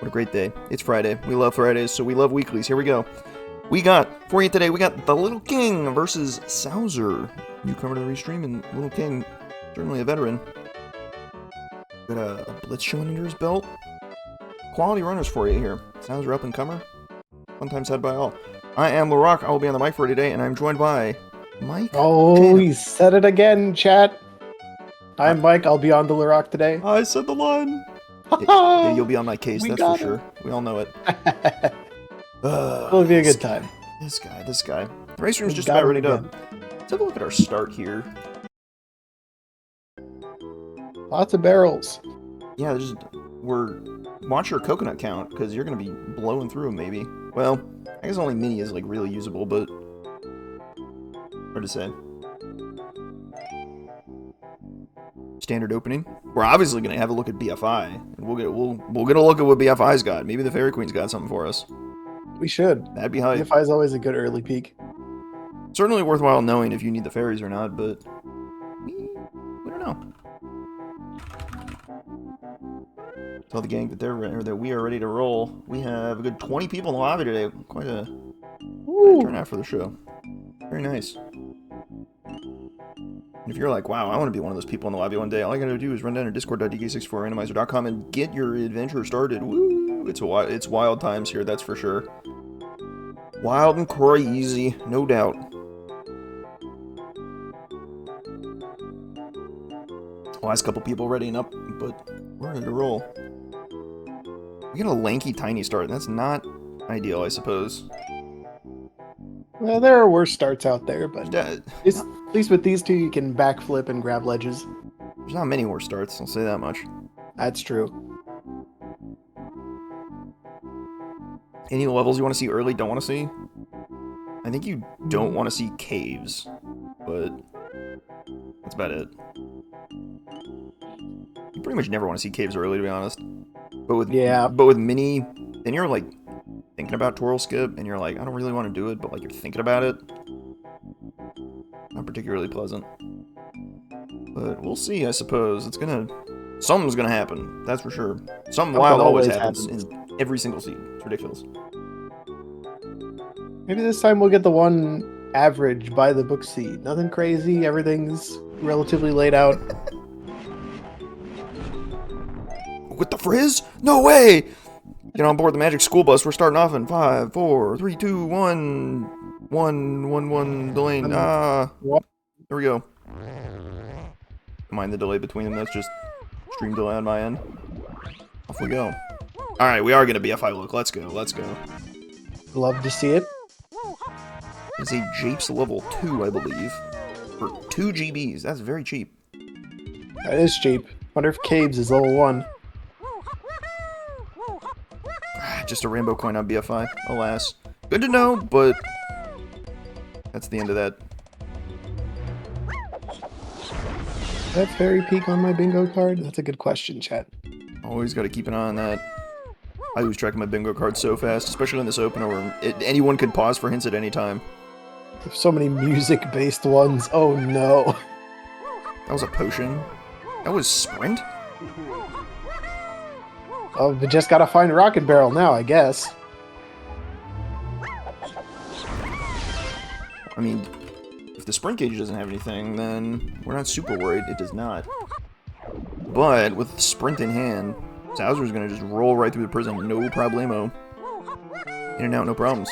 What a great day. It's Friday. We love Fridays, so we love weeklies. Here we go. For you today, we got TheLittleKing versus Sowser. Newcomer to the restream, and LittleKing, certainly a veteran. Got a blitz showing under his belt. Quality runners for you here. Sowser up and comer. Fun times had by all. I am LaRock. I will be on the mic for today, and I'm joined by Mike. Oh, he said it again, chat. I'm Mike. I'll be on the LaRock today. I said the line. Yeah, you'll be on my case, that's for sure. We all know it. It'll be a good time. This guy. The race room's just about ready to... Let's have a look at our start here. Lots of barrels. Yeah, watch your coconut count, because you're going to be blowing through them, maybe. Well, I guess only mini is, like, really usable, but... hard to say. Standard opening. We're obviously going to have a look at BFI. And we'll get a look at what BFI's got. Maybe the Fairy Queen's got something for us. We should. That'd be hype. BFI's always a good early peek. Certainly worthwhile knowing if you need the fairies or not, but we don't know. Tell the gang that we are ready to roll. We have a good 20 people in the lobby today. Quite a turnout for the show. Very nice. And if you're like, wow, I want to be one of those people in the lobby one day, all you gotta do is run down to discord.dk64 Randomizer.com and get your adventure started. Woo! It's wild times here, that's for sure. Wild and crazy, no doubt. Last couple people readying up, but we're ready to roll. We get a lanky tiny start. That's not ideal, I suppose. Well, there are worse starts out there, but at least with these two, you can backflip and grab ledges. There's not many worse starts, I'll say that much. That's true. Any levels you want to see early, don't want to see? I think you don't want to see caves, but that's about it. You pretty much never want to see caves early, to be honest. But with mini, then you're like thinking about twirl skip, and you're like, I don't really want to do it, but like you're thinking about it. Not particularly pleasant. But we'll see, I suppose. Something's gonna happen, that's for sure. Something wild always happens in every single seed. It's ridiculous. Maybe this time we'll get the one average by the book seed. Nothing crazy, everything's relatively laid out. With the frizz? No way! Get on board the magic school bus. We're starting off in 5, 4, 3, 2, 1. 1, the lane. There we go. Mind the delay between them. That's just stream delay on my end. Off we go. Alright, we are going to BFI look. Let's go. Love to see it. It's a Japes level 2, I believe. For 2 GBs. That's very cheap. That is cheap. Wonder if Caves is level 1. Just a rainbow coin on BFI, alas. Good to know, but that's the end of that. Is that fairy peak on my bingo card? That's a good question, chat. Always got to keep an eye on that. I lose track of my bingo cards so fast, especially in this opener where anyone could pause for hints at any time. There's so many music-based ones. Oh no. That was a potion. That was sprint? Oh, we just gotta find Rocket Barrel now, I guess. I mean, if the sprint gauge doesn't have anything, then we're not super worried. It does not. But with sprint in hand, Sowser's gonna just roll right through the prison, no problemo. In and out, no problems.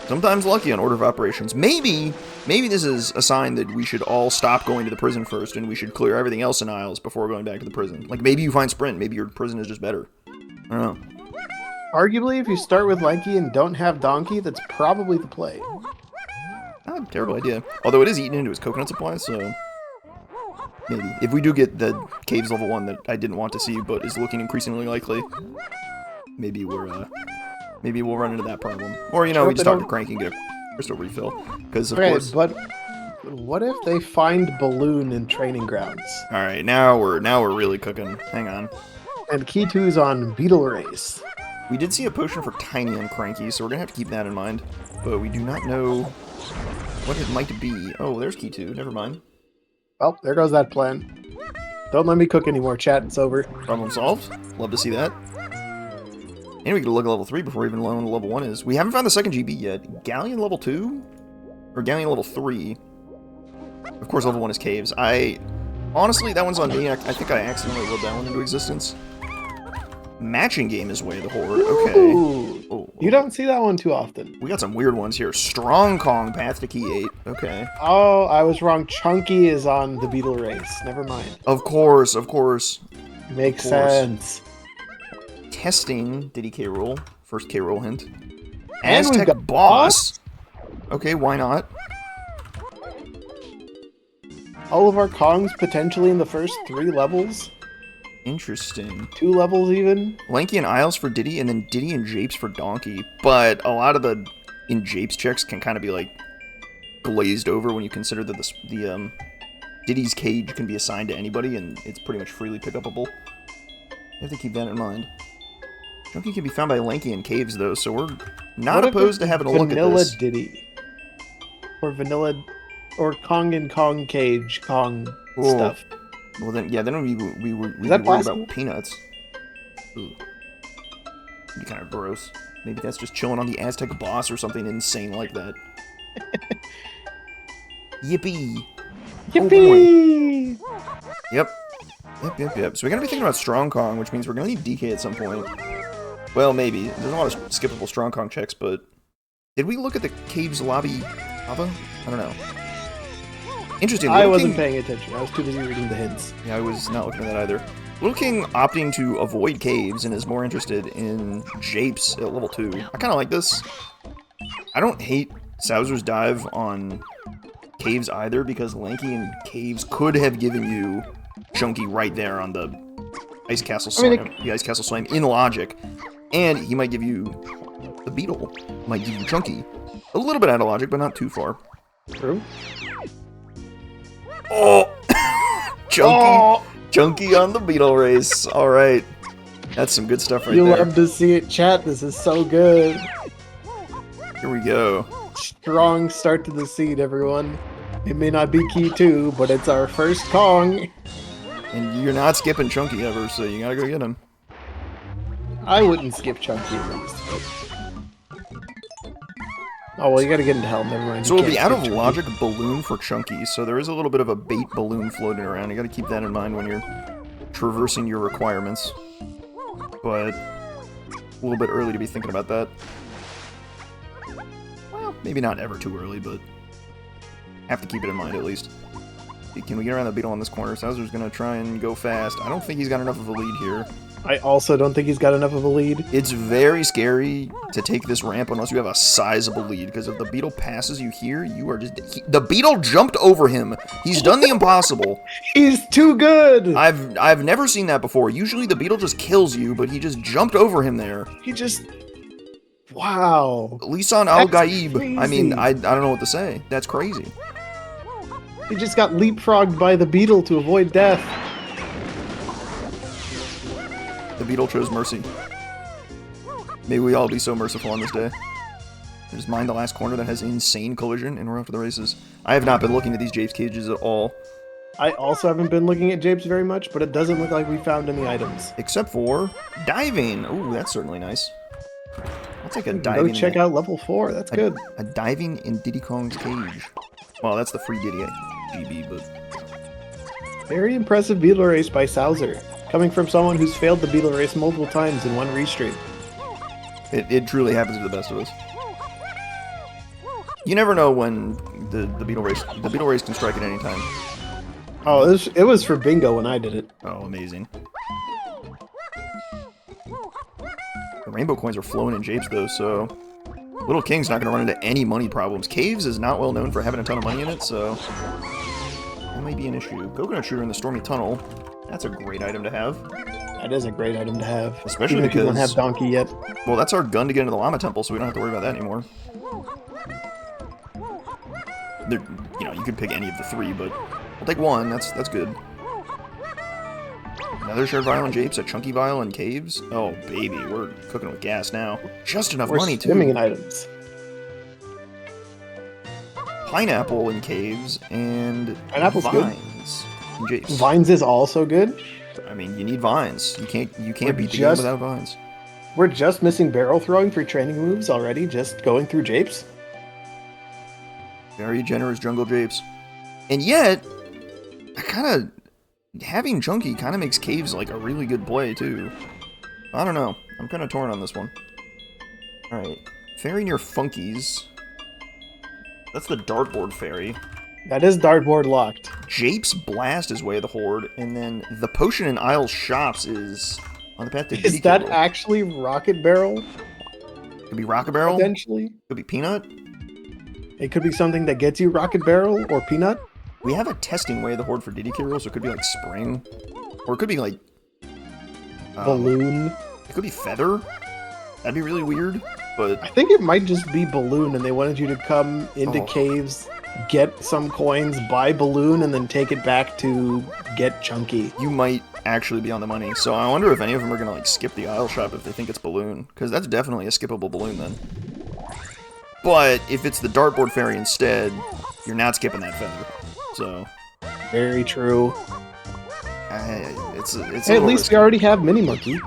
Sometimes lucky on order of operations. Maybe this is a sign that we should all stop going to the prison first, and we should clear everything else in aisles before going back to the prison. Like, maybe you find sprint, maybe your prison is just better. I don't know. Arguably, if you start with Lanky and don't have Donkey, that's probably the play. Not a terrible idea. Although it is eaten into his coconut supply, so... maybe. If we do get the Caves level 1 that I didn't want to see, but is looking increasingly likely, maybe we'll run into that problem. Or, we just talk to Crank and get a crystal refill. Because, of course... but what if they find Balloon in Training Grounds? Alright, now we're really cooking. Hang on. And Key 2's on Beetle Race. We did see a potion for Tiny and Cranky, so we're gonna have to keep that in mind. But we do not know what it might be. Oh, there's Key 2. Never mind. Well, there goes that plan. Don't let me cook anymore, chat. It's over. Problem solved. Love to see that. And we can look at level 3 before even knowing what level 1 is. We haven't found the second GB yet. Galley in level 2? Or Galley in level 3? Of course, level 1 is caves. Honestly, that one's on me. I think I accidentally willed that one into existence. Matching game is way the horde. Okay. Ooh, you don't see that one too often. We got some weird ones here. Strong Kong, path to key 8. Okay. Oh, I was wrong. Chunky is on the Beetle race. Never mind. Of course, of course. Makes sense. Testing Diddy K Rool. First K Rool hint. And we've Aztec got boss. Okay, why not? All of our Kongs potentially in the first 3 levels. Interesting. 2 levels even. Lanky and Isles for Diddy, and then Diddy and Japes for Donkey. But a lot of the in Japes checks can kind of be like glazed over when you consider that the Diddy's cage can be assigned to anybody, and it's pretty much freely pick upable. You have to keep that in mind. Donkey can be found by Lanky in caves, though, so we're not opposed to having a look at Vanilla this. Diddy. Or vanilla... Or Kong and Kong cage Kong Ooh. stuff. Well then, yeah, then we'd be worried possible? about peanuts. Ooh. Be kind of gross. Maybe that's just chilling on the Aztec boss or something insane like that. Yippee! Yippee! Oh, yep. So we gotta be thinking about Strong Kong, which means we're gonna need DK at some point. Well, maybe. There's a lot of skippable Strong Kong checks, but... Did we look at the caves lobby lava? I don't know. Interesting. I wasn't paying attention. I was too busy reading the hints. Yeah, I was not looking at that either. LittleKing opting to avoid caves and is more interested in Japes at level 2. I kind of like this. I don't hate Sowser's dive on caves either, because Lanky and caves could have given you Chunky right there on the Ice Castle Slime, the Ice Castle Slime in logic. And he might give you the Beetle. Might give you Chunky. A little bit out of logic, but not too far. True. Oh! Chunky on the Beetle race. Alright. That's some good stuff right there. You love to see it, chat. This is so good. Here we go. Strong start to the seed, everyone. It may not be key 2, but it's our first Kong. And you're not skipping Chunky ever, so you gotta go get him. I wouldn't skip Chunky at least. But... Oh, well, you gotta get into Helm, never mind. So it'll be out of logic balloon for Chunky, so there is a little bit of a bait balloon floating around. You gotta keep that in mind when you're traversing your requirements. But a little bit early to be thinking about that. Well, maybe not ever too early, but have to keep it in mind at least. Can we get around the Beetle on this corner? Sowser's gonna try and go fast. I don't think he's got enough of a lead here. I also don't think he's got enough of a lead. It's very scary to take this ramp unless you have a sizable lead, because if the Beetle passes you here, you are just... the Beetle jumped over him. He's done the impossible. He's too good. I've never seen that before. Usually the Beetle just kills you, but he just jumped over him there. He just... Wow. Lisan Al-Gaib. I mean, I don't know what to say. That's crazy. He just got leapfrogged by the Beetle to avoid death. The Beetle chose mercy. May we all be so merciful on this day. Just mind the last corner that has insane collision, and we're off to the races. I have not been looking at these Japes cages at all. I also haven't been looking at Japes very much, but it doesn't look like we found any items. Except for diving. Ooh, that's certainly nice. I'll take a diving. Go check out level 4. That's good. A diving in Diddy Kong's cage. Well, that's the free Diddy GB, but... Very impressive Beetle race by Sowser. Coming from someone who's failed the Beetle race multiple times in one restream. It truly happens to the best of us. You never know when the Beetle race can strike at any time. Oh, it was for bingo when I did it. Oh, amazing. The rainbow coins are flowing in Japes though, so LittleKing's not going to run into any money problems. Caves is not well known for having a ton of money in it, so that might be an issue. Coconut Shooter in the Stormy Tunnel. That's a great item to have. That is a great item to have. Especially even because... if you don't have Donkey yet. Well, that's our gun to get into the Llama Temple, so we don't have to worry about that anymore. You know, you could pick any of the 3, but I'll take one. That's good. Another shared vial and Japes, a chunky vial and caves. Oh, baby, we're cooking with gas now. Just enough money, too. We're swimming in items. Pineapple in caves and Pineapple's vines in Japes. Vines is also good. I mean, you need vines. You can't beat the game without vines. We're just missing barrel throwing for training moves already, just going through Japes. Very generous jungle Japes. And yet, I kind of... Having Chunky kind of makes Caves like a really good play, too. I don't know. I'm kind of torn on this one. Alright. Fairy near Funkies. That's the dartboard fairy. That is dartboard locked. Japes Blast is Way of the Horde, and then the Potion in Isle Shops is on the path to Diddy Is that K. actually Rocket Barrel? Could be Rocket Barrel. Potentially. Could be Peanut. It could be something that gets you Rocket Barrel or Peanut. We have a testing Way of the Horde for Diddy K, so it could be like Spring. Or it could be like... Balloon. It could be Feather. That'd be really weird, but... I think it might just be Balloon, and they wanted you to come into caves, get some coins, buy Balloon, and then take it back to get Chunky. You might actually be on the money. So I wonder if any of them are going to like skip the Isle Shop if they think it's Balloon. Because that's definitely a skippable Balloon then. But if it's the Dartboard Fairy instead, you're not skipping that Feather. So... Very true. It's hey, at least we already have Mini Monkey.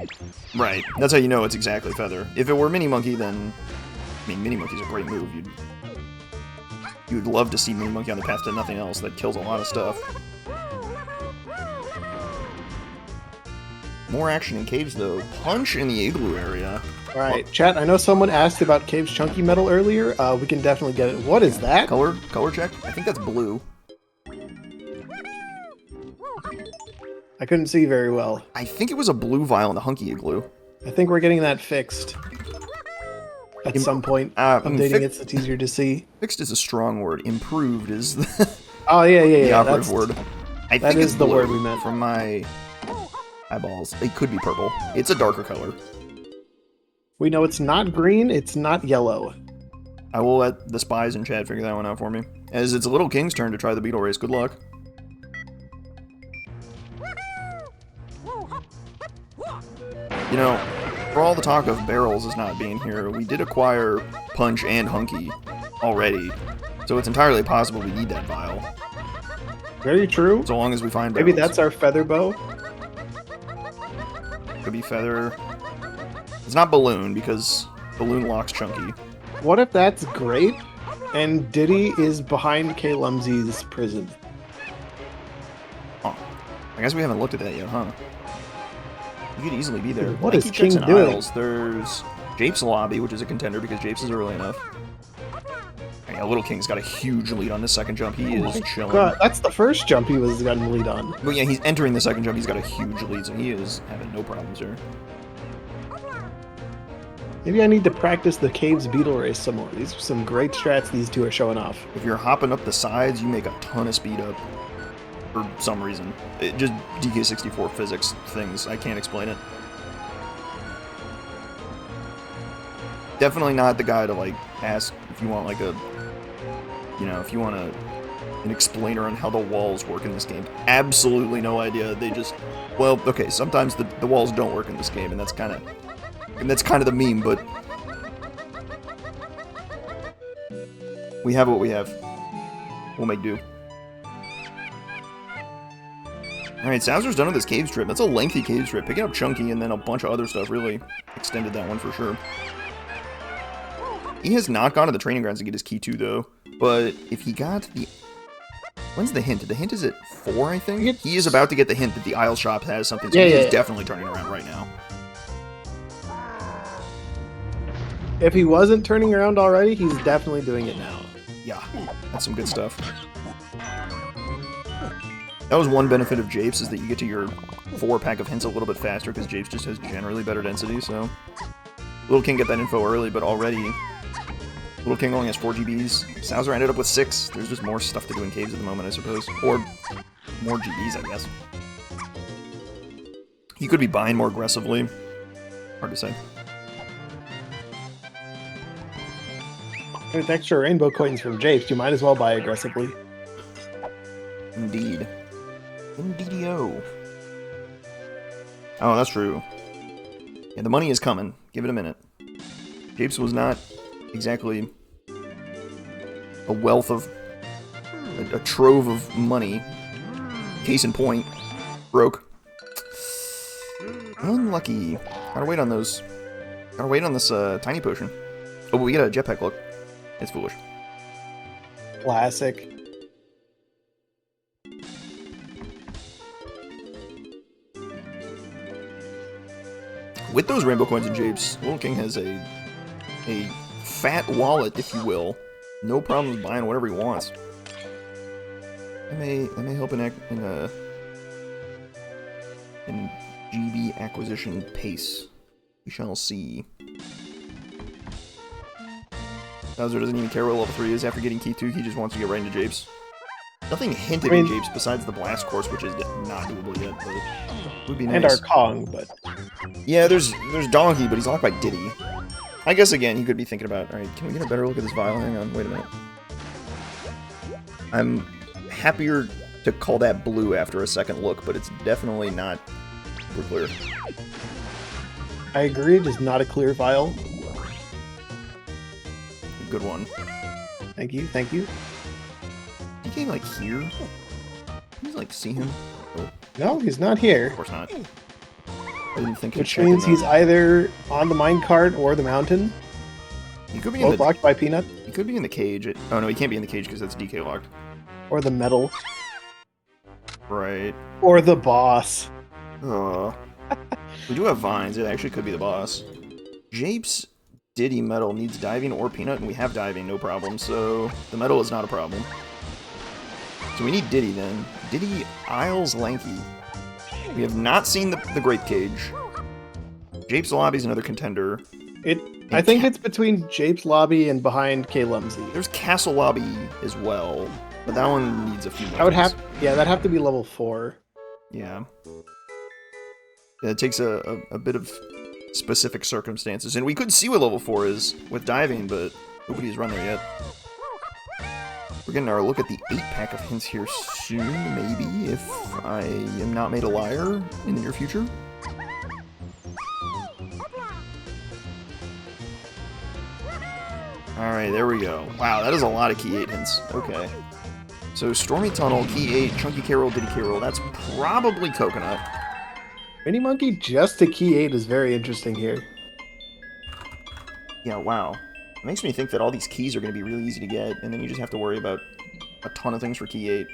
Right. That's how you know it's exactly Feather. If it were Mini Monkey, then... I mean, Mini Monkey's a great move. You'd love to see Mini Monkey on the path to nothing else. That kills a lot of stuff. More action in caves, though. Punch in the Igloo area. Alright, chat, I know someone asked about Cave's Chunky Medal earlier. We can definitely get it. What is that? Color check? I think that's blue. I couldn't see very well. I think it was a blue vial in the Hunky Igloo. I think we're getting that fixed. At some point. Updating it so it's easier to see. Fixed is a strong word. Improved is the, oh, yeah, the operative word. I that think is it's the blue word we meant. from my eyeballs. It could be purple. It's a darker color. We know it's not green, it's not yellow. I will let the spies in chat figure that one out for me. As it's TheLittleKing's turn to try the Beetle race. Good luck. You know, for all the talk of barrels as not being here, we did acquire Punch and Hunky already. So it's entirely possible we need that vial. Very true. So long as we find barrels. Maybe that's our feather bow. Could be Feather. It's not Balloon, because Balloon locks Chunky. What if that's great, and Diddy is behind K. Lumsey's prison? Huh. I guess we haven't looked at that yet, huh? You could easily be there. What Lanky is King checks and doing? Isles. There's Japes Lobby, which is a contender because Japes is early enough. Yeah, TheLittleKing's got a huge lead on this second jump. He is chilling. God, that's the first jump he was gotten the lead on. But yeah, he's entering the second jump. He's got a huge lead, so he is having no problems here. Maybe I need to practice the Caves Beetle race some more. These are some great strats these two are showing off. If you're hopping up the sides, you make a ton of speed up. For some reason. It just DK64 physics things. I can't explain it. Definitely not the guy to, like, ask if you want, like, a... You know, if you want an explainer on how the walls work in this game. Absolutely no idea. They just... Well, okay, sometimes the walls don't work in this game, and that's kind of... And that's kind of the meme, but... We have what we have. We'll make do. Alright, Sowser's done with this cave strip. That's a lengthy cave strip. Picking up Chunky and then a bunch of other stuff really extended that one for sure. He has not gone to the training grounds to get his key 2, though. But if he got the... When's the hint? The hint is at 4, I think? He is about to get the hint that the Isle Shop has something, so he's definitely turning around right now. If he wasn't turning around already, he's definitely doing it now. Yeah, that's some good stuff. That was one benefit of Japes, is that you get to your 4-pack of hints a little bit faster, because Japes just has generally better density, so... TheLittleKing get that info early, but already... TheLittleKing only has 4 GBs. Sowser ended up with 6. There's just more stuff to do in caves at the moment, I suppose. Or more GBs, I guess. He could be buying more aggressively. Hard to say. With extra rainbow coins from Japes, you might as well buy aggressively. Indeed. Indeedio. Oh, that's true. Yeah, the money is coming. Give it a minute. Japes was not exactly a wealth of... a trove of money. Case in point. Broke. Unlucky. Gotta wait on those Gotta wait on this tiny potion. Oh, but we get a jetpack look. It's foolish. Classic. With those rainbow coins and Japes, LittleKing has a fat wallet, if you will. No problems buying whatever he wants. That may help in GB acquisition pace. We shall see. Sowser doesn't even care what level 3 is after getting Key 2, he just wants to get right into Japes. Nothing hinted in Japes besides the blast course, which is not doable yet, but it would be nice. And our Kong, but... Yeah, there's Donkey, but he's locked by Diddy. I guess, again, he could be thinking about, alright, can we get a better look at this vial? Hang on, wait a minute. I'm happier to call that blue after a second look, but it's definitely not super clear. I agree, it is not a clear vial. Good one. Thank you, thank you. DK, like, here? Can you, like, see him? Oh, No, he's not here. of course not. I didn't think Which means he's either on the minecart or the mountain. He could be in Both locked by Peanut. He could be in the cage. Oh no, he can't be in the cage because that's DK locked. Or the metal. Right. Or the boss. We do have vines. It actually could be the boss. Japes Diddy metal needs diving or Peanut, and we have diving, no problem. So the metal is not a problem. So we need Diddy then. Diddy Isles Lanky. We have not seen the Grape Cage. Japes Lobby's another contender. I think it's between Japes Lobby and behind K Lumsey. There's Castle Lobby as well, but that one needs a few more. That'd have to be level 4. Yeah. It takes a bit of specific circumstances, and we could see what level 4 is with diving, but nobody's run there yet. We're getting our look at the 8-pack of hints here soon, maybe, if I am not made a liar in the near future. Alright, there we go. Wow, that is a lot of Key 8 hints. Okay. So, Stormy Tunnel, Key 8, Chunky K-Roll, Diddy K-Roll. That's probably Coconut. Mini Monkey just to Key 8 is very interesting here. Yeah, wow. It makes me think that all these keys are going to be really easy to get, and then you just have to worry about a ton of things for Key 8.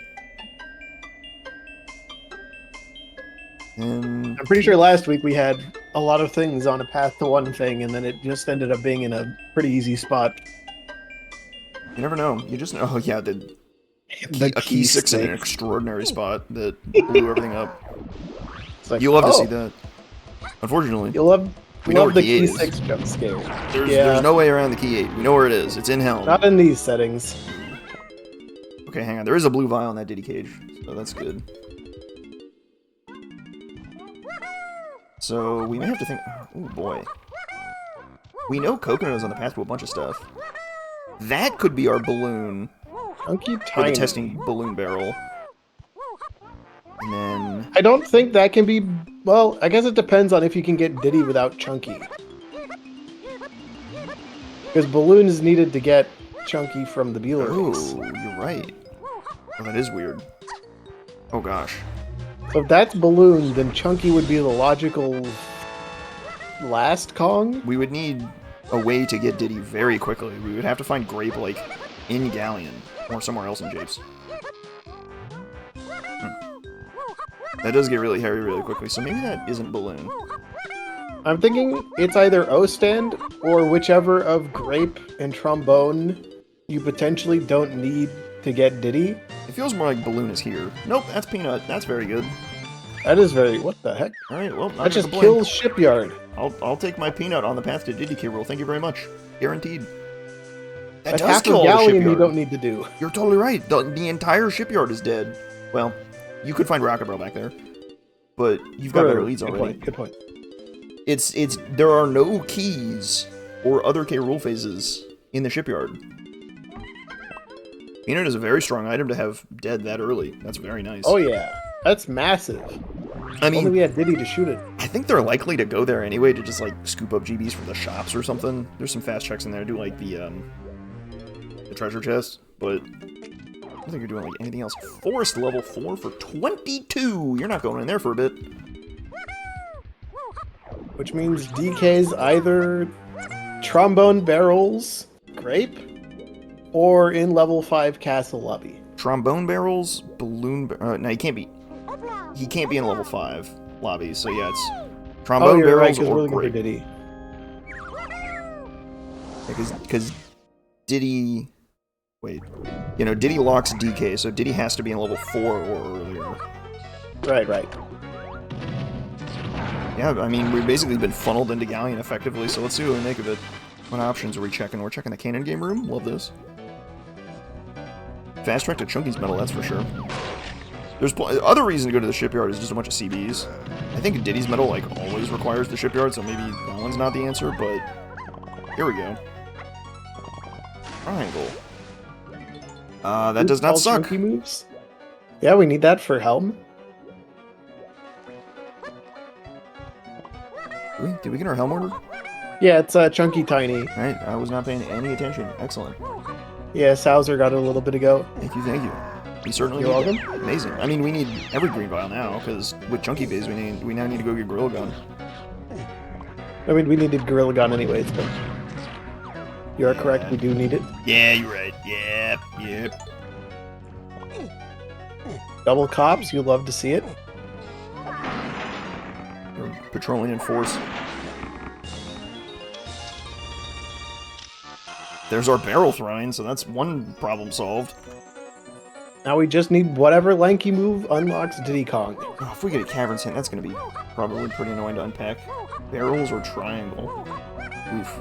And I'm pretty sure last week we had a lot of things on a path to one thing, and then it just ended up being in a pretty easy spot. you never know. You just know. Oh, yeah, a Key 6 in an extraordinary spot that blew everything up. Like, You'll love to see that. Unfortunately, you'll love we know where the Key 8 Key is. 6 jump scare. There's no way around the Key 8. We know where it is. It's in Helm. Not in these settings. Okay, hang on. There is a blue vial in that Diddy cage, so that's good. So we may have to think. Oh boy. We know Coconut is on the path to a bunch of stuff. That could be our balloon. Chunky For the Tiny. testing balloon barrel. And then... I don't think that can be... Well, I guess it depends on if you can get Diddy without Chunky. Because Balloon is needed to get Chunky from the Beetle race. Oh, you're right. Oh, that is weird. Oh gosh. So if that's Balloon, then Chunky would be the logical last Kong? We would need a way to get Diddy very quickly. We would have to find Grape, like, in Galleon. Or somewhere else in Japes. That does get really hairy really quickly, so maybe that isn't Balloon. I'm thinking it's either O-Stand or whichever of Grape and Trombone you potentially don't need to get Diddy. It feels more like Balloon is here. Nope, that's Peanut. That's very good. That is very... What the heck? Alright, well, That just kills Shipyard. I'll take my Peanut on the path to Diddy K rule. Thank you very much. Guaranteed. That That's does half kill of all the Galleon you shipyard. don't need to do. You're totally right. The entire shipyard is dead. Well, you could find Rocket Barrel back there, but you've got better leads already. Good point. It's there are no keys or other K rule phases in the shipyard. Peanut is a very strong item to have dead that early. That's very nice. Oh yeah, that's massive. I Only we mean, had Diddy to shoot it. I think they're likely to go there anyway to just like scoop up GBs from the shops or something. There's some fast checks in there. Do like the treasure chest, but I don't think you're doing like anything else. Forest level 4 for 22. You're not going in there for a bit. which means DK's either trombone barrels, grape, or in level 5 castle lobby. Trombone barrels, balloon. No, he can't be. He can't be in level 5 lobbies. So yeah, it's trombone barrels right, or we're looking for grape. Diddy. Because Diddy. Wait. You know, Diddy locks DK, so Diddy has to be in level 4 or earlier. Right. Yeah, I mean, we've basically been funneled into Galley effectively, so let's see what we make of it. What options are we checking? We're checking the cannon game room. Love this. Fast track to Chunky's medal, that's for sure. There's other reason to go to the shipyard is just a bunch of CBs. I think Diddy's medal, like, always requires the shipyard, so maybe that one's not the answer, but here we go. Triangle. That does not suck. Chunky moves? Yeah, we need that for Helm. Did we get our Helm order? Yeah, it's Chunky Tiny. Alright, I was not paying any attention. Excellent. Yeah, Sowser got it a little bit ago. Thank you. We certainly You're need welcome. that. Amazing. I mean, we need every green vial now, because with Chunky Phase, we now need to go get Gorilla Gun. I mean, we needed Gorilla Gun anyways, but you are correct, we do need it. Yeah, you're right. Yep. Double cops, you'll love to see it. We're patrolling in force. There's our barrel throwing, so that's one problem solved. Now we just need whatever lanky move unlocks Diddy Kong. Oh, if we get a Cavern's Hand, that's going to be probably pretty annoying to unpack. Barrels or triangle? Oof.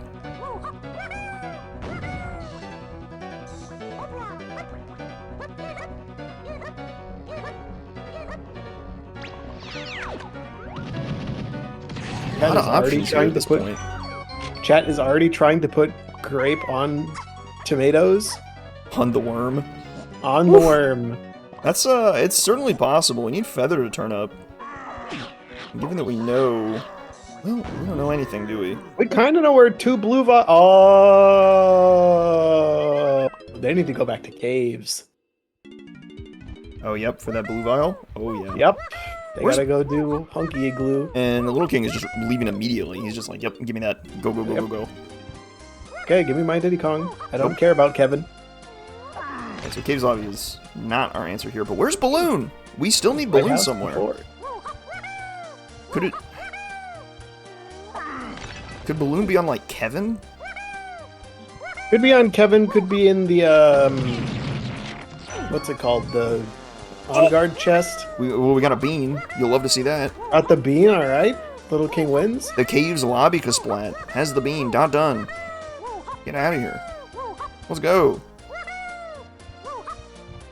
A lot of options here at this point. Chat is already trying to put grape on tomatoes. On the worm. On the worm. That's, it's certainly possible. We need Feather to turn up. Given that we know... Well, we don't know anything, do we? We kind of know where 2 blue Oh! They need to go back to caves. Oh, yep, for that blue vial? Oh, yeah. Yep. They gotta go do Hunky Igloo. And the Little King is just leaving immediately. He's just like, yep, give me that. Go. Okay, give me my Diddy Kong. I don't care about Kevin. Okay, so Caves Lobby is not our answer here, but where's Balloon? We still need Balloon Lighthouse somewhere. before. Could Balloon be on, like, Kevin? Could be on Kevin, could be in the, what's it called? The on-guard chest. We got a bean. You'll love to see that. Got the bean, alright. Little King wins. The Caves Lobby Splat has the bean. Done. Get out of here. Let's go.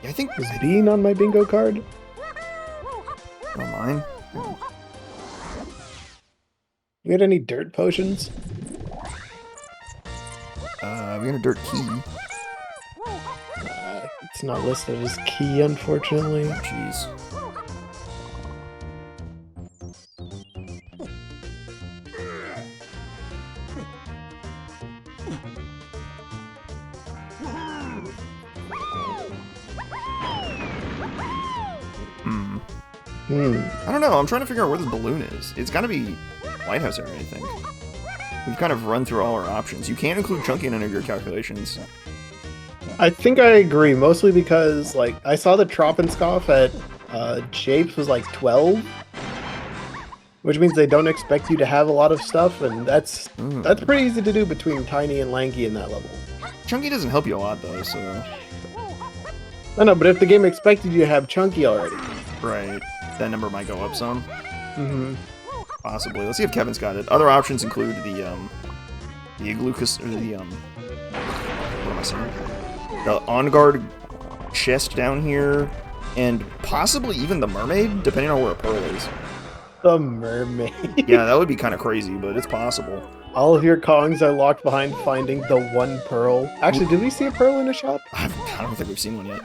Yeah, I think... Is bean on my bingo card? Not mine. You got any dirt potions? We got a dirt key. It's not listed as key, unfortunately. Jeez. I don't know. I'm trying to figure out where this balloon is. It's got to be Lighthouse area, I think. We've kind of run through all our options. You can't include Chunky in any of your calculations. I think I agree, mostly because, like, I saw the Tropenscoff at Japes was like 12, which means they don't expect you to have a lot of stuff, and that's pretty easy to do between Tiny and Lanky in that level. Chunky doesn't help you a lot, though, so... I know, but if the game expected you to have Chunky already... Right. That number might go up some. Possibly. Let's see if Kevin's got it. Other options include the Igloo... What am I saying? The on-guard chest down here, and possibly even the mermaid, depending on where a pearl is. The mermaid. Yeah, that would be kind of crazy, but it's possible. All of your Kongs are locked behind finding the one pearl. Actually, did we see a pearl in a shop? I don't think we've seen one yet.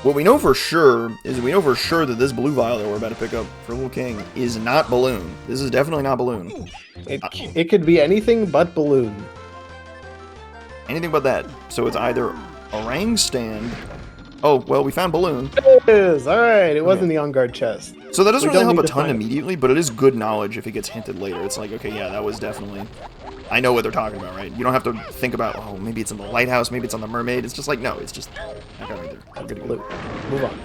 What we know for sure is that this blue vial that we're about to pick up for Little King is not Balloon. This is definitely not Balloon. It could be anything but Balloon. Anything but that. So it's either Orang Stand. Oh, well, we found Balloon. It is! Alright, it wasn't the on-guard chest. So that doesn't We really don't help a need to ton find it. immediately, but it is good knowledge if it gets hinted later. It's like, okay, yeah, that was definitely... I know what they're talking about, right? You don't have to think about, oh, maybe it's in the lighthouse, maybe it's on the mermaid. It's just like, no, it's just that guy right there. We're good to go. Move on.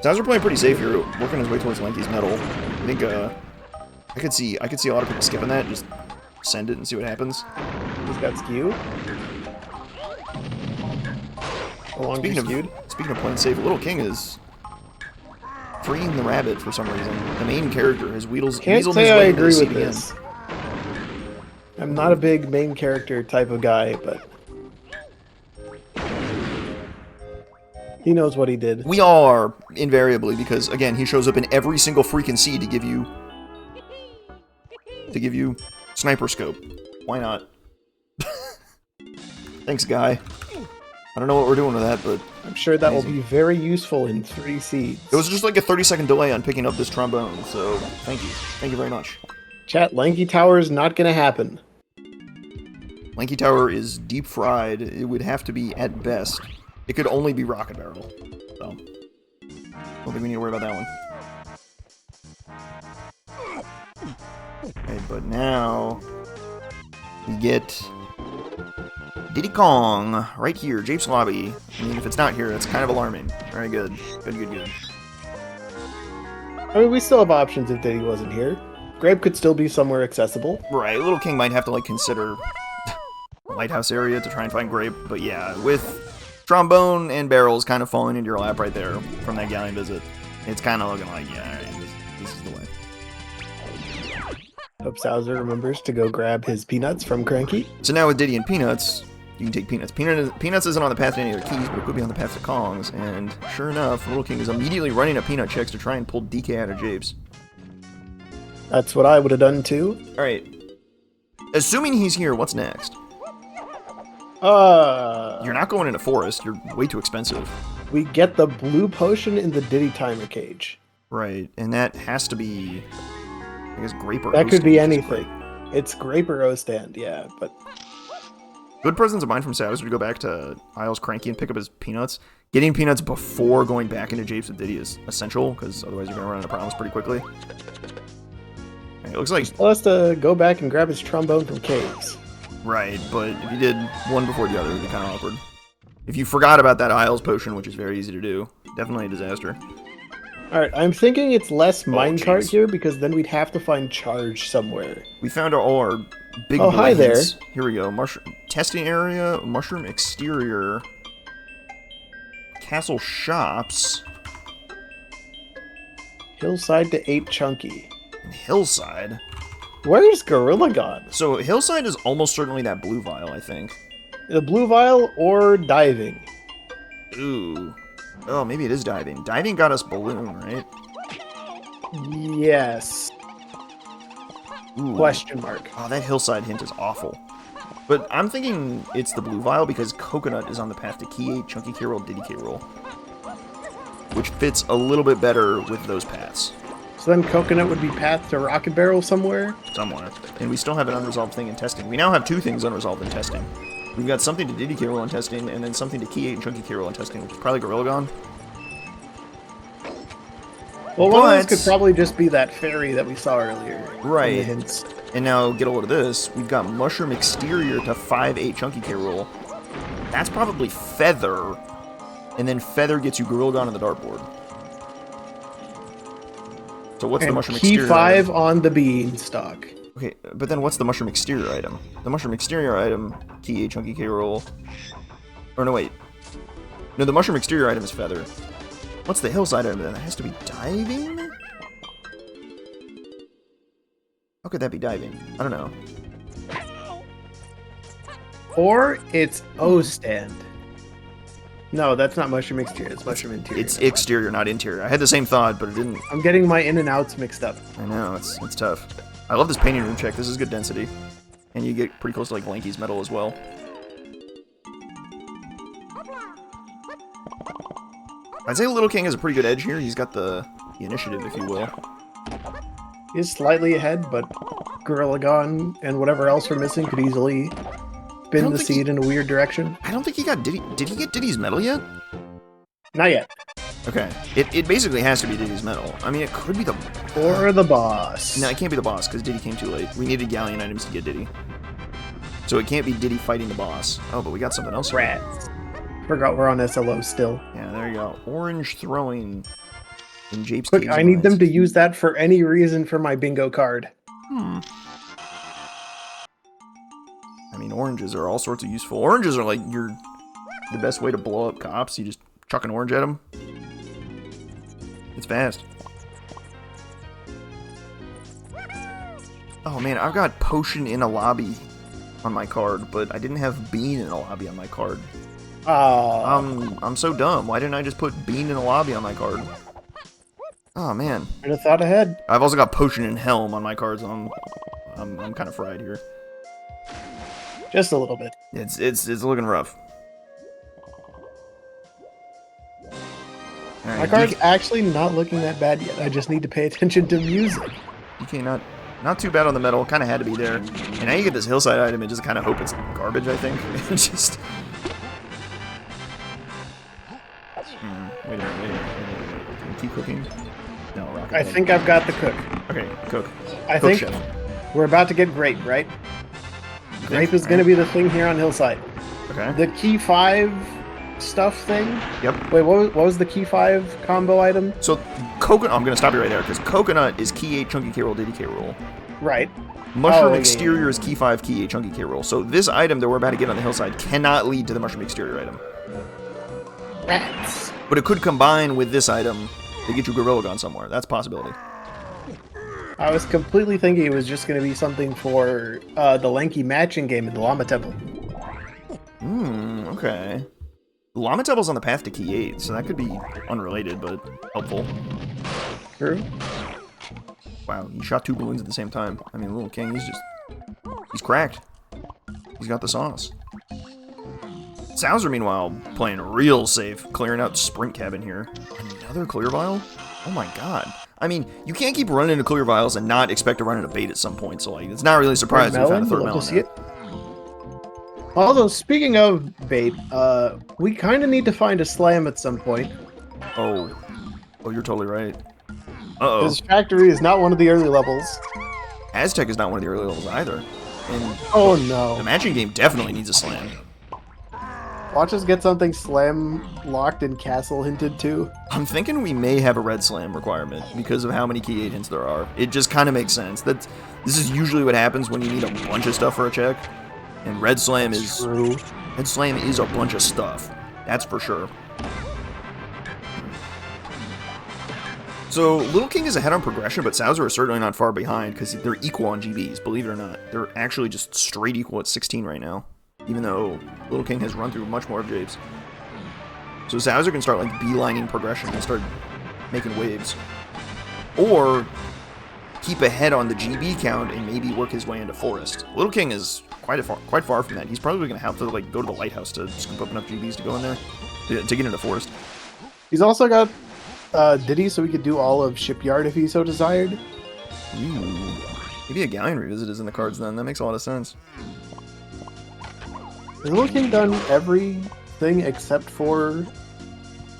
Sowser playing pretty safe here, working his way towards Lanky's metal. I think I could see a lot of people skipping that, just send it and see what happens. He's got skew. Speaking of playing safe, LittleKing is freeing the rabbit for some reason. The main character has weaseled his Say I way into the agree seat with again. this. I'm not a big main character type of guy, but he knows what he did. We all are, invariably, because, again, he shows up in every single freaking seed to give you sniper scope. Why not? Thanks, guy. I don't know what we're doing with that, but... I'm sure that will be very useful in 3 seeds. It was just like a 30-second delay on picking up this trombone, so thank you. Thank you very much. Chat, Lanky Tower is not going to happen. Lanky Tower is deep fried. It would have to be, at best, it could only be Rocket Barrel. So, don't think we need to worry about that one. Okay, but now we get Diddy Kong right here, Japes lobby. I mean, if it's not here, that's kind of alarming. Very good. Good. I mean, we still have options if Diddy wasn't here. Grape could still be somewhere accessible. Right, LittleKing might have to, like, consider the Lighthouse area to try and find Grape, but yeah, with trombone and barrels kind of falling into your lap right there from that Galley visit, it's kind of looking like, yeah, alright, this is the way. Hope Sowser remembers to go grab his peanuts from Cranky. So now with Diddy and Peanuts, you can take Peanuts. Peanuts isn't on the path to any of their keys, but it could be on the path to Kong's, and sure enough, LittleKing is immediately running up Peanut checks to try and pull DK out of Japes. That's what I would have done too. Alright. Assuming he's here, what's next? You're not going into Forest, you're way too expensive. We get the blue potion in the Diddy timer cage. Right, and that has to be, I guess, Grape or That could be Ostand, anything. It's Grape or Ostand, yeah, but... Good presence of mind from Sowser to go back to Isles Cranky and pick up his Peanuts. Getting Peanuts before going back into Japes with Diddy is essential, because otherwise you're going to run into problems pretty quickly. It looks like... Still has to go back and grab his trombone from Caves. Right, but if you did one before the other, it would be kind of awkward. If you forgot about that Isles potion, which is very easy to do, definitely a disaster. Alright, I'm thinking it's less minecart jeez. here, because then we'd have to find charge somewhere. We found all our big Oh, boy hi there. hints. Here we go. Mushroom testing area, mushroom exterior, castle shops, Hillside to 8 Chunky. and hillside. Where's Gorilla gone? So hillside is almost certainly that blue vial, I think. The blue vial or diving? Ooh. Oh, maybe it is diving. Diving got us balloon, right? Yes. Ooh. Question mark. Oh, that hillside hint is awful. But I'm thinking it's the blue vial because Coconut is on the path to Key 8, Chunky K roll, Diddy K roll. Which fits a little bit better with those paths. So then Coconut would be path to Rocket Barrel somewhere? Somewhere. And we still have an unresolved thing in testing. We now have 2 things unresolved in testing. We've got something to Diddy K roll in testing, and then something to Key 8 and Chunky K roll in testing, which is probably Gorilla Gone. Well, one of those But- could probably just be that fairy that we saw earlier. from the Right. hints. And now, get a load of this. We've got Mushroom Exterior to 5-8 Chunky K roll. That's probably Feather. And then Feather gets you Gorilla Gone on the dartboard. So what's the And Mushroom key Exterior 5 item? on the beanstalk. Okay, but then what's the Mushroom Exterior item? The Mushroom Exterior item, Key 8 Chunky K roll. Or no, wait. No, the Mushroom Exterior item is Feather. What's the Hillside item then? That has to be Diving? How could that be Diving? I don't know. Or it's O-stand. No, that's not Mushroom Exterior, it's Mushroom Interior. It's exterior, not interior. I had the same thought, but it didn't. I'm getting my in and outs mixed up. I know, it's tough. I love this painting room check. This is good density. And you get pretty close to like Lanky's metal as well. I'd say LittleKing has a pretty good edge here. He's got the initiative, if you will. He's slightly ahead, but Gorilla Gone and whatever else we're missing could easily spin don't the think seed in a weird direction. I don't think he got Diddy. Did he get Diddy's medal yet? Not yet. Okay. It basically has to be Diddy's medal. I mean, it could be the... Or the boss. No, it can't be the boss, because Diddy came too late. We needed galleon items to get Diddy. So it can't be Diddy fighting the boss. Oh, but we got something else. Rats. Forgot we're on SLO still. Yeah, there you go. Orange throwing in Japes. Quick, I need them to use that for any reason for my bingo card. I mean, oranges are all sorts of useful. Oranges are like the best way to blow up cops. You just chuck an orange at them. It's fast. Oh man, I've got potion in a lobby on my card, but I didn't have bean in a lobby on my card. Oh. I'm so dumb. Why didn't I just put bean in a lobby on my card? Oh man. I'd have thought ahead. I've also got potion and helm on my cards. I'm kind of fried here. Just a little bit. It's looking rough. All right, My card's actually not looking that bad yet. I just need to pay attention to music. DK not too bad on the metal. Kind of had to be there. And now you get this hillside item and just kind of hope it's garbage, I think. It's just... Wait a minute. Can we keep cooking? No, rocket. I think I've got the cook. Okay, cook. I Cook think chef. we're about to get grape, right? Grape is going to be the thing here on Hillside. Okay. The key 5 stuff thing? Yep. Wait, what was the key 5 combo item? So, coconut... I'm going to stop you right there, because coconut is key 8, chunky K roll, Diddy K roll. Right. Mushroom yeah. exterior is key 5, key 8, chunky K roll. So this item that we're about to get on the hillside cannot lead to the mushroom exterior item. Rats. But it could combine with this item to get you Gorilla Gun somewhere. That's a possibility. I was completely thinking it was just going to be something for the Lanky matching game in the Llama Temple. Okay. Llama Temple's on the path to key 8, so that could be unrelated, but helpful. True. Wow, he shot 2 balloons at the same time. I mean, Little King, he's cracked. He's got the sauce. Sowser, meanwhile, playing real safe, clearing out Sprint Cabin here. Another clear vial? Oh my god. I mean, you can't keep running into clear vials and not expect to run into bait at some point, so like, it's not really surprising we found a third melon there. Although, speaking of bait, we kind of need to find a slam at some point. Oh, you're totally right. Uh-oh. This factory is not one of the early levels. Aztec is not one of the early levels either. And oh no. The matching game definitely needs a slam. Watch us get something slam locked and castle hinted too. I'm thinking we may have a red slam requirement because of how many key 8 hints there are. It just kind of makes sense. This is usually what happens when you need a bunch of stuff for a check. And red slam is true. Red slam is a bunch of stuff. That's for sure. So, Little King is ahead on progression, but Sowser is certainly not far behind because they're equal on GBs, believe it or not. They're actually just straight equal at 16 right now, even though Little King has run through much more of Japes. So Sowser can start like beelining progression and start making waves. Or keep ahead on the GB count and maybe work his way into Forest. Little King is quite far from that. He's probably going to have to like go to the Lighthouse to scoop up enough GBs to go in there, to get into Forest. He's also got Diddy, so we could do all of Shipyard if he so desired. Ooh. Maybe a Galleon revisit is in the cards then. That makes a lot of sense. Has Little King done everything except for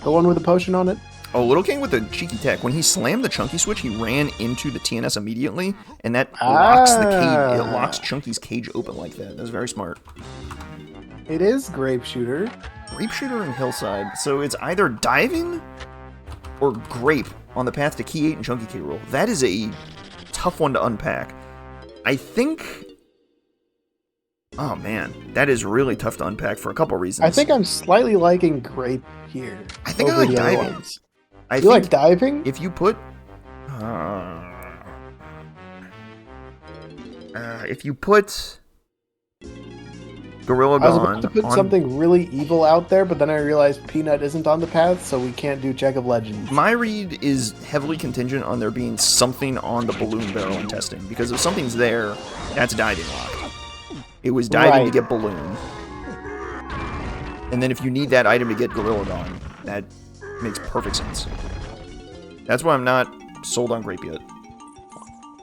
the one with the potion on it? Oh, Little King with the cheeky tech. When he slammed the Chunky switch, he ran into the TNS immediately, and that locks the cage. It locks Chunky's cage open like that. That was very smart. It is Grape Shooter. Grape Shooter and Hillside. So it's either diving or Grape on the path to Key 8 and Chunky K roll. That is a tough one to unpack. I think... Oh man, that is really tough to unpack for a couple reasons. I think I'm slightly liking Grape here. I think I like diving. You like diving? If you put... if you put... Gorilla Gun I was about to put something really evil out there, but then I realized Peanut isn't on the path, so we can't do Check of Legends. My read is heavily contingent on there being something on the balloon barrel in testing, because if something's there, that's diving locked. It was diving to get balloon. And then if you need that item to get Gorilla Gun, that makes perfect sense. That's why I'm not sold on Grape yet.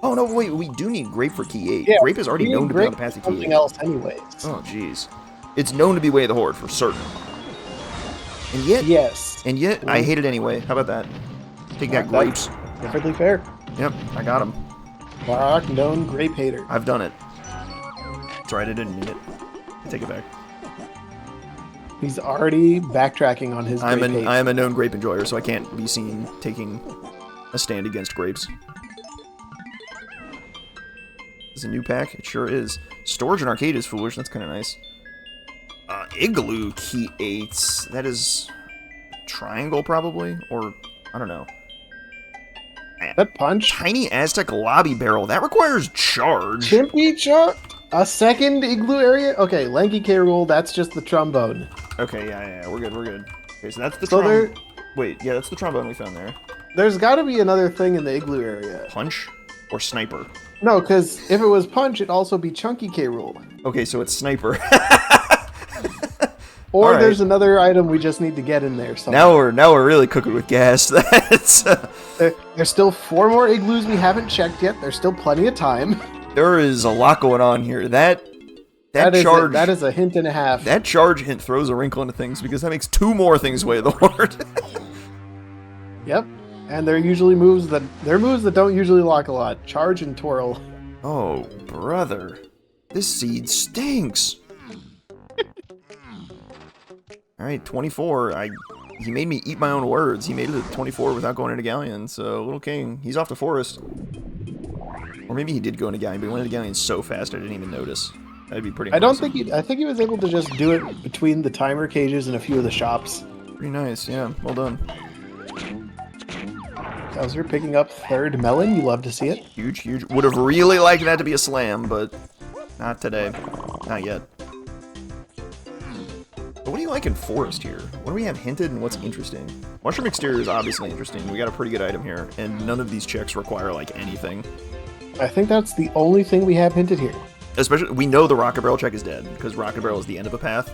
Oh no, wait, we do need Grape for Key 8. Yeah, Grape is already known to be on the path to Key 8. Something else anyways. Oh jeez. It's known to be Way of the Horde, for certain. And yet, Yes. I hate it anyway. How about that? Take that, grapes. Perfectly fair. Yep, I got him. Clark, known grape hater. I've done it. That's right, I didn't mean it. I take it back. He's already backtracking on his grape hate. I am a known grape enjoyer, so I can't be seen taking a stand against grapes. Is a new pack? It sure is. Storage and arcade is foolish. That's kind of nice. Igloo key 8s. That is triangle, probably? Or, I don't know. That punch? Tiny Aztec lobby barrel. That requires charge. Chimpy charge? A second igloo area? Okay, Lanky K rule, that's just the trombone. Okay, yeah, we're good. Okay, so that's the trombone. Wait, yeah, that's the trombone we found there. There's got to be another thing in the igloo area. Punch or sniper? No, because if it was punch, it'd also be Chunky K rule. Okay, so it's sniper. Or there's another item we just need to get in there somewhere. Now we're really cooking with gas. That's There's still 4 more igloos we haven't checked yet. There's still plenty of time. There is a lot going on here. That charge that is a hint and a half. That charge hint throws a wrinkle into things because that makes 2 more things weigh the Horde. Yep. And they're moves that don't usually lock a lot. Charge and twirl. Oh, brother. This seed stinks. Alright, 24. He made me eat my own words. He made it to 24 without going into Galleon, so LittleKing, he's off to Forest. Or maybe he did go into Galleon, but he went into Galleon so fast I didn't even notice. That'd be pretty impressive. I think he was able to just do it between the timer cages and a few of the shops. Pretty nice, yeah. Well done. Sowser picking up 3rd melon. You love to see it. Huge. Would have really liked that to be a slam, but not today. Not yet. But what do you like in Forest here? What do we have hinted and what's interesting? Mushroom Exterior is obviously interesting. We got a pretty good item here, and none of these checks require, like, anything. I think that's the only thing we have hinted here. Especially, we know the Rocket Barrel check is dead, because Rocket Barrel is the end of a path.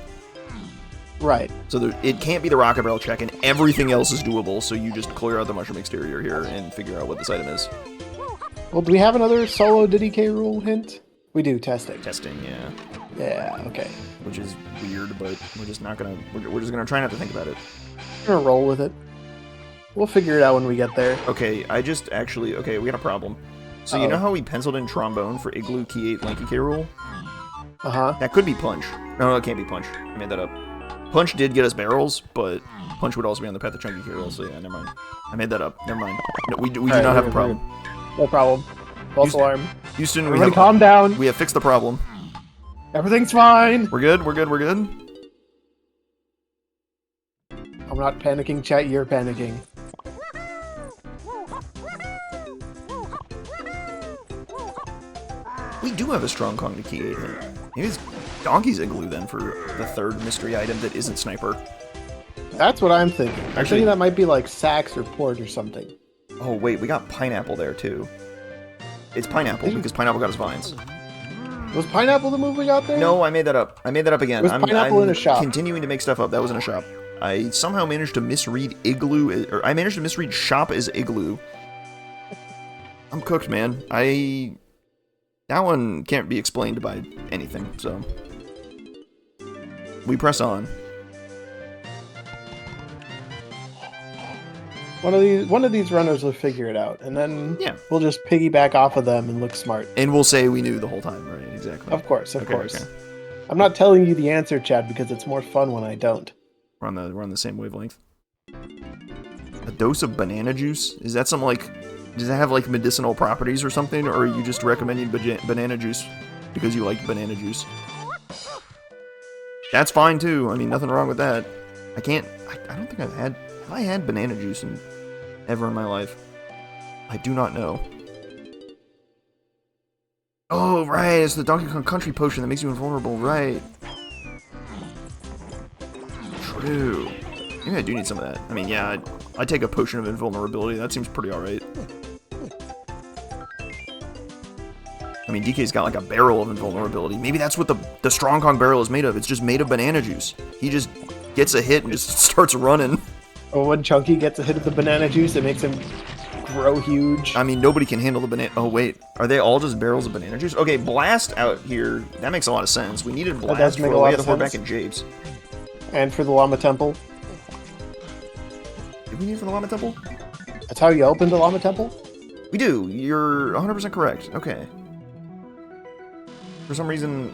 Right. So it can't be the Rocket Barrel check, and everything else is doable, so you just clear out the Mushroom Exterior here and figure out what this item is. Well, do we have another solo Diddy K rule hint? We do, testing. Testing, yeah. Yeah, okay. Which is weird, but we're just not gonna... We're just gonna try not to think about it. We're gonna roll with it. We'll figure it out when we get there. Okay, okay, we got a problem. So you know how we penciled in trombone for Igloo Key 8 Lanky K rule? Uh-huh. That could be Punch. No, it can't be Punch. I made that up. Punch did get us barrels, but Punch would also be on the path of Chunky K rule, so yeah, never mind. I made that up. Never mind. No, we do not have a problem. No problem. False alarm. Houston, everybody calm down. We have fixed the problem. Everything's fine. We're good. I'm not panicking, chat. You're panicking. We do have a strong Kong to Key 8 hit. Maybe it's Donkey's Igloo then for the 3rd mystery item that isn't Sniper. That's what I'm thinking. Actually, I'm thinking that might be like Sax or Port or something. Oh wait, we got Pineapple there too. It's Pineapple because Pineapple got his vines. Was Pineapple the move we got there? No, I made that up. Again. Was Pineapple in a shop? Continuing to make stuff up. That was in a shop. I somehow managed to misread Igloo, or I managed to misread shop as Igloo. I'm cooked, man. That one can't be explained by anything, so... We press on. One of these runners will figure it out, and then we'll just piggyback off of them and look smart. And we'll say we knew the whole time, right? Exactly. Of course. Okay. I'm not telling you the answer, Chad, because it's more fun when I don't. We're on the same wavelength. A dose of banana juice? Is that some, like... Does it have, like, medicinal properties or something? Or are you just recommending banana juice because you like banana juice? That's fine, too. I mean, nothing wrong with that. I don't think have I had banana juice ever in my life? I do not know. Oh, right, it's the Donkey Kong Country potion that makes you invulnerable, right. True. Maybe I do need some of that. I mean, yeah, I'd take a potion of invulnerability. That seems pretty alright. I mean, DK's got like a barrel of invulnerability. Maybe that's what the Strong Kong barrel is made of. It's just made of banana juice. He just gets a hit and just starts running. Or when Chunky gets a hit of the banana juice, it makes him grow huge. I mean, nobody can handle the banana... Oh, wait. Are they all just barrels of banana juice? Okay, Blast out here. That makes a lot of sense. We needed Blast for we had to back in Japes. And for the Llama Temple. Do we need it for the Llama Temple? That's how you open the Llama Temple? We do. You're 100% correct. Okay. For some reason,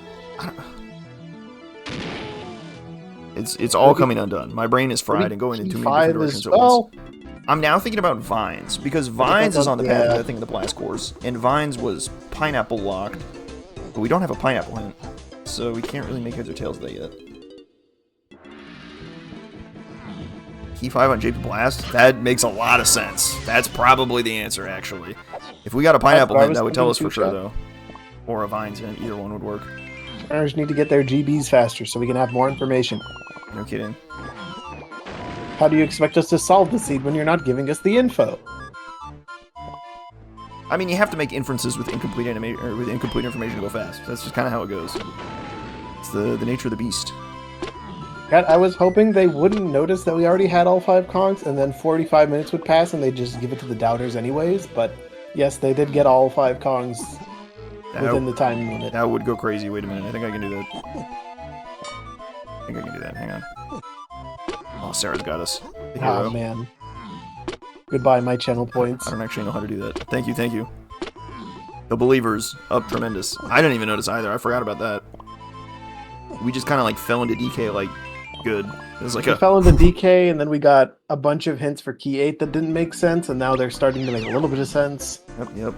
it's all coming undone. My brain is fried and going in too many different directions at once. I'm now thinking about Vines, because Vines is on the path, I think, of the Blast Cores, and Vines was Pineapple locked, but we don't have a Pineapple hint, so we can't really make heads or tails of that yet. Key 5 on Japes Blast? That makes a lot of sense. That's probably the answer, actually. If we got a Pineapple hint, that would tell us for sure, though. Or a Vines hint, either one would work. Runners need to get their GBs faster so we can have more information. No kidding. How do you expect us to solve the seed when you're not giving us the info? I mean, you have to make inferences with incomplete information to go fast. That's just kind of how it goes. It's the nature of the beast. God, I was hoping they wouldn't notice that we already had all 5 Kongs, and then 45 minutes would pass and they'd just give it to the doubters anyways, but yes, they did get all 5 Kongs within the time limit. That would go crazy. Wait a minute, I think I can do that. Hang on. Oh, Sarah's got us. Oh, man. Goodbye, my channel points. I don't actually know how to do that. Thank you, thank you. The Believers, up tremendous. I didn't even notice either. I forgot about that. We just kind of like fell into DK like good. It was like we fell into DK, and then we got a bunch of hints for Key 8 that didn't make sense, and now they're starting to make a little bit of sense. Yep.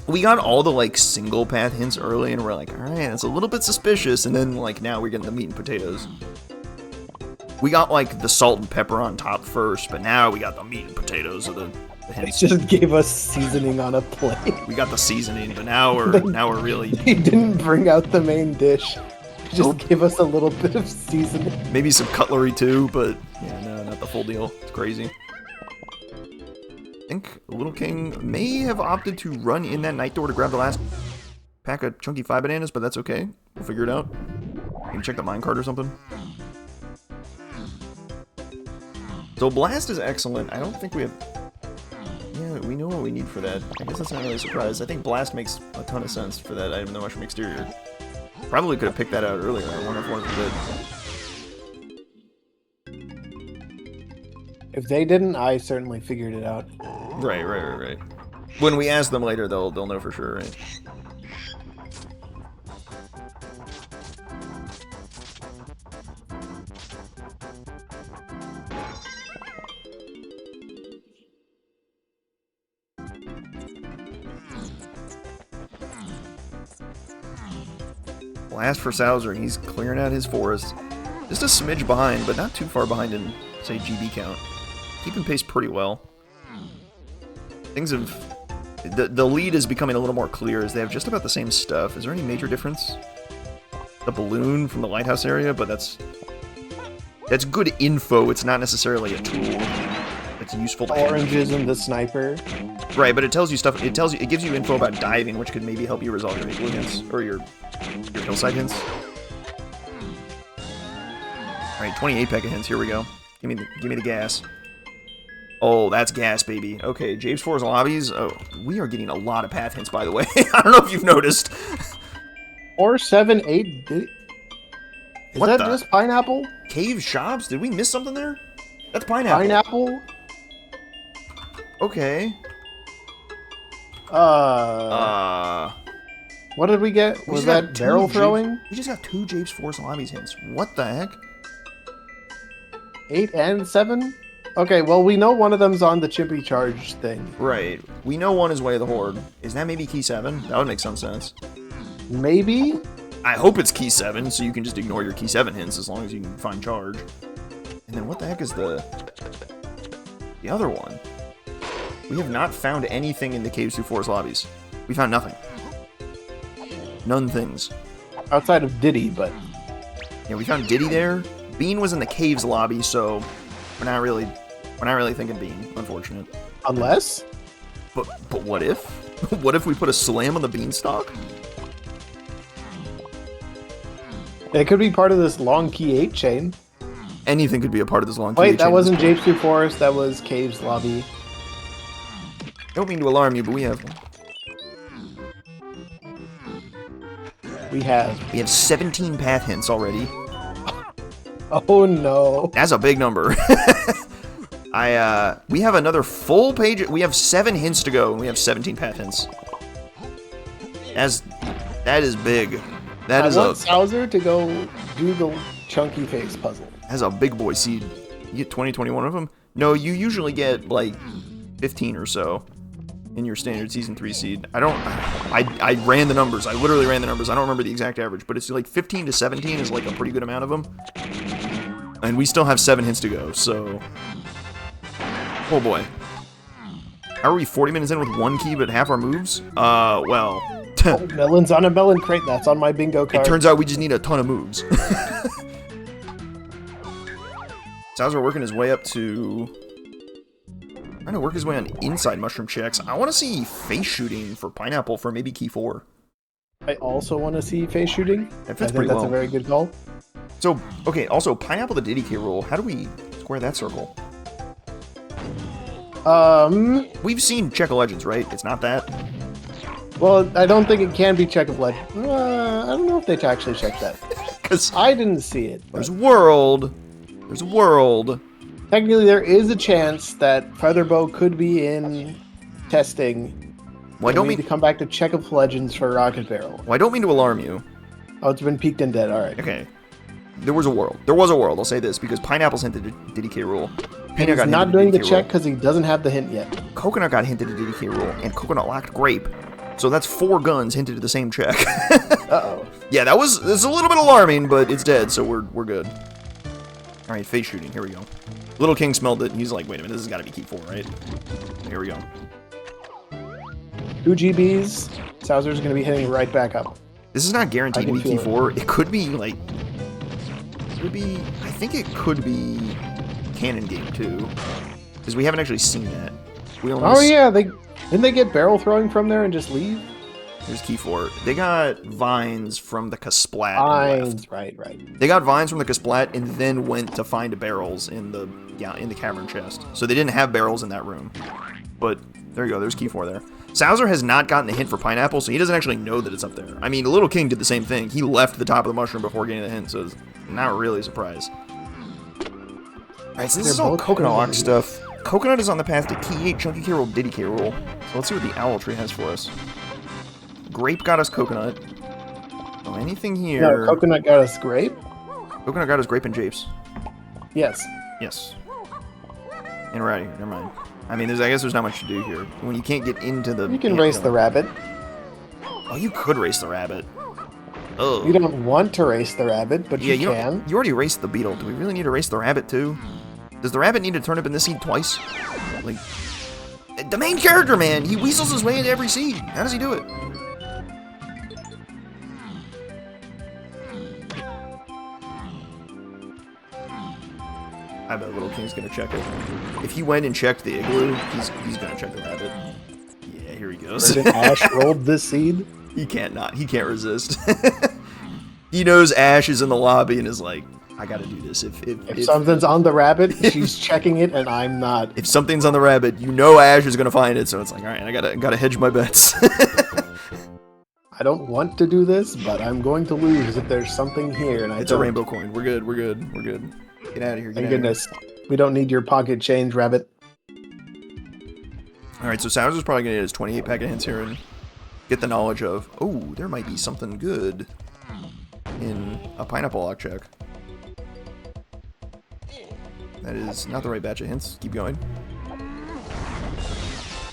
We got all the like single path hints early, and we're like, all right, that's a little bit suspicious. And then like now we're getting the meat and potatoes. We got like the salt and pepper on top first, but now we got the meat and potatoes of the hints. They just gave us seasoning on a plate. We got the seasoning, but now we're really. They didn't bring out the main dish. They just gave us a little bit of seasoning. Maybe some cutlery too, but yeah, no, not the full deal. It's crazy. I think TheLittleKing may have opted to run in that night door to grab the last pack of chunky 5 bananas, but that's okay. We'll figure it out. Maybe check the minecart or something. So Blast is excellent. I don't think we have... Yeah, we know what we need for that. I guess that's not really a surprise. I think Blast makes a ton of sense for that item, the Mushroom Exterior. Probably could have picked that out earlier. I wonder if one did. If they didn't, I certainly figured it out. Right. When we ask them later, they'll know for sure, right? Blast for Sowser. He's clearing out his forest. Just a smidge behind, but not too far behind in, say, GB count. Keeping pace pretty well. Things have... The lead is becoming a little more clear as they have just about the same stuff. Is there any major difference? The balloon from the Lighthouse area, but that's good info. It's not necessarily a tool. It's useful to Oranges and the sniper. Right, but it tells you stuff. It gives you info about diving, which could maybe help you resolve your igloo hints or your hillside hints. All right, 28 pack of hints. Here we go. Give me the gas. Oh, that's gas, baby. Okay, Japes 4's lobbies. Oh, we are getting a lot of path hints, by the way. I don't know if you've noticed. 4, 7, 8. Is that just pineapple? Cave shops? Did we miss something there? That's pineapple. Pineapple? Okay. What did we get? Was that barrel throwing? We just got 2 Japes 4's lobbies hints. What the heck? 8 and 7? Okay, well, we know one of them's on the Chippy Charge thing. Right. We know one is Way of the Horde. Is that maybe Key 7? That would make some sense. Maybe? I hope it's Key 7, so you can just ignore your Key 7 hints as long as you can find Charge. And then what the heck is the other one? We have not found anything in the Caves 2-4's lobbies. We found nothing. None things. Outside of Diddy, but... Yeah, we found Diddy there. Bean was in the Caves lobby, so we're not really thinking Bean, unfortunate. Unless? But what if? What if we put a slam on the beanstalk? It could be part of this long Key 8 chain. Anything could be a part of this long Key 8 chain. Wait, that wasn't Japes 2 Forest, that was Caves lobby. I don't mean to alarm you, but we have one. We have 17 path hints already. Oh no. That's a big number. We have another full page. We have 7 hints to go, and we have 17 path hints. That is big. That is I want Sowser to go do the chunky face puzzle. That's a big boy seed. You get 20, 21 of them? No, you usually get like 15 or so in your standard season 3 seed. I ran the numbers. I literally ran the numbers. I don't remember the exact average, but it's like 15 to 17 is like a pretty good amount of them. And we still have 7 hints to go, so... Oh boy. How are we 40 minutes in with 1 key but half our moves? Well... Oh, melons on a melon crate. That's on my bingo card. It turns out we just need a ton of moves. Sowser working his way up to... Trying to work his way on inside mushroom checks. I want to see face shooting for pineapple for maybe key 4. I also want to see face shooting. That fits I think pretty that's well. a very good call. So, okay, also, pineapple the Diddy K rule. How do we square that circle? We've seen Check of Legends, right? It's not that? Well, I don't think it can be Check of Legends. I don't know if they actually checked that. Because I didn't see it. there's a world. There's a world. Technically, there is a chance that Featherbow could be in testing. Well, I don't mean to come back to Check of Legends for Rocket Barrel. Well, I don't mean to alarm you. Oh, it's been peaked and dead. All right. Okay. There was a world. There was a world. I'll say this because pineapple's hinted at Diddy K rule. And he's not doing the check because he doesn't have the hint yet. Coconut got hinted at Diddy K rule, and Coconut locked Grape. So that's 4 guns hinted at the same check. Uh-oh. Yeah, it's a little bit alarming, but it's dead, so we're good. All right, face shooting. Here we go. LittleKing smelled it, and he's like, wait a minute, this has got to be key 4, right? Here we go. 2 GBs. Sowser's going to be hitting right back up. This is not guaranteed to be key 4. It could be, like... I think it could be Cannon Game, too. Because we haven't actually seen that. Yeah, didn't they get barrel throwing from there and just leave? There's key 4. They got vines from the Kasplat. Vines, right. They got vines from the Kasplat and then went to find barrels in the cavern chest. So they didn't have barrels in that room. But there you go. There's key 4 there. Sowser has not gotten the hint for pineapple, so he doesn't actually know that it's up there. I mean, LittleKing did the same thing. He left the top of the mushroom before getting the hint, so it's not really a surprise. Alright, so this is all Coconut Lock stuff. Coconut is on the path to key 8, Chunky K roll, Diddy K roll. So let's see what the owl tree has for us. Grape got us Coconut. Oh, anything here? No, Coconut got us Grape? Coconut got us Grape and Japes. Yes. Yes. And we're out of here. Never mind. I mean, I guess there's not much to do here. When you can't get into the... You can race the rabbit. Oh, you could race the rabbit. Oh. You don't want to race the rabbit, but you can. You already raced the beetle. Do we really need to race the rabbit, too? Does the rabbit need to turn up in this seed twice? Like... The main character, man! He weasels his way into every seed. How does he do it? I bet LittleKing's gonna check it. If he went and checked the igloo, he's gonna check the rabbit. Yeah, here he goes. Ash rolled this seed. He can't not. He can't resist. He knows Ash is in the lobby and is like, I gotta do this. If something's on the rabbit, she's checking it, and I'm not. If something's on the rabbit, you know Ash is gonna find it. So it's like, all right, I gotta hedge my bets. I don't want to do this, but I'm going to lose if there's something here. And it's a rainbow coin. We're good. We're good. We're good. Get out of here. Thank goodness. We don't need your pocket change, rabbit. Alright, so Sowser's probably going to get his 28 pack of hints here and get the knowledge of, oh, there might be something good in a pineapple lock check. That is not the right batch of hints. Keep going. I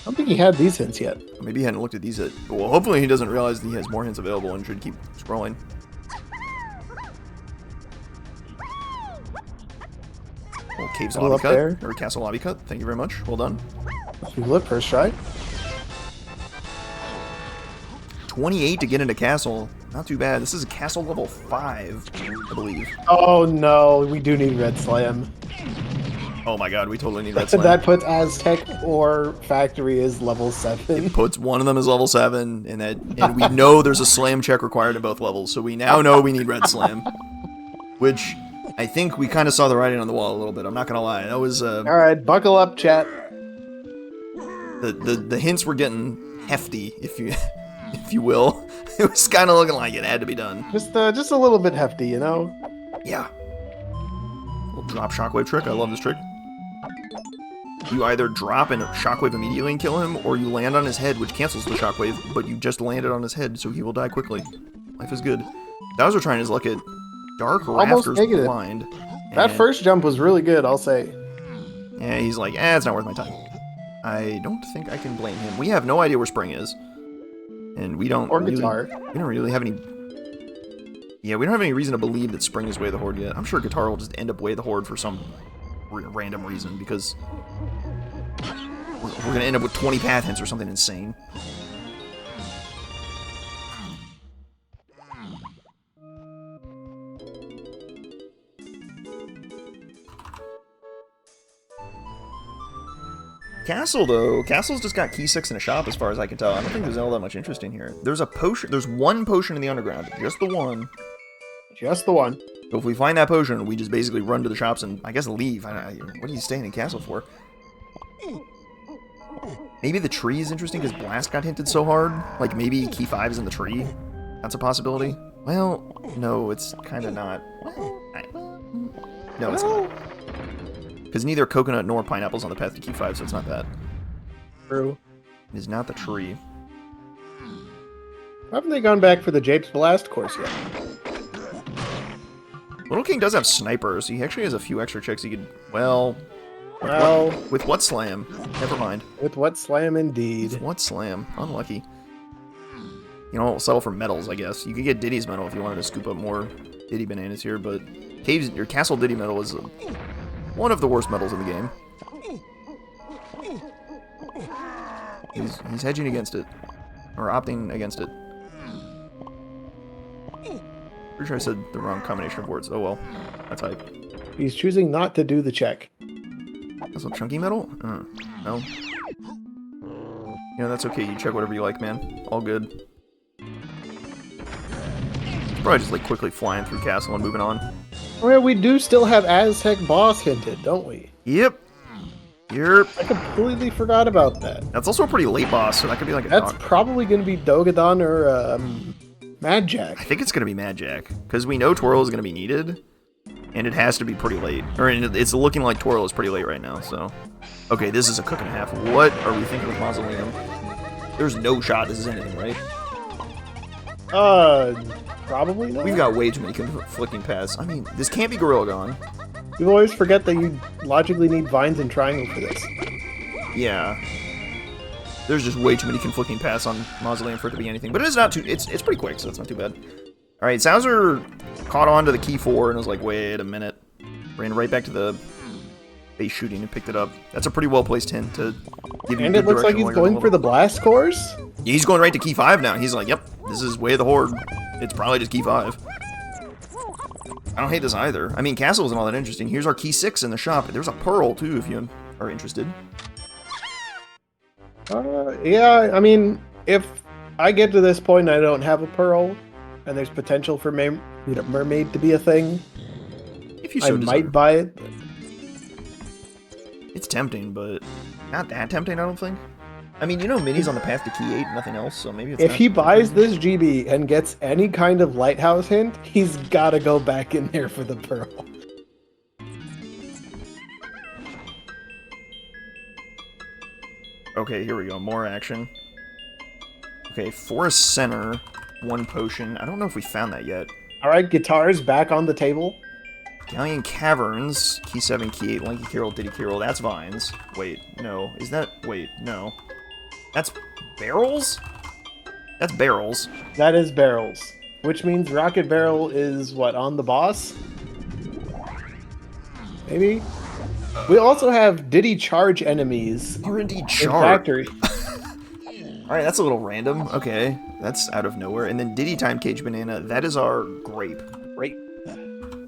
don't think he had these hints yet. Maybe he hadn't looked at these yet. Well, hopefully he doesn't realize that he has more hints available and should keep scrolling. Well, Cave's lobby cut, there. or Castle lobby cut. Thank you very much. Well done. Look, first try. 28 to get into Castle. Not too bad. This is a Castle level 5, I believe. Oh no, we do need Red Slam. Oh my god, we totally need Red Slam. That puts Aztec or Factory as level 7. It puts one of them as level 7, and we know there's a Slam check required in both levels, so we now know we need Red Slam. Which... I think we kind of saw the writing on the wall a little bit. I'm not gonna lie. That was all right. Buckle up, chat. The hints were getting hefty, if you will. It was kind of looking like it had to be done. Just a little bit hefty, you know. Yeah. Little drop shockwave trick. I love this trick. you either drop and shockwave immediately and kill him, or you land on his head, which cancels the shockwave, but you just landed on his head, so he will die quickly. Life is good. Sowser trying his luck at Dark Rafters Blind. That first jump was really good, I'll say. Yeah, he's like, it's not worth my time. I don't think I can blame him. We have no idea where Spring is. And we don't Or really, Guitar. We don't really have any... Yeah, we don't have any reason to believe that Spring is Way of the Horde yet. I'm sure Guitar will just end up Way of the Horde for some random reason, because we're going to end up with 20 path hints or something insane. Castle, though. Castle's just got key 6 in a shop, as far as I can tell. I don't think there's all that much interest in here. There's a potion. There's one potion in the underground. Just the one. Just the one. So if we find that potion, we just basically run to the shops and, I guess, leave. What are you staying in Castle for? Maybe the tree is interesting because Blast got hinted so hard. Like, maybe key 5 is in the tree. That's a possibility. Well, no, it's kind of not. No, it's not. Because neither coconut nor pineapple's on the path to key 5, so it's not that. True. It is not the tree. Why haven't they gone back for the Japes Blast course yet? LittleKing does have snipers. He actually has a few extra checks he could... Well... With what slam? Never mind. With what slam, indeed. With what slam? Unlucky. You know, I'll settle for medals, I guess. You could get Diddy's medal if you wanted to scoop up more Diddy bananas here, but... Your Castle Diddy medal is... one of the worst medals in the game. He's hedging against it. Or opting against it. Pretty sure I said the wrong combination of words. Oh well. That's hype. He's choosing not to do the check. That's a chunky medal? No. Yeah, that's okay. You check whatever you like, man. All good. Probably just like quickly flying through Castle and moving on. Oh yeah, we do still have Aztec boss hinted, don't we? Yep. I completely forgot about that. That's also a pretty late boss, so that could be like a That's probably going to be Dogadon or Mad Jack. I think it's going to be Mad Jack, because we know Twirl is going to be needed, and it has to be pretty late. Or it's looking like Twirl is pretty late right now, so... Okay, this is a cook and a half. What are we thinking with Mausoleum? There's no shot this is anything, right? Probably not. We've got way too many conflicting paths. I mean, this can't be Gorilla Gone. You always forget that you logically need vines and triangle for this. Yeah. There's just way too many conflicting paths on Mausoleum for it to be anything. But it is not too... It's pretty quick, so that's not too bad. Alright, Sowser caught on to the key 4 and was like, wait a minute. Ran right back to the base shooting and picked it up. That's a pretty well-placed hint to give you And it looks like he's going for the blast course? Yeah, he's going right to key 5 now. He's like, yep, this is Way of the Horde. It's probably just key 5. I don't hate this either. I mean, Castle isn't all that interesting. Here's our key 6 in the shop. There's a Pearl, too, if you are interested. Yeah, I mean, if I get to this point and I don't have a Pearl, and there's potential for Mermaid to be a thing, if you so might buy it. It's tempting, but not that tempting, I don't think. I mean, you know, Minnie's on the path to key 8, nothing else, so maybe it's If he buys this GB and gets any kind of Lighthouse hint, he's gotta go back in there for the Pearl. Okay, here we go. More action. Okay, Forest Center, 1 potion. I don't know if we found that yet. Alright, guitars back on the table. Galleon Caverns, key 7, key 8, Lanky Carol, Diddy K. That's vines. Wait, no. Is that... Wait, no. That's barrels? That's barrels. That is barrels. Which means Rocket Barrel is, what, on the boss? Maybe? We also have Diddy Charge enemies. R&D in Charge. Factory. Alright, that's a little random. Okay, that's out of nowhere. And then Diddy Time Cage Banana, that is our grape. Grape.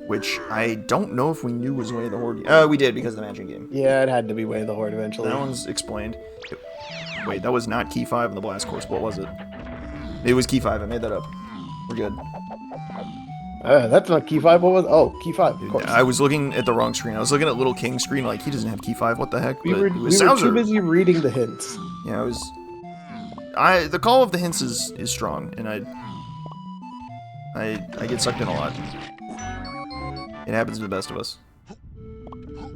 Which I don't know if we knew was Way of the Horde. We did because of the matching game. Yeah, it had to be Way of the Horde eventually. That one's explained. Wait, that was not key 5 in the blast course. What was it? It was key 5. I made that up. We're good. That's not key 5. What was? Oh, key 5. Of course. I was looking at the wrong screen. I was looking at LittleKing's screen. Like, he doesn't have key 5. What the heck? We were too busy reading the hints. Yeah, it was. The call of the hints is strong, and I get sucked in a lot. It happens to the best of us.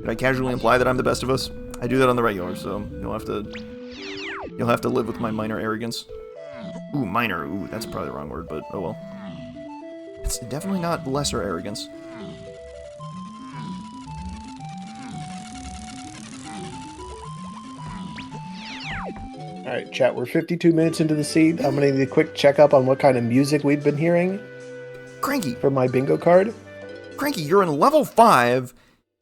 Did I casually imply that I'm the best of us? I do that on the regular, so you'll have to live with my minor arrogance. Ooh, minor. Ooh, that's probably the wrong word, but oh well. It's definitely not lesser arrogance. Alright, chat, we're 52 minutes into the seed. I'm gonna need a quick checkup on what kind of music we've been hearing. Cranky! For my bingo card. Cranky, you're in level 5.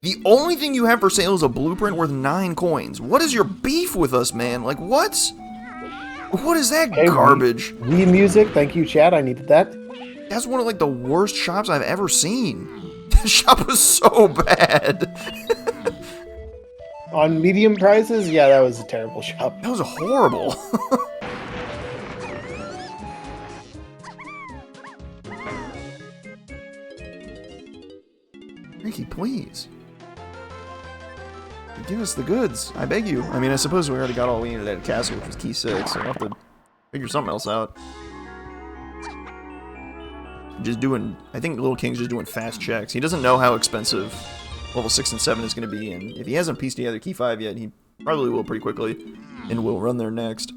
The only thing you have for sale is a blueprint worth 9 coins. What is your beef with us, man? Like, what? What is that garbage? Wii music, thank you, chat, I needed that. That's one of, like, the worst shops I've ever seen. The shop was so bad. On medium prices, yeah, that was a terrible shop. That was horrible. Ricky, please. Give us the goods. I beg you. I mean, I suppose we already got all we needed at a castle, which was key 6, so we'll have to figure something else out. Just doing... I think DLittleKing's just doing fast checks. He doesn't know how expensive level 6 and 7 is going to be, and if he hasn't pieced together key 5 yet, he probably will pretty quickly, and will run there next.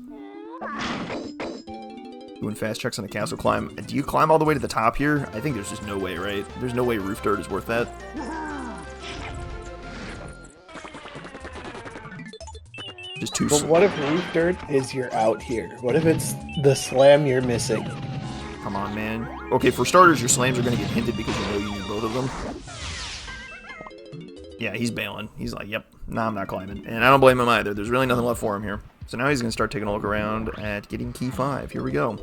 Doing fast checks on the castle climb. Do you climb all the way to the top here? I think there's just no way, right? There's no way roof dirt is worth that. Just too But what if roof dirt is you're out here? What if it's the slam you're missing? Come on, man. Okay, for starters, your slams are going to get hinted because you know you need both of them. Yeah, he's bailing. He's like, yep, nah, I'm not climbing. And I don't blame him either. There's really nothing left for him here. So now he's going to start taking a look around at getting key 5. Here we go.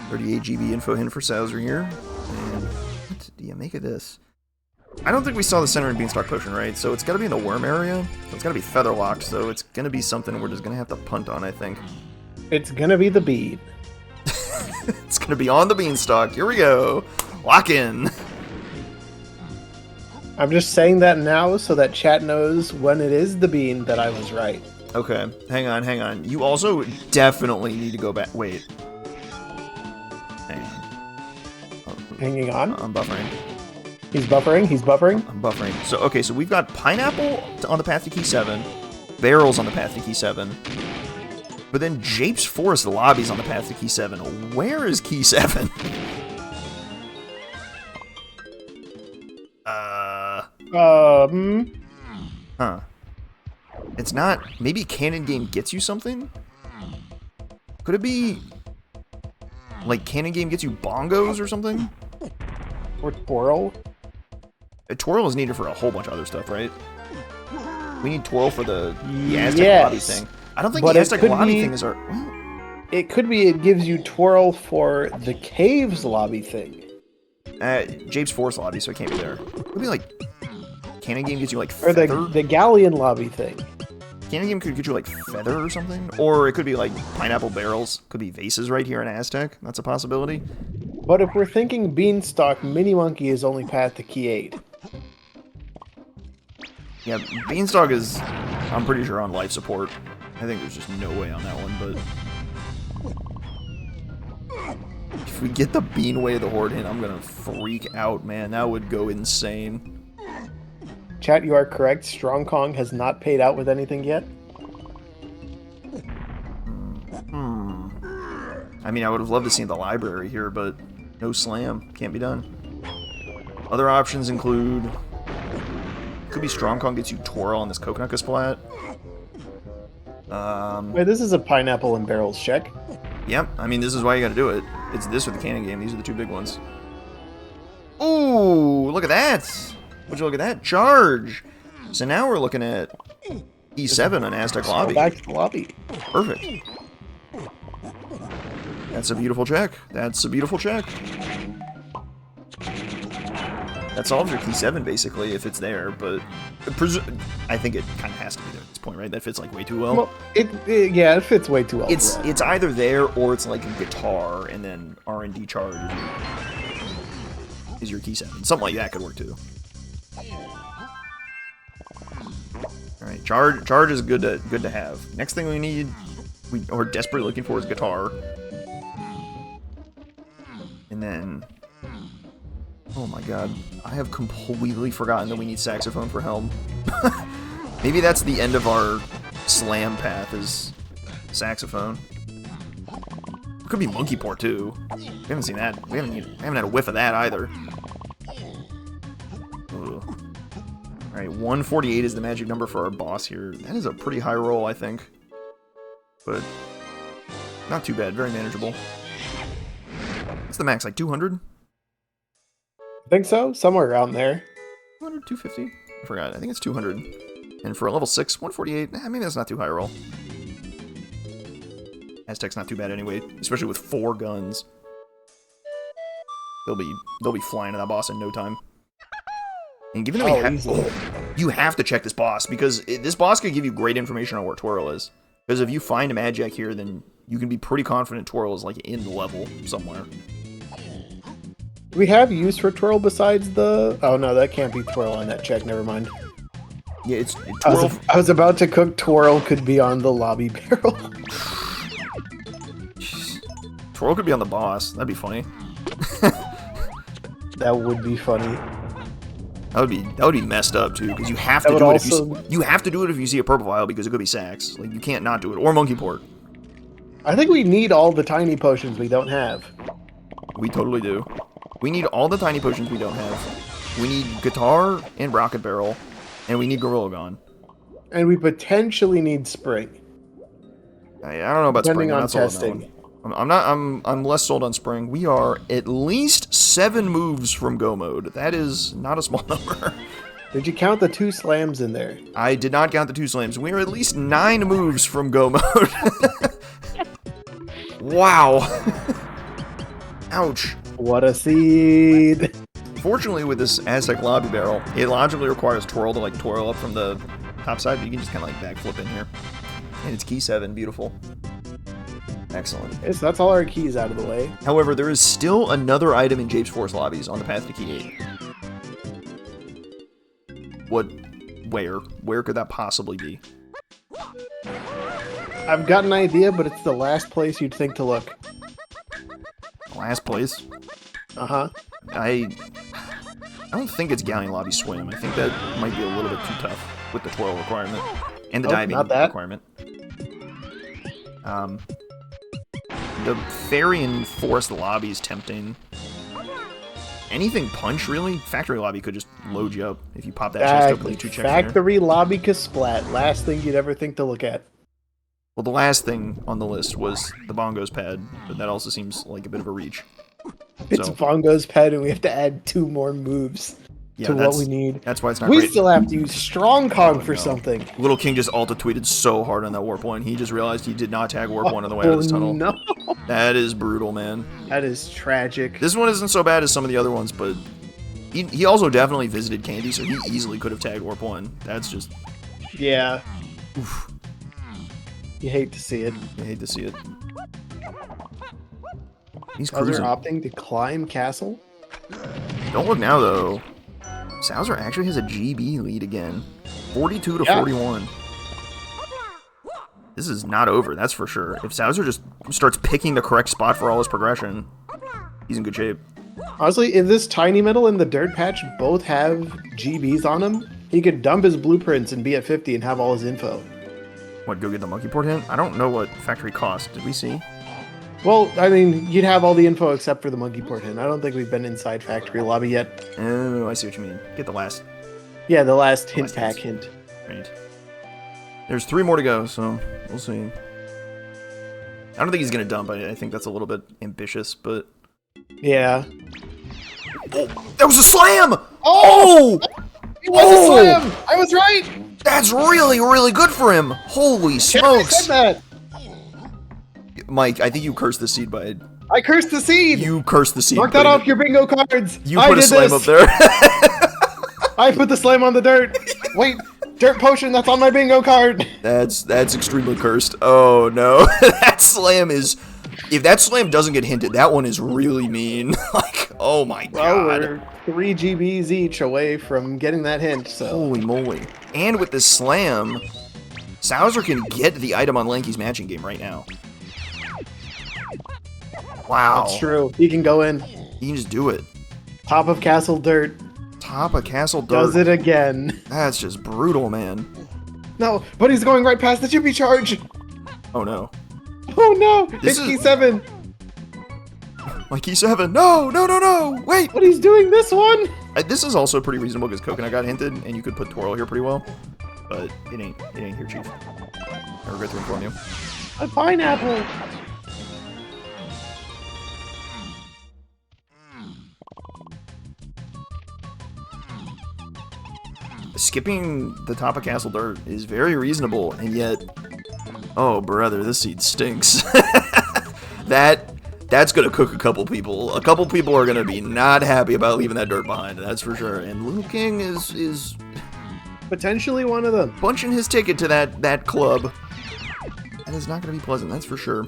$38 GB info hint for Sowser here. And what do you make of this? I don't think we saw the center and beanstalk potion, right? So it's got to be in the worm area. So it's got to be featherlocked. So it's going to be something we're just going to have to punt on, I think. It's going to be the bead. It's going to be on the beanstalk. Here we go. Lock in. I'm just saying that now so that chat knows when it is the bean that I was right. Okay, hang on, hang on. You also definitely need to go back. Wait. Hang on. Hanging on? I'm buffering. He's buffering, he's buffering. I'm buffering. So, okay, so we've got pineapple on the path to key 7, barrels on the path to key 7, but then Japes Forest Lobby's on the path to key 7. Where is key 7? Huh. It's not... Maybe Cannon Game gets you something? Could it be... Like, Cannon Game gets you bongos or something? Or twirl? A twirl is needed for a whole bunch of other stuff, right? We need twirl for the Aztec lobby thing. I don't think the Aztec lobby thing is our... It could be it gives you twirl for the caves lobby thing. Japes Forest lobby, so it can't be there. It could be like... Cannon Game gives you like or feather? the Galleon lobby thing. Cannon Game could get you like feather or something, or it could be like pineapple barrels. Could be vases right here in Aztec. That's a possibility. But if we're thinking beanstalk, Mini Monkey is only path to key 8. Yeah, beanstalk is, I'm pretty sure, on life support. I think there's just no way on that one, but if we get the Bean Way of the Horde in, I'm gonna freak out, man. That would go insane. Chat, you are correct. Strong Kong has not paid out with anything yet. I mean, I would have loved to see the library here, but no slam. Can't be done. Other options include... Could be Strong Kong gets you twirl on this Coconut Splat. Wait, this is a pineapple and barrels check. Yep, I mean, this is why you gotta do it. It's this or the Cannon Game. These are the two big ones. Ooh, look at that! Would you look at that? Charge! So now we're looking at E7 on Aztec Lobby. Back to the lobby. Perfect. That's a beautiful check. That's a beautiful check. That solves your key 7, basically, if it's there, but I think it kind of has to be there at this point, right? That fits, like, way too well. Well, yeah, it fits way too well. It's either there, or it's like a guitar, and then R&D charge is your key 7. Something like that could work, too. Alright, charge is good to have. Next thing we need, we're desperately looking for is guitar. And then Oh my god. I have completely forgotten that we need saxophone for Helm. Maybe that's the end of our slam path is saxophone. It could be monkey port too. We haven't seen that. We haven't had a whiff of that either. Alright, 148 is the magic number for our boss here. That is a pretty high roll, I think. But not too bad. Very manageable. What's the max? Like 200? I think so. Somewhere around there. 200, 250? I forgot. I think it's 200. And for a level 6, 148, maybe that's not too high a roll. Aztec's not too bad anyway, especially with 4 guns. They'll be flying to that boss in no time. And given that you have to check this boss, because this boss could give you great information on where Twirl is. Because if you find a Magic here, then you can be pretty confident Twirl is like in the level somewhere. Do we have use for Twirl besides the... Oh no, that can't be Twirl on that check, never mind. Yeah, it's Twirl... I was about to cook Twirl could be on the lobby barrel. Twirl could be on the boss, that'd be funny. That would be funny. That would be messed up too, because you have to do it if you have to do it if you see a purple vial, because it could be sax. Like you can't not do it, or monkey port. I think we need all the tiny potions we don't have. We totally do. We need all the tiny potions we don't have. We need guitar and rocket barrel, and we need Gorilla Gun. And we potentially need spring. I don't know about spring. Depending on testing. I'm less sold on spring. We are at least 7 moves from go mode. That is not a small number. Did you count the 2 slams in there? I did not count the 2 slams. We are at least 9 moves from go mode. Wow. Ouch. What a seed. Fortunately, with this Aztec lobby barrel, it logically requires Twirl to like twirl up from the top side, but you can just kind of like backflip in here. And it's key 7. Beautiful. Excellent. Yes, that's all our keys out of the way. However, there is still another item in Japes Force lobbies on the path to key 8. Where could that possibly be? I've got an idea, but it's the last place you'd think to look. Last place? Uh-huh. I don't think it's Galley Lobby Swim. I think that might be a little bit too tough with the twirl requirement. And the diving requirement. The Fairy and Forest Lobby is tempting. Anything punch, really? Factory Lobby could just load you up if you pop that chest open with 2 checks in there. Factory Lobby Kasplat. Last thing you'd ever think to look at. Well, the last thing on the list was the Bongos pad, but that also seems like a bit of a reach. It's Bongos pad, and we have to add 2 more moves to what we need. That's why it's not We great. still have to use Strong Kong for something. DLittleKing just ulta-tweeted so hard on that warp 1. He just realized he did not tag warp 1 on the way out of this tunnel. No. That is brutal, man. That is tragic. This one isn't so bad as some of the other ones, but he also definitely visited Candy, so he easily could have tagged warp 1. That's just... Yeah. Oof. You hate to see it. I hate to see it. He's Sowser cruising. opting to climb castle? Don't look now, though. Sowser actually has a GB lead again. 42 to 41. This is not over, that's for sure. If Sowser just starts picking the correct spot for all his progression, he's in good shape. Honestly, if this Tiny Metal and the Dirt Patch both have GBs on him, he could dump his blueprints and be at 50 and have all his info. What, go get the monkey port hint? I don't know what factory cost. Did we see? Well, I mean, you'd have all the info except for the monkey port hint. I don't think we've been inside factory lobby yet. Oh, I see what you mean. Get the last. Yeah, the last hint pack hint. Right. There's 3 more to go, so we'll see. I don't think he's gonna dump. I think that's a little bit ambitious, but... Yeah. Oh, that was a slam! Oh! It was a slam! I was right! That's really, really good for him! Holy smokes! I said that! Mike, I think you cursed the seed by... I cursed the seed! You cursed the seed. Mark that off your bingo cards! You put a slam up there. I put the slam on the dirt! Wait, dirt potion, that's on my bingo card! That's extremely cursed. Oh no. That slam is... If that slam doesn't get hinted, that one is really mean. Like, oh my god. Well, we're 3 GBs each away from getting that hint, so... Holy moly. And with this slam, Sowser can get the item on Lanky's matching game right now. Wow. That's true. He can go in. He can just do it. Top of Castle Dirt. Top of Castle Dirt. Does it again. That's just brutal, man. No, but he's going right past the chippy charge. Oh no. Oh no, This it's is- key 7. My key 7. No, no, no, no. Wait. But he's doing this one. This is also pretty reasonable because Coconut got hinted, and you could put Twirl here pretty well. But it ain't here, Chief. I regret to inform you. A pineapple. Skipping the top of Castle Dirt is very reasonable, and yet, oh brother, this seed stinks. That's gonna cook a couple people. A couple people are gonna be not happy about leaving that dirt behind. That's for sure. And TheLittleKing is Potentially one of them. punching his ticket to that club. That is not gonna be pleasant. That's for sure.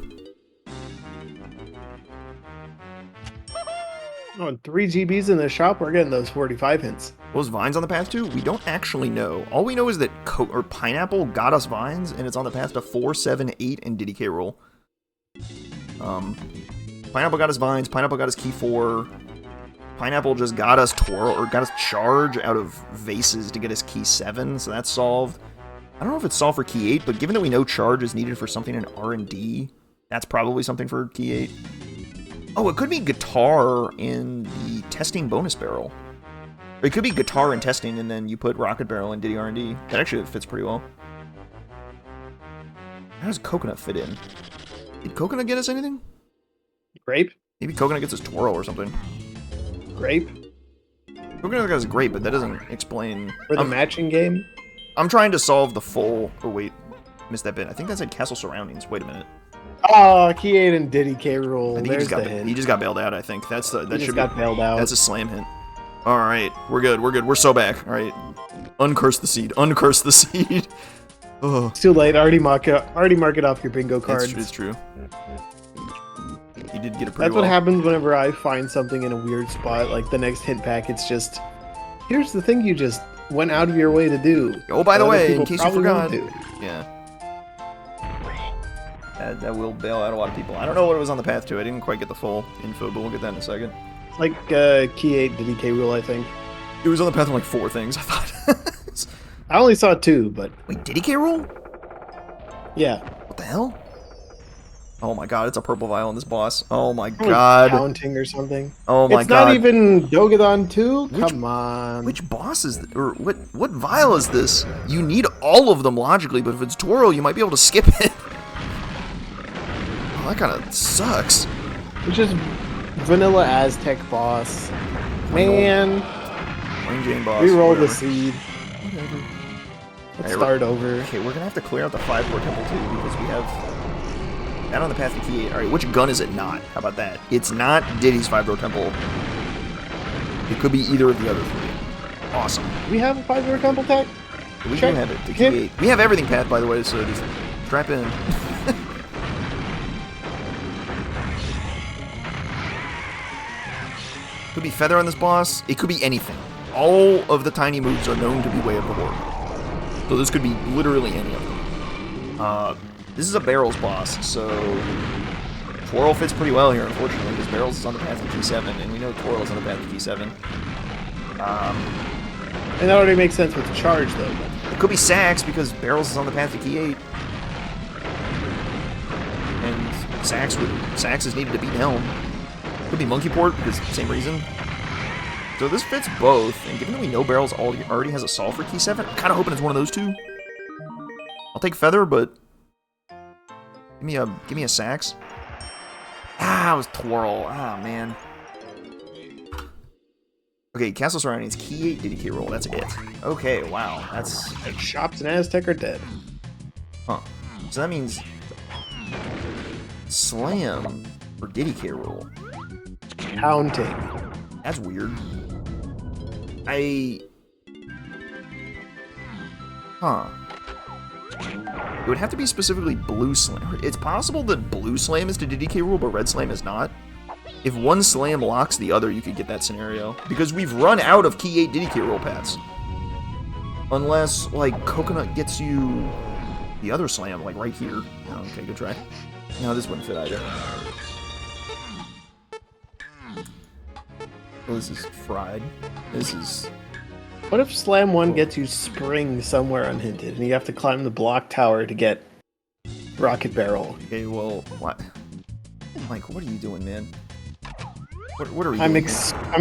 Oh, and 3 GBs in the shop. We're getting those 45 hints. Was Vines on the path too? We don't actually know. All we know is that Pineapple got us Vines, and it's on the path to 4, 7, 8, and Diddy K roll. Pineapple got us Vines. Pineapple got us Key 4. Pineapple just got us Twirl, or got us Charge out of Vases to get us Key 7, so that's solved. I don't know if it's solved for Key 8, but given that we know Charge is needed for something in R&D, that's probably something for Key 8. Oh, it could be Guitar in the Testing bonus barrel. Or it could be Guitar and Testing, and then you put Rocket Barrel and Diddy R&D. That actually fits pretty well. How does Coconut fit in? Did Coconut get us anything? Grape. Maybe Coconut gets us Twirl or something. Grape. Coconut got us Grape, but that doesn't explain... For the matching game. I'm trying to solve the full... Oh, wait. Missed that bit. I think that said Castle Surroundings. Wait a minute. Oh, Key 8 and Diddy K roll. I think There's the he hint. just got bailed out, I think. That He should got bailed out. That's a slam hint. Alright, we're good, we're good. We're so back. Alright. Uncurse the seed. Uncurse the seed. Oh. It's too late. Already mark it off your bingo cards. It's true. You did get it pretty That's well. what happens whenever I find something in a weird spot. Like the next hint pack, it's just, here's the thing you just went out of your way to do. Oh, by the Other way, in people case you probably forgot. won't do. Yeah. That will bail out a lot of people. I don't know what it was on the path to. I didn't quite get the full info, but we'll get that in a second. It's like Key 8 Diddy K rule, I think. It was on the path of like 4 things, I thought. I only saw 2, but Wait, Diddy K roll? yeah. What the hell? Oh my god, it's a purple vial in this boss. Oh my Probably god. Counting or something. Oh my It's god. not even Dogadon 2? Come on. Which boss is or what vial is this? You need all of them logically, but if it's Twirl, you might be able to skip it. Oh, that kind of sucks. It's just vanilla Aztec boss. Man, Plain Jane boss. re-roll the whatever. seed. Whatever. Let's Alright, start over. Okay, we're gonna have to clear out the 5-core temple too, because we have that on the path to Key 8. Alright, which gun is it not? How about that? It's not Diddy's 5-door temple. It could be either of the other 3. Awesome. We have a 5-door temple tech? We do Check. have it. The Hit. Key 8. We have everything path, by the way, so just strap in. Could be Feather on this boss. It could be anything. All of the tiny moves are known to be Way of the Horde. So this could be literally any of them. This is a Barrels boss, so Twirl fits pretty well here, unfortunately, because Barrels is on the path to Key 7, and we know Twirl is on the path to Key 7. And that already makes sense with the charge, though. It could be Sax, because Barrels is on the path to Key 8. And Sax is needed to beat Helm. Could be Monkey Port, because same reason. So this fits both, and given that we know Barrels already has a solve for Key 7, I'm kind of hoping it's one of those two. I'll take Feather, but give me a Sax. Ah, it was Twirl. Ah, man. Okay, Castle Surroundings, Key 8, Diddy K roll. That's it. Okay, wow. That's... Shops and Aztec are dead. Huh. So that means... Slam for Diddy K roll. Counting. That's weird. Huh. It would have to be specifically Blue Slam. It's possible that Blue Slam is to Diddy K rule, but Red Slam is not. If one Slam locks the other, you could get that scenario. Because we've run out of Key 8 Diddy K roll paths. Unless, like, Coconut gets you the other Slam, like right here. Oh, okay, good try. No, this wouldn't fit either. Oh, this is fried. This is... What if Slam 1 gets you Spring somewhere unhinted, and you have to climb the block tower to get Rocket Barrel? Okay, well, what? Mike, what are you doing, man? What are we doing? I'm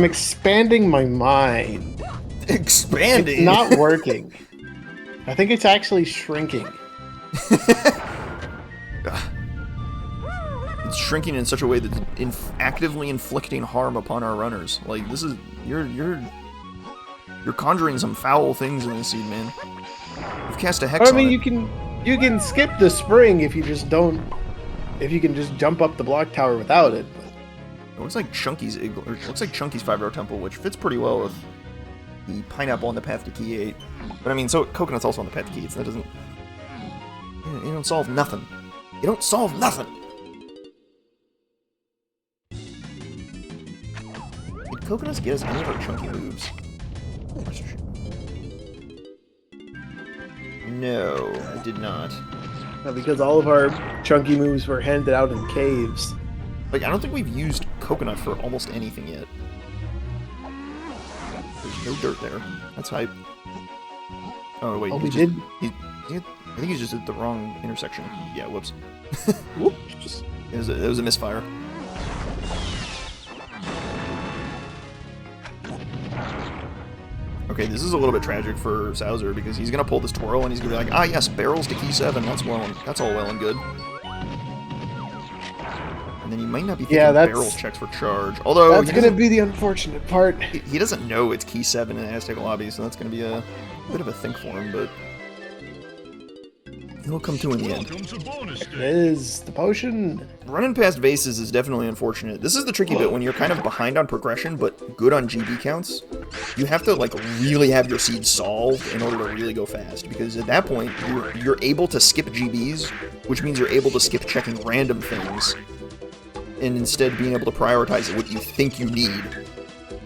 expanding my mind. Expanding? It's not working. I think it's actually shrinking. It's shrinking in such a way that's actively inflicting harm upon our runners. Like, this is... You're conjuring some foul things in this seed, man. You've cast a hex on it. you can skip the spring if you just don't... If you can just jump up the block tower without it. It looks like Chunky's Igloo, or it looks like Chunky's 5-Hour Temple, which fits pretty well with the pineapple on the path to Key 8. But I mean, so Coconut's also on the path to Key 8, so that doesn't... You don't solve nothing. You don't solve nothing! Did Coconuts get us any of our Chunky moves? No, I did not. Because all of our chunky moves were handed out in caves. Like, I don't think we've used Coconut for almost anything yet. There's no dirt there. That's hype. Oh, wait. Oh, we did? I think he's just at the wrong intersection. Yeah, whoops. Whoops. It was a misfire. Okay, this is a little bit tragic for Sowser because he's gonna pull this twirl and he's gonna be like, ah yes, barrels to key 7, that's all well and good. And then he might not be thinking barrels checks for charge. Although that's gonna be the unfortunate part. He doesn't know it's key 7 in Aztec lobby, so that's gonna be a bit of a think for him, but he'll come to in the end. It is the potion. Running past vases is definitely unfortunate. This is the tricky bit when you're kind of behind on progression, but good on GB counts. You have to like really have your seeds solved in order to really go fast, because at that point you're able to skip GBs, which means you're able to skip checking random things, and instead being able to prioritize what you think you need.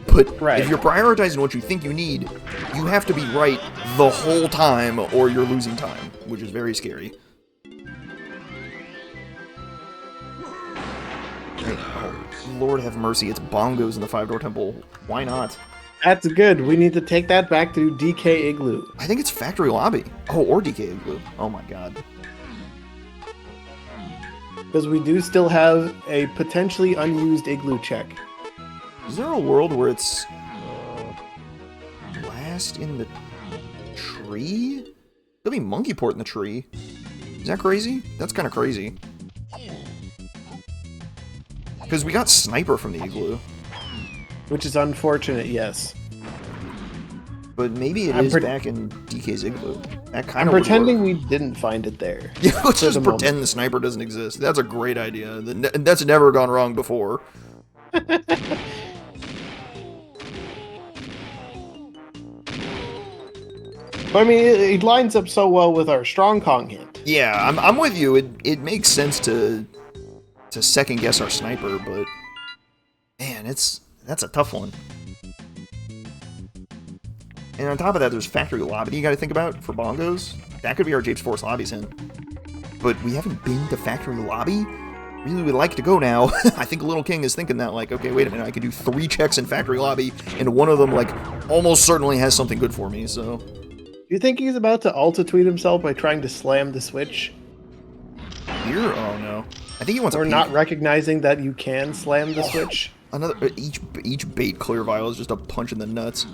But if you're prioritizing what you think you need, you have to be right the whole time, or you're losing time, which is very scary. Oh, Lord have mercy, it's bongos in the 5-Door Temple. Why not? That's good. We need to take that back to DK Igloo. I think it's Factory Lobby. Oh, or DK Igloo. Oh my god. Because we do still have a potentially unused Igloo check. Is there a world where it's last in the tree? There'll be Monkey Port in the tree. Is that crazy? That's kind of crazy. Because we got Sniper from the Igloo. Which is unfortunate, yes. But maybe it is back in DK's Igloo. That kind of I'm pretending we didn't find it there. Yeah, let's just pretend the Sniper doesn't exist. That's a great idea. That's never gone wrong before. But I mean, it lines up so well with our Strong Kong hint. Yeah, I'm with you. It makes sense to second guess our Sniper, but man, that's a tough one. And on top of that, there's Factory Lobby you got to think about for bongos. That could be our Japes Force Lobbies hint. But we haven't been to Factory Lobby. Really would like to go now. I think DeLittleKing is thinking that, like, okay, wait a minute, I could do 3 checks in Factory Lobby, and one of them, like, almost certainly has something good for me, so... Do you think he's about to ulti-tweet himself by trying to slam the switch? Here? Oh, no. I think he wants Or not recognizing that you can slam the switch? Each bait clear vial is just a punch in the nuts.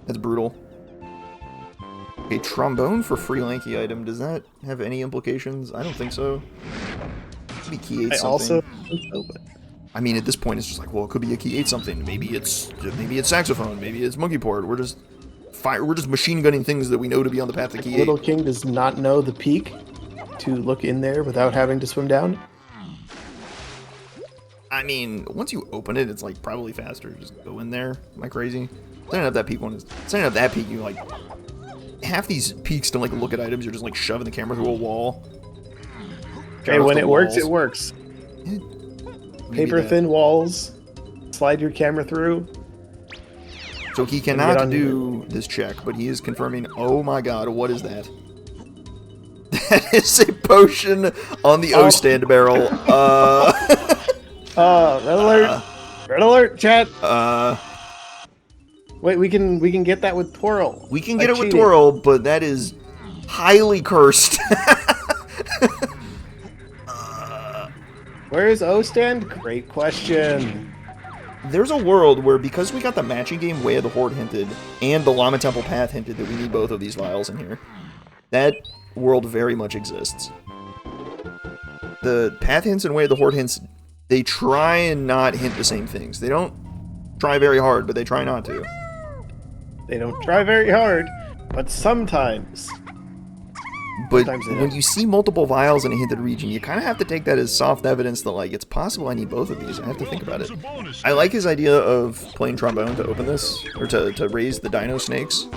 That's brutal. Okay, trombone for free Lanky item. Does that have any implications? I don't think so. Maybe key 8 something. I also think so, but... I mean, at this point, it's just like, well, it could be a key 8 something. Maybe it's saxophone. Maybe it's monkey port. We're just machine gunning things that we know to be on the path to key 8. DeLittleKing does not know the peak to look in there without having to swim down. I mean, once you open it, it's like probably faster. Just go in there. Am I crazy? Setting up that peak one is setting up that peak. You like half these peaks to like look at items. You're just like shoving the camera through a wall. Okay, when it works, it works. Paper thin walls. Slide your camera through. So he cannot do this check, but he is confirming. Oh my god, what is that? That is a potion on the O stand barrel. Alert! Red alert, chat. Wait, we can get that with twirl. We can get it with twirl, but that is highly cursed. Where is O stand? Great question. There's a world where, because we got the matching game Way of the Horde hinted, and the Llama Temple Path hinted, that we need both of these vials in here. That world very much exists. The Path hints and Way of the Horde hints, they try and not hint the same things. They don't try very hard, but they try not to. They don't try very hard, but sometimes. But when you see multiple vials in a hinted region, you kind of have to take that as soft evidence that, like, it's possible I need both of these. I have to think about it. I like his idea of playing trombone to open this, or to raise the Dino snakes.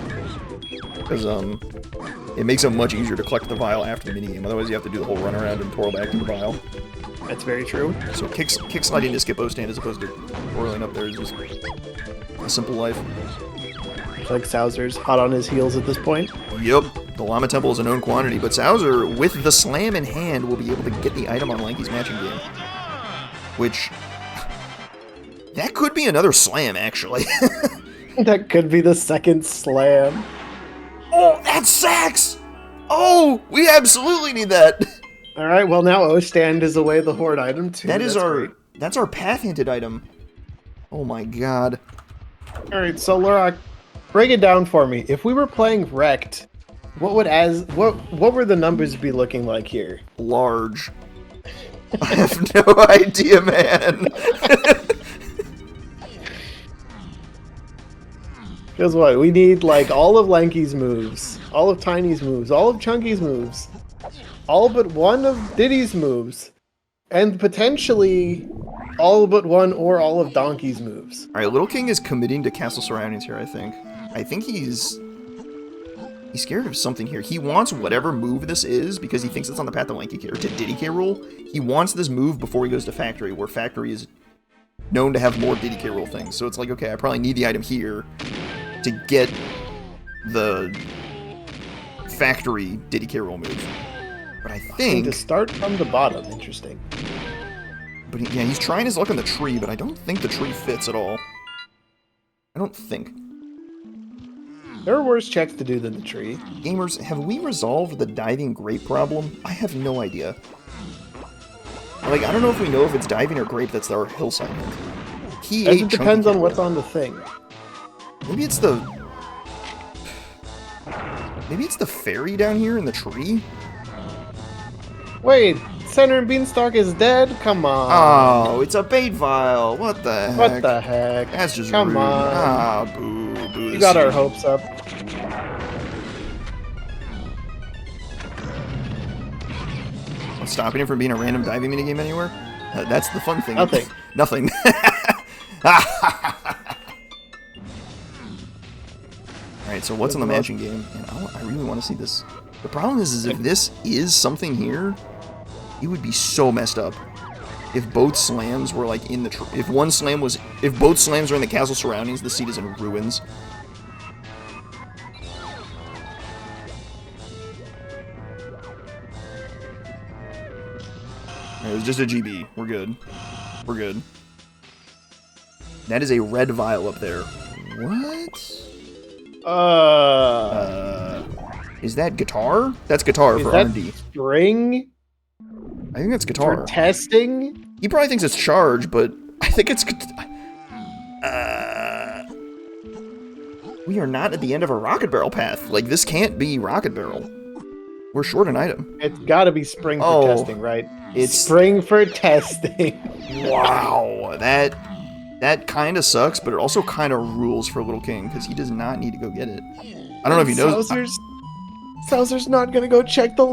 Because, it makes it much easier to collect the vial after the minigame. Otherwise, you have to do the whole run around and twirl back to the vial. That's very true. So kick sliding to skip O-stand as opposed to twirling up there is just a simple life. Like Sowser's hot on his heels at this point. Yep, the Llama Temple is a known quantity, but Sowser, with the slam in hand, will be able to get the item on Lanky's matching game. Which, that could be another slam, actually. That could be the second slam. Oh, that's Sax! Oh, we absolutely need that! Alright, well now O-stand is away the Horde item too. That's our path hinted item. Oh my god. Alright, so Lorak, break it down for me. If we were playing Wrecked, what were the numbers be looking like here? Large. I have no idea, man. Because what? We need like all of Lanky's moves, all of Tiny's moves, all of Chunky's moves, all but one of Diddy's moves, and potentially all but one or all of Donkey's moves. Alright, LittleKing is committing to castle surroundings here, I think. I think he's scared of something here. He wants whatever move this is because he thinks it's on the path to Lanky K, or to Diddy K Rool. He wants this move before he goes to Factory, where Factory is known to have more Diddy K Rool things. So it's like, okay, I probably need the item here to get the Factory Diddy K Rool move. But I think... to start from the bottom, interesting. But yeah, he's trying his luck on the tree, but I don't think the tree fits at all. I don't think. There are worse checks to do than the tree. Gamers, have we resolved the diving grape problem? I have no idea. Like, I don't know if we know if it's diving or grape that's our hillside hint. It depends on what's on the thing. Maybe it's the... Maybe it's the fairy down here in the tree? Wait, Center and Beanstalk is dead? Come on. Oh, it's a bait vial. What the heck? What the heck? That's just Come rude. on. Ah, boo. You got our hopes up. What's stopping him from being a random diving minigame anywhere? That's the fun thing. Nothing. Nothing. Alright, so what's on the matching game? And I really want to see this. The problem is if this is something here, it would be so messed up. If both slams were like in the if both slams are in the castle surroundings, the seat is in ruins. It was just a GB. We're good. We're good. That is a red vial up there. What? Is that guitar? That's guitar for R&D. String? I think that's guitar. For testing? He probably thinks it's charge, but I think it's... we are not at the end of a Rocket Barrel path. Like, this can't be Rocket Barrel. We're short an item. It's gotta be spring for testing, right? It's spring for testing. Wow, that kind of sucks, but it also kind of rules for LittleKing, because he does not need to go get it. I don't know if he knows. Sowser's not gonna go check the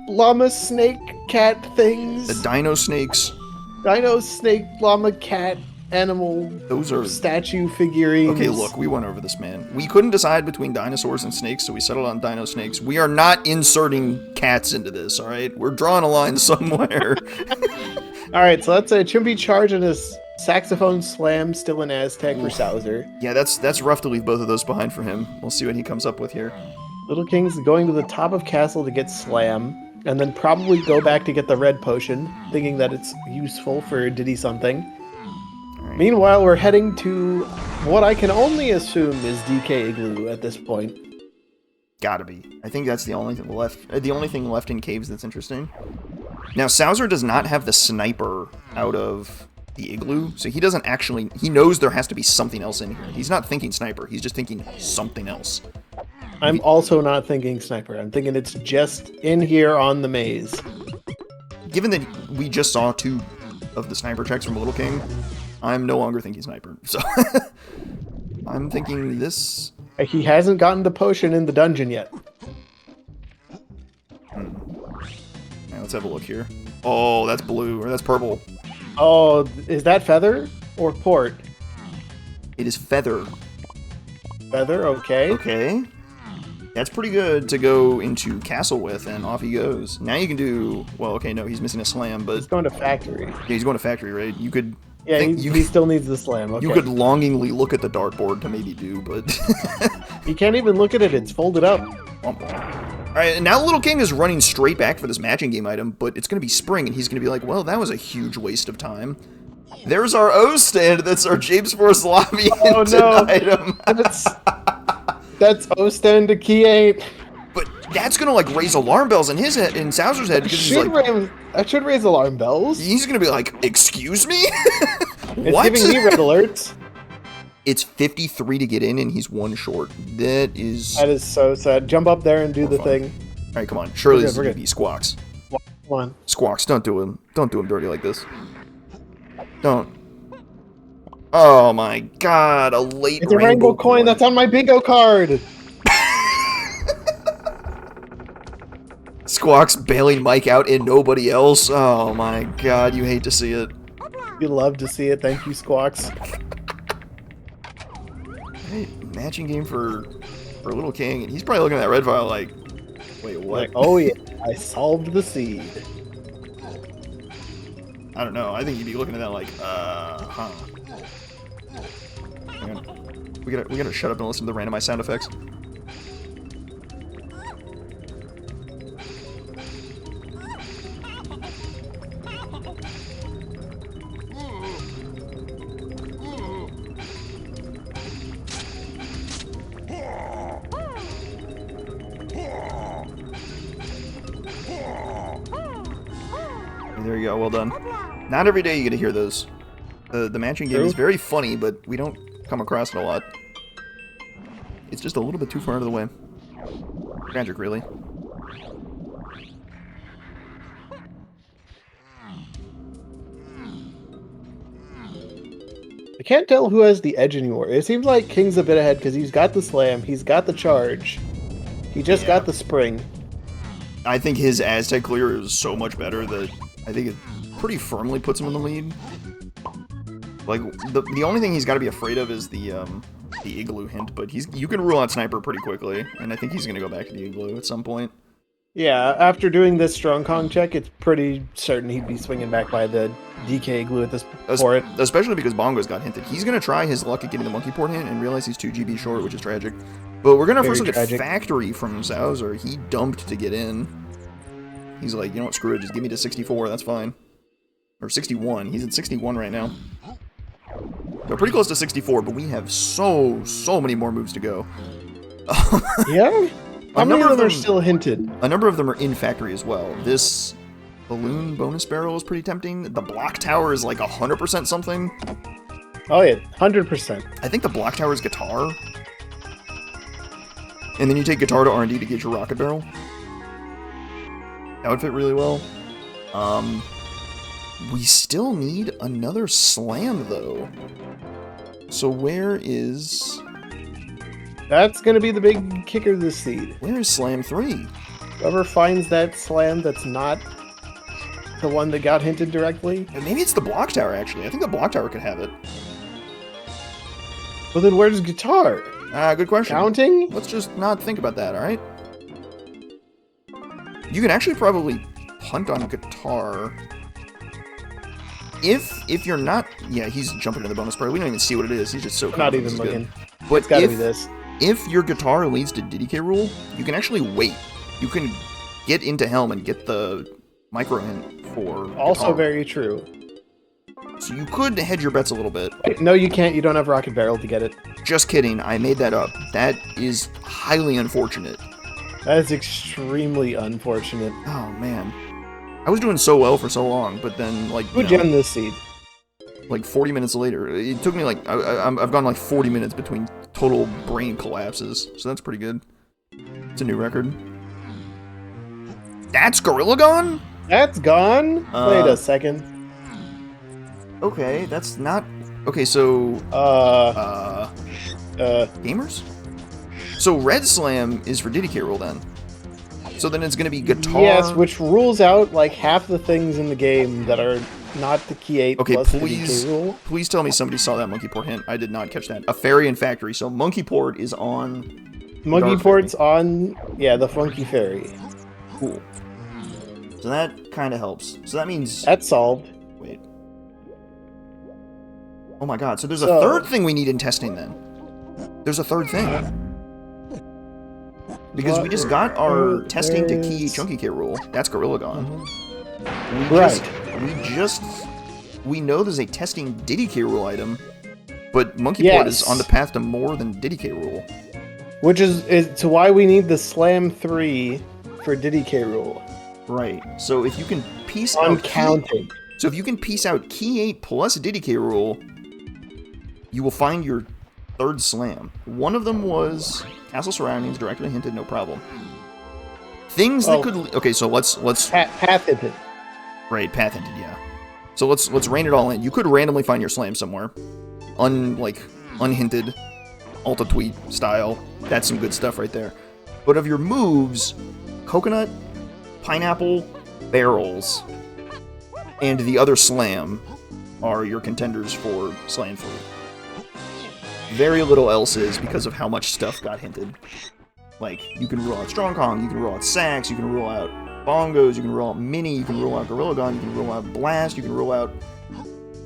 llama, snake, cat things. The dino snakes. Dino, snake, llama, cat, animal. Those are statue figurines. Okay, look, we went over this, man. We couldn't decide between dinosaurs and snakes, so we settled on dino snakes. We are not inserting cats into this, all right? We're drawing a line somewhere. All right, so that's a Chimpy charge and a saxophone slam still in Aztec for Sowser. Yeah, that's rough to leave both of those behind for him. We'll see what he comes up with here. LittleKing's going to the top of castle to get slam, and then probably go back to get the red potion, thinking that it's useful for Diddy something. All Meanwhile, we're heading to what I can only assume is DK Igloo at this point. Gotta be. I think that's the only thing left. The only thing left in caves that's interesting. Now, Sowser does not have the sniper out of the igloo, so he doesn't actually. He knows there has to be something else in here. He's not thinking sniper. He's just thinking something else. I'm also not thinking sniper. I'm thinking it's just in here on the maze. Given that we just saw 2 of the sniper checks from TheLittleKing, I'm no longer thinking sniper. So I'm thinking this. He hasn't gotten the potion in the dungeon yet. Right, let's have a look here. Oh, that's blue, or that's purple. Oh, is that feather or port? It is feather. Feather, okay. Okay. That's pretty good to go into castle with, and off he goes. Now you can do... Well, okay, no, he's missing a slam, but... He's going to factory. Yeah, he's going to factory, right? You could... Yeah, he still needs the slam, okay. You could longingly look at the dartboard to maybe do, but... You can't even look at it, it's folded up. Alright, and now TheLittleKing is running straight back for this matching game item, but it's going to be spring, and he's going to be like, well, that was a huge waste of time. There's our O stand, that's our Japes Force Lobby item. That's O stand to key 8. But that's going to, like, raise alarm bells in his head, in Sowser's head, because he's like... That should raise alarm bells. He's going to be like, excuse me? What? It's giving me red alerts. It's 53 to get in, and he's 1 short. That is so sad. Jump up there and do the thing. All right, come on. Surely this is going to be Squawks. Come on. Squawks, don't do him. Don't do him dirty like this. Don't. Oh my god, a late It's a rainbow coin that's on my bingo card. Squawks bailing Mike out and nobody else. Oh my god, you hate to see it. You love to see it. Thank you, Squawks. Hey, matching game for TheLittleKing, and he's probably looking at that red file like, wait, what? Like, oh yeah, I solved the seed. I don't know. I think you'd be looking at that like, huh. Hang on. We gotta shut up and listen to the randomized sound effects. There you go, well done. Not every day you get to hear those. The matching game is very funny, but we don't come across it a lot. It's just a little bit too far out of the way. Tragic, really. I can't tell who has the edge anymore. It seems like King's a bit ahead because he's got the slam, he's got the charge, he just got the spring. I think his Aztec clear is so much better that I think it pretty firmly puts him in the lead. Like, the only thing he's got to be afraid of is the igloo hint, but you can rule out sniper pretty quickly, and I think he's going to go back to the igloo at some point. Yeah, after doing this strong Kong check, it's pretty certain he'd be swinging back by the DK igloo at this port. Especially because Bongo's got hinted. He's going to try his luck at getting the monkey port hint and realize he's 2 GB short, which is tragic. But we're going to first look at Factory from Sowser. He dumped to get in. He's like, you know what, screw it, just give me to 64, that's fine. Or 61, he's at 61 right now. So pretty close to 64, but we have so many more moves to go. Yeah? How many of them are still hinted? A number of them are in Factory as well. This balloon bonus barrel is pretty tempting. The block tower is like 100% something. Oh yeah, 100%. I think the block tower is guitar. And then you take guitar to R&D to get your rocket barrel. That would fit really well. We still need another slam, though. So where is... That's going to be the big kicker this seed. Where is slam 3? Whoever finds that slam that's not the one that got hinted directly. And maybe it's the block tower, actually. I think the block tower could have it. Well, then where's guitar? Good question. Counting? Let's just not think about that, alright? You can actually probably punt on guitar. If you're not... Yeah, he's jumping to the bonus part. We don't even see what it is. He's just so... Not even looking. But it's gotta be this. If your guitar leads to Diddy K Rool, you can actually wait. You can get into Helm and get the micro hint for Also guitar. very true. So you could hedge your bets a little bit. Wait, no, you can't. You don't have Rocket Barrel to get it. Just kidding. I made that up. That is highly unfortunate. That is extremely unfortunate. Oh, man. I was doing so well for so long, but then, like, Who gemmed this seed? Like 40 minutes later, it took me like I've gone like 40 minutes between total brain collapses, so that's pretty good. It's a new record. That's Gorilla Gone? That's gone. Wait a second. Okay, that's not okay. So gamers. So Red Slam is for Diddy K Rool then. So then it's gonna be guitar. Yes, which rules out like half the things in the game that are not the key 8 okay, plus please, the DK rule. Please tell me somebody saw that Monkey Port hint. I did not catch that. A Fairy and Factory. So Monkey Port is on... Monkey Port's on, yeah, the Funky Fairy. Cool. So that kind of helps. So that means... That's solved. Wait. Oh my god, so there's a third thing we need in testing then. There's a third thing. Because we just got our testing to key Chunky K rule. That's Gorilla Gone. We know there's a testing Diddy K Rool item, but Monkey Port is on the path to more than Diddy K Rool. Which is to why we need the Slam 3 for Diddy K Rool. Right. So if you can piece Uncounted. So if you can piece out Key 8 plus Diddy K Rool, you will find your third slam. One of them was Castle Surroundings, directly hinted, no problem. Things that could... Okay, so let's... Path hinted. Right, path hinted, yeah. So let's rein it all in. You could randomly find your slam somewhere. Unhinted, Alta Tweet style. That's some good stuff right there. But of your moves, Coconut, Pineapple, Barrels, and the other slam are your contenders for Slam 3. Very little else is because of how much stuff got hinted. Like, you can rule out Strong Kong, you can rule out Sax, you can rule out Bongos, you can rule out Mini, you can rule out Gorilla Gun, you can rule out Blast, you can rule out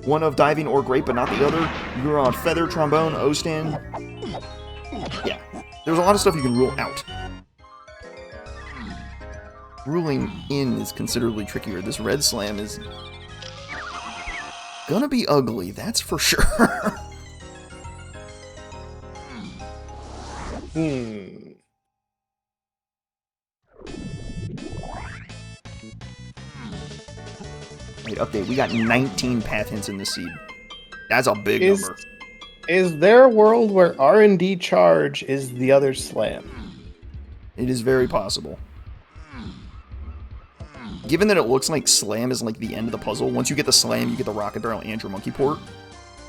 one of Diving or Grape but not the other, you can rule out Feather, Trombone, O-Stand. Yeah, there's a lot of stuff you can rule out. Ruling in is considerably trickier. This Red Slam is gonna be ugly, that's for sure. Wait, update. We got 19 path hints in this seed. That's a big number. Is there a world where R&D charge is the other slam? It is very possible. Given that it looks like slam is like the end of the puzzle, once you get the slam, you get the Rocket Barrel and your Monkey Port.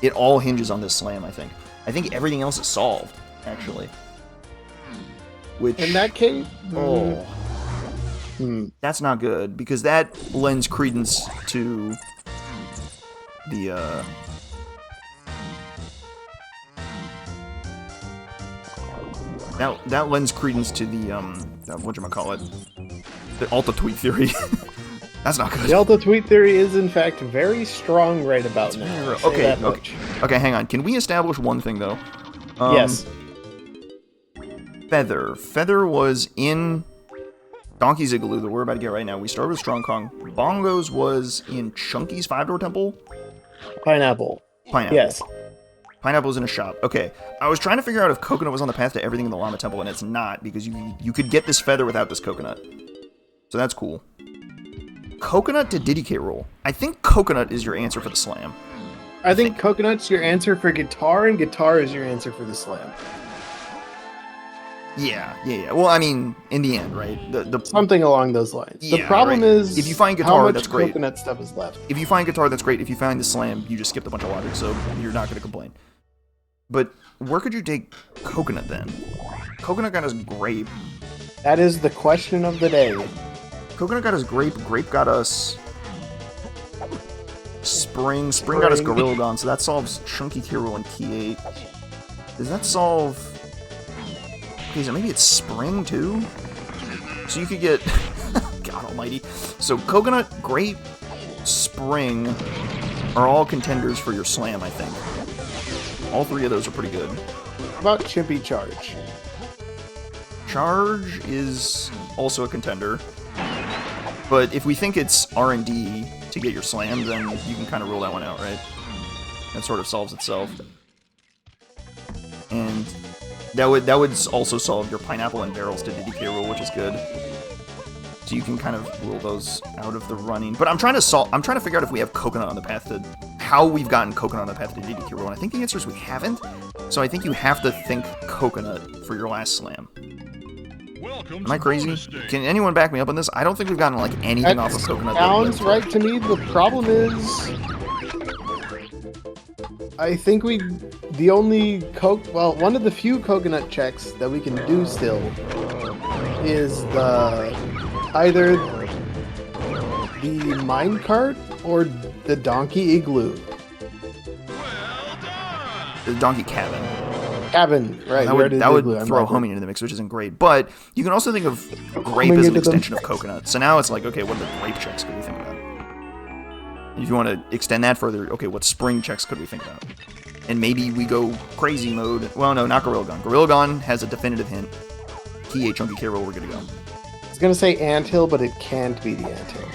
It all hinges on this slam, I think. I think everything else is solved, actually. Which, in that case, that's not good, because that lends credence to the, that lends credence to the, whatchamacallit? The Alta Tweet theory. That's not good. The Alta Tweet theory is, in fact, very strong right about now. Okay, okay, hang on. Can we establish one thing, though? Yes. Feather. Feather was in Donkey's Igloo that we're about to get right now. We started with Strong Kong. Bongos was in Chunky's 5-door temple. Pineapple. Yes. Pineapple's in a shop. Okay. I was trying to figure out if Coconut was on the path to everything in the Llama Temple, and it's not, because you could get this Feather without this Coconut. So that's cool. Coconut to Diddy K Rool. I think Coconut is your answer for the slam. I think Coconut's your answer for guitar, and guitar is your answer for the slam. Yeah. Well, I mean, in the end, right? Something along those lines. Yeah, the problem is, if you find guitar, how much that's great. Coconut stuff is left. If you find guitar, that's great. If you find the slam, you just skipped a bunch of logic, so you're not going to complain. But where could you take Coconut then? Coconut got us Grape. That is the question of the day. Coconut got us Grape. Grape got us Spring. Spring got us Gorilla Gone, so that solves Chunky K Rool and Key 8. Does that solve... Okay, so maybe it's Spring, too? So you could get... God almighty. So Coconut, Grape, Spring are all contenders for your slam, I think. All three of those are pretty good. How about Chippy Charge? Charge is also a contender. But if we think it's R&D to get your slam, then you can kind of rule that one out, right? That sort of solves itself. And that would also solve your pineapple and barrels to Diddy K rule, which is good. So you can kind of rule those out of the running. But I'm trying to figure out if we have coconut on the path to how we've gotten coconut on the path to Diddy K rule. And I think the answer is we haven't. So I think you have to think coconut for your last slam. Am I crazy? Can anyone back me up on this? I don't think we've gotten like anything off of coconut. Sounds right to me. The problem is, I think the only one of the few coconut checks that we can do still is either the minecart or the donkey igloo. The donkey cabin. Right. That would throw homing into the mix, which isn't great. But you can also think of grape as an extension of coconut. So now it's like, okay, what are the grape checks could we think about? If you want to extend that further, okay, what spring checks could we think about? And maybe we go crazy mode. Well, no, not Gorilla Gun. Gorilla Gun has a definitive hint. Key 8 Chunky K roll, we're good to go. I was going to say anthill, but it can't be the anthill.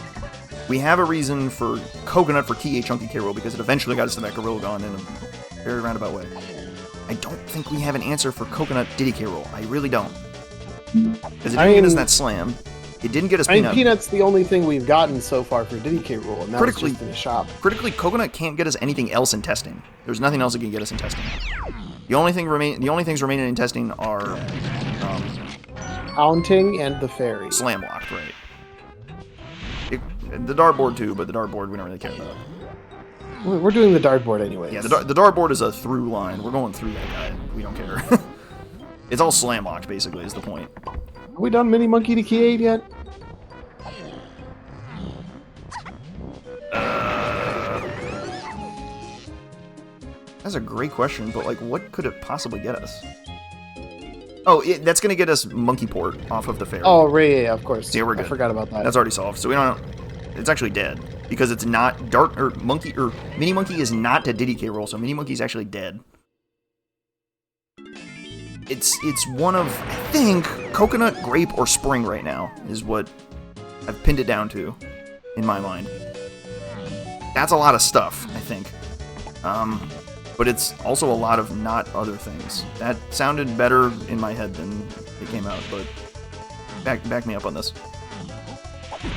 We have a reason for coconut for Key 8 Chunky K roll because it eventually got us to that Gorilla Gun in a very roundabout way. I don't think we have an answer for coconut Diddy K roll. I really don't. Because it didn't get us that slam. It didn't get us peanut. Peanut's the only thing we've gotten so far for Diddy K roll, and that was just in the shop. Critically, coconut can't get us anything else in testing. There's nothing else that can get us in testing. The only things remaining in testing are Haunting and the fairy. Slam locked, right? The dartboard too, but the dartboard we don't really care about. We're doing the dartboard anyways. Yeah, the dartboard is a through line. We're going through that guy. We don't care. It's all slam locked, basically, is the point. Have we done Mini Monkey to Key 8 yet? That's a great question, but like, what could it possibly get us? Oh, that's gonna get us Monkey Port off of the fairy. Oh, right, yeah, of course. Yeah, we're good. I forgot about that. That's already solved. So we don't. It's actually dead because it's not Mini Monkey is not to Diddy K roll, so Mini Monkey's actually dead. It's one of, I think, coconut, grape, or spring right now is what I've pinned it down to in my mind. That's a lot of stuff, I think. But it's also a lot of not other things. That sounded better in my head than it came out, but back me up on this.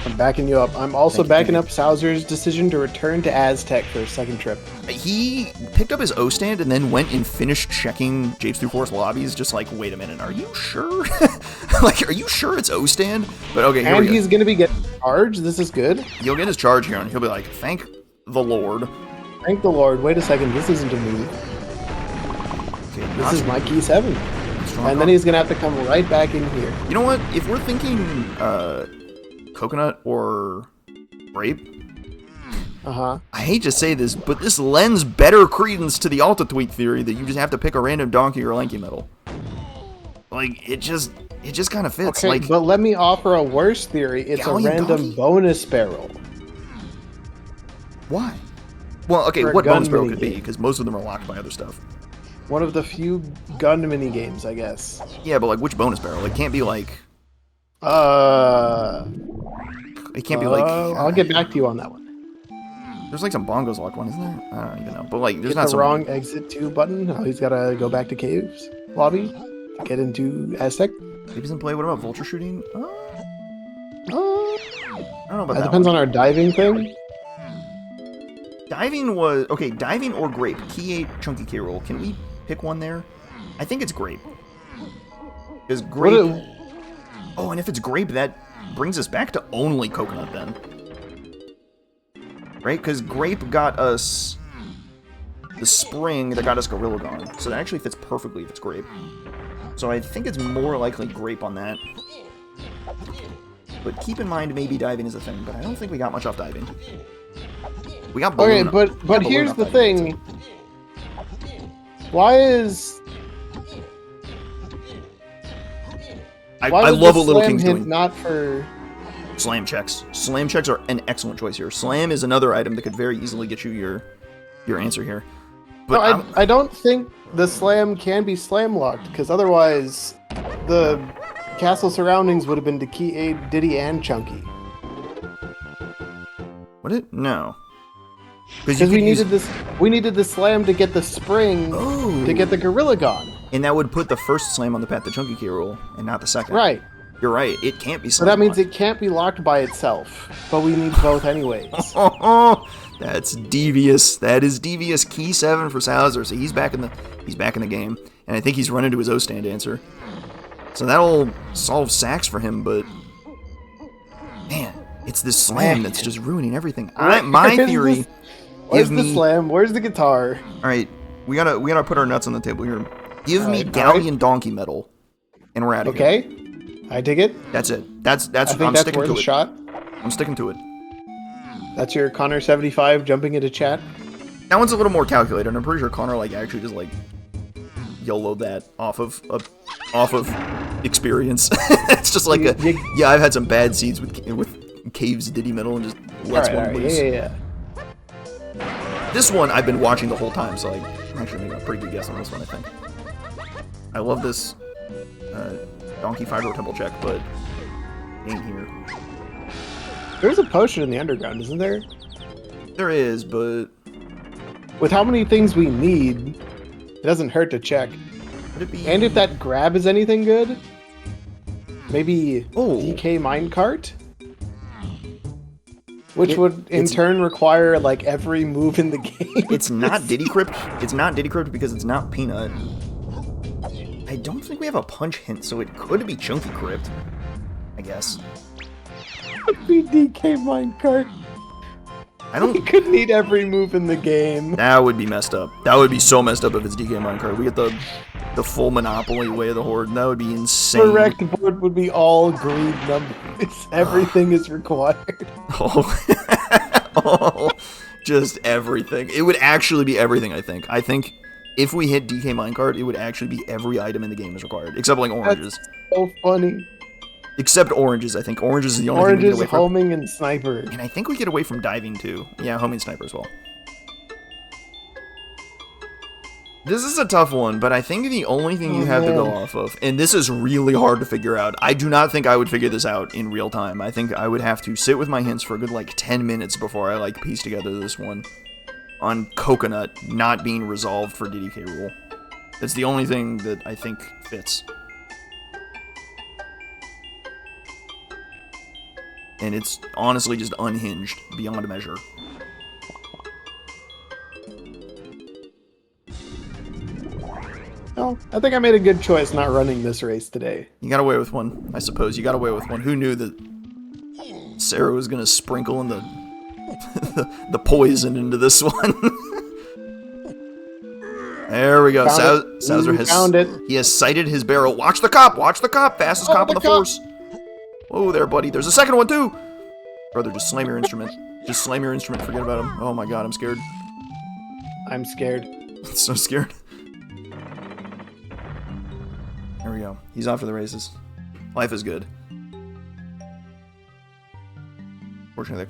I'm backing you up. I'm also backing up Sowser's decision to return to Aztec for a second trip. He picked up his O stand and then went and finished checking Japes through Forest lobbies. Just like, wait a minute, are you sure? Like, are you sure it's O stand? But okay, here we go. And he's going to be getting charged. This is good. He'll get his charge here, and he'll be like, thank the Lord. Thank the Lord. Wait a second. This isn't a move. Okay, this is my key 7. And then he's going to have to come right back in here. You know what? If we're thinking coconut or grape, I hate to say this, but this lends better credence to the Alta-Tweet theory that you just have to pick a random donkey or lanky metal. Like, it just kind of fits. Okay, like, but let me offer a worse theory. It's a random donkey? bonus barrel. Why? Well, okay, what bonus barrel could it be? Because most of them are locked by other stuff. One of the few gun mini games, I guess. Yeah, but like, which bonus barrel? It can't be like... It can't be like... I'll get back to you on that one. There's like some bongos locked one, isn't there? I don't even know. But like, there's Get not the some... wrong exit 2 button. Oh, he's got to go back to Caves lobby to get into Aztec. Caves in play. What about vulture shooting? I don't know about that. It depends one. on our diving thing. Diving was... Okay, diving or grape. Key 8 Chunky K roll. Can we pick one there? I think it's grape. Because grape... Oh, and if it's grape, that brings us back to only coconut then. Right? Because grape got us the spring that got us Gorilla Gone. So that actually fits perfectly if it's grape. So I think it's more likely grape on that. But keep in mind, maybe diving is a thing. But I don't think we got much off diving. We got balloon. Okay, but here's the thing. Why is... I love what LittleKing's doing. Not for... Slam checks. Slam checks are an excellent choice here. Slam is another item that could very easily get you your answer here. But no, I don't think the slam can be slam locked, because otherwise the castle surroundings would have been to Key 8, Diddy, and Chunky. Would it? No. Because we needed this. We needed the slam to get the spring to get the gorilla gone. And that would put the first slam on the path to Chunky K Rool, and not the second. Right. You're right. It can't be. So that means it can't be locked by itself. But we need both anyways. That's devious. That is devious. Key 7 for Sowser. So he's back in the game, and I think he's run into his O stand answer. So that'll solve sacks for him. But man, it's this slam that's just ruining everything. My theory. Where's the slam? Where's the guitar? All right, we gotta put our nuts on the table here. Give me Galley and Donkey Metal, and we're out of here. Okay, I dig it. That's it. That's. I'm that's sticking worth to a it. shot. I'm sticking to it. That's your Connor 75 jumping into chat. That one's a little more calculated. I'm pretty sure Connor actually just YOLO that off of experience. It's just like yeah, I've had some bad seeds with Caves Diddy Metal and just lets one loose. Yeah. This one I've been watching the whole time, so I'm actually making a pretty good guess on this one, I think. I love this Donkey Fibro Temple check, but it ain't here. There's a potion in the underground, isn't there? There is, but with how many things we need, it doesn't hurt to check. Would it be... And if that grab is anything good, maybe DK minecart? Which would in turn require every move in the game. It's not Diddy Crypt. It's not Diddy Crypt because it's not Peanut. I don't think we have a punch hint, so it could be Chunky Crypt, I guess. Could be DK minecart. I don't. We could need every move in the game. That would be messed up. That would be so messed up if it's DK minecart. We get the full Monopoly Way of the Horde. That would be insane. Correct board would be all green numbers. Everything is required. Just everything. It would actually be everything, I think. I think if we hit DK minecart, it would actually be every item in the game is required. Except oranges. That's so funny. Except oranges, I think. Oranges is the only thing we get away from. Homing, and sniper. And I think we get away from diving, too. Yeah, homing sniper as well. This is a tough one, but I think the only thing you have to go off of, and this is really hard to figure out. I do not think I would figure this out in real time. I think I would have to sit with my hints for a good, 10 minutes before I, piece together this one. On Coconut not being resolved for Diddy K Rool. That's the only thing that I think fits. And it's honestly just unhinged beyond measure. Well, I think I made a good choice not running this race today. You got away with one, I suppose. You got away with one. Who knew that Sarah was going to sprinkle in the poison into this one? There we go. Sowser has sighted his barrel. Watch the cop! Watch the cop! Fastest cop on the force. Whoa there, buddy. There's a second one, too! Brother, just slam your instrument. Just slam your instrument. Forget about him. Oh my god, I'm scared. I'm scared. So scared. There we go. He's off to the races. Life is good. Fortunately,